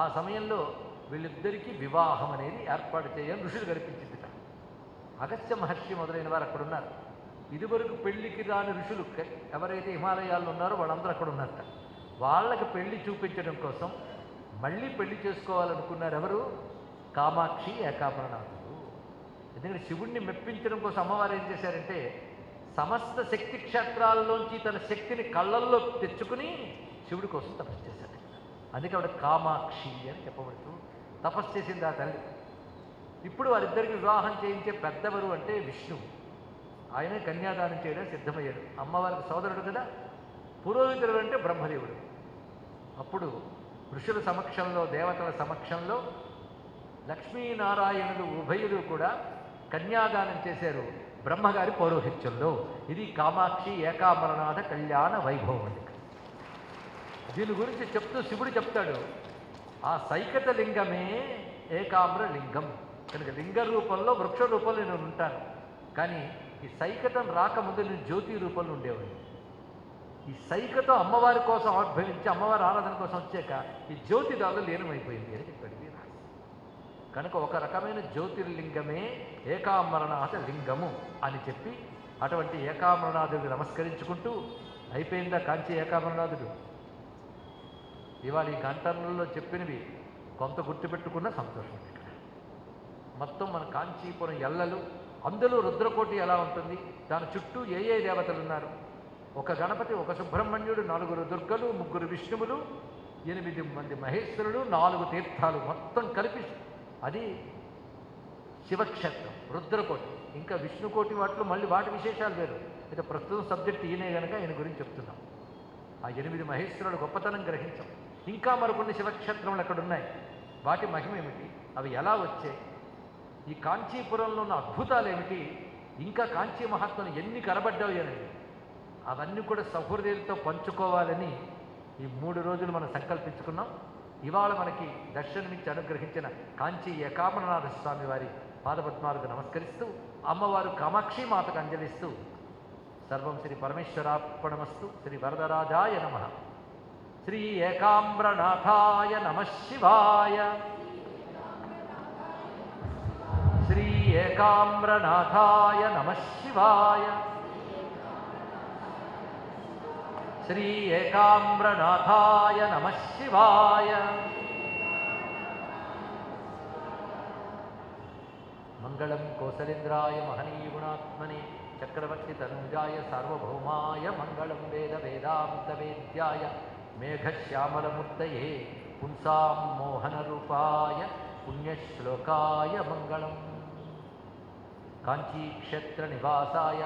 ఆ సమయంలో వీళ్ళిద్దరికీ వివాహం అనేది ఏర్పాటు చేయని ఋషులు కల్పించిందిట. అగస్త్య మహర్షి మొదలైన వారు అక్కడ ఉన్నారు. ఇదివరకు పెళ్లికి రాని ఋషులు ఎవరైతే హిమాలయాల్లో ఉన్నారో వాళ్ళందరూ అక్కడ ఉన్నారట. వాళ్ళకి పెళ్లి చూపించడం కోసం మళ్ళీ పెళ్లి చేసుకోవాలనుకున్నారు ఎవరు? కామాక్షి ఏకాంబరనాథుడు. ఎందుకంటే శివుణ్ణి మెప్పించడం కోసం అమ్మవారు ఏం చేశారంటే సమస్త శక్తి క్షేత్రాల్లోంచి తన శక్తిని కళ్ళల్లో తెచ్చుకుని శివుడి కోసం తపస్సు చేశాడు. అందుకే ఆవిడ కామాక్షి అని చెప్పబడుతూ తపస్సు చేసింది ఆ తల్లి. ఇప్పుడు వారిద్దరికి వివాహం చేయించే పెద్దవరు అంటే విష్ణువు. ఆయనే కన్యాదానం చేయడం సిద్ధమయ్యాడు. అమ్మవారికి సోదరుడు కదా. పురోహితుడు అంటే బ్రహ్మదేవుడు. అప్పుడు ఋషుల సమక్షంలో, దేవతల సమక్షంలో లక్ష్మీనారాయణులు ఉభయులు కూడా కన్యాదానం చేశారు బ్రహ్మగారి పౌరోహిత్యంలో. ఇది కామాక్షి ఏకాంబరనాథ కళ్యాణ వైభవం అండి. దీని గురించి చెప్తూ శివుడు చెప్తాడు, ఆ సైకత లింగమే ఏకాంబర లింగం. కనుక లింగ రూపంలో, వృక్ష రూపంలో నేను ఉంటాను. కానీ ఈ సైకతం రాకముందు నేను జ్యోతి రూపంలో ఉండేవాడిని. ఈ సైకతం అమ్మవారి కోసం ఆవిర్భవించి అమ్మవారి ఆరాధన కోసం వచ్చాక ఈ జ్యోతి దానిలో లీనమైపోయింది అని చెప్పాడు. కనుక ఒక రకమైన జ్యోతిర్లింగమే ఏకాంబరనాథ లింగము అని చెప్పి అటువంటి ఏకాంబరనాథుడికి నమస్కరించుకుంటూ అయిపోయిందా కాంచీ ఏకాంబరనాథుడు. ఇవాళ ఈ గంటలలో చెప్పినవి కొంత గుర్తుపెట్టుకున్న సంతోషం. ఇక్కడ మొత్తం మన కాంచీపురం ఎల్లలు, అందులో రుద్రకోటి ఎలా ఉంటుంది, దాని చుట్టూ ఏ ఏ దేవతలు ఉన్నారు, ఒక గణపతి, ఒక సుబ్రహ్మణ్యుడు, 4 దుర్గలు, 3 విష్ణువులు, 8 మంది మహేశ్వరుడు, 4 తీర్థాలు మొత్తం కలిపి అది శివక్షేత్రం రుద్రకోటి. ఇంకా విష్ణుకోటి వాటిలో మళ్ళీ వాటి విశేషాలు వేరు. అయితే ప్రస్తుతం సబ్జెక్ట్ ఈయనే కనుక ఈయన గురించి చెప్తున్నాం. ఆ 8 మహేశ్వరుల గొప్పతనం గ్రహించాం. ఇంకా మరికొన్ని శివక్షేత్రములు అక్కడ ఉన్నాయి, వాటి మహిమ ఏమిటి, అవి ఎలా వచ్చాయి, ఈ కాంచీపురంలో ఉన్న అద్భుతాలు ఏమిటి, ఇంకా కాంచీ మహాత్మను ఎన్ని కనబడ్డాయి అనేది అవన్నీ కూడా సహృదయులతో పంచుకోవాలని ఈ 3 రోజులు మనం సంకల్పించుకున్నాం. ఇవాళ మనకి దర్శనమిచ్చి అనుగ్రహించిన కాంచీ ఏకాంబరనాథ స్వామి వారి పాదపద్మాలకు నమస్కరిస్తూ అమ్మవారు కామాక్షి మాతకు అంజలిస్తూ సర్వం శ్రీ పరమేశ్వరార్పణమస్తు. శ్రీ వరదరాజాయ నమః. శ్రీ ఏకాంబరనాథాయ నమః శివాయ. శ్రీ ఏకాంబరనాథాయ నమః శివాయ. శ్రీ ఏకాంబరనాథాయ నమః శివాయ. మంగళం కౌసలేంద్రాయ మహనీయ గుణాత్మనే చక్రవర్తి తనూజాయ సార్వభౌమాయ మంగళం వేద వేదాంత వేద్యాయ మేఘశ్యామలమూర్తయే పుంసాం మోహనరూపాయ పుణ్యశ్లోకాయ మంగళం. కాంచీక్షేత్ర నివాసాయ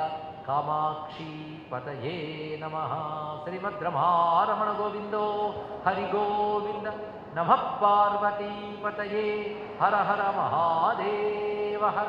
కామాక్షీపతయే నమః. శ్రీమద్రమారమణ గోవిందో హరి గోవింద. నమః పార్వతీపతయే. హర హర మహాదేవ హర.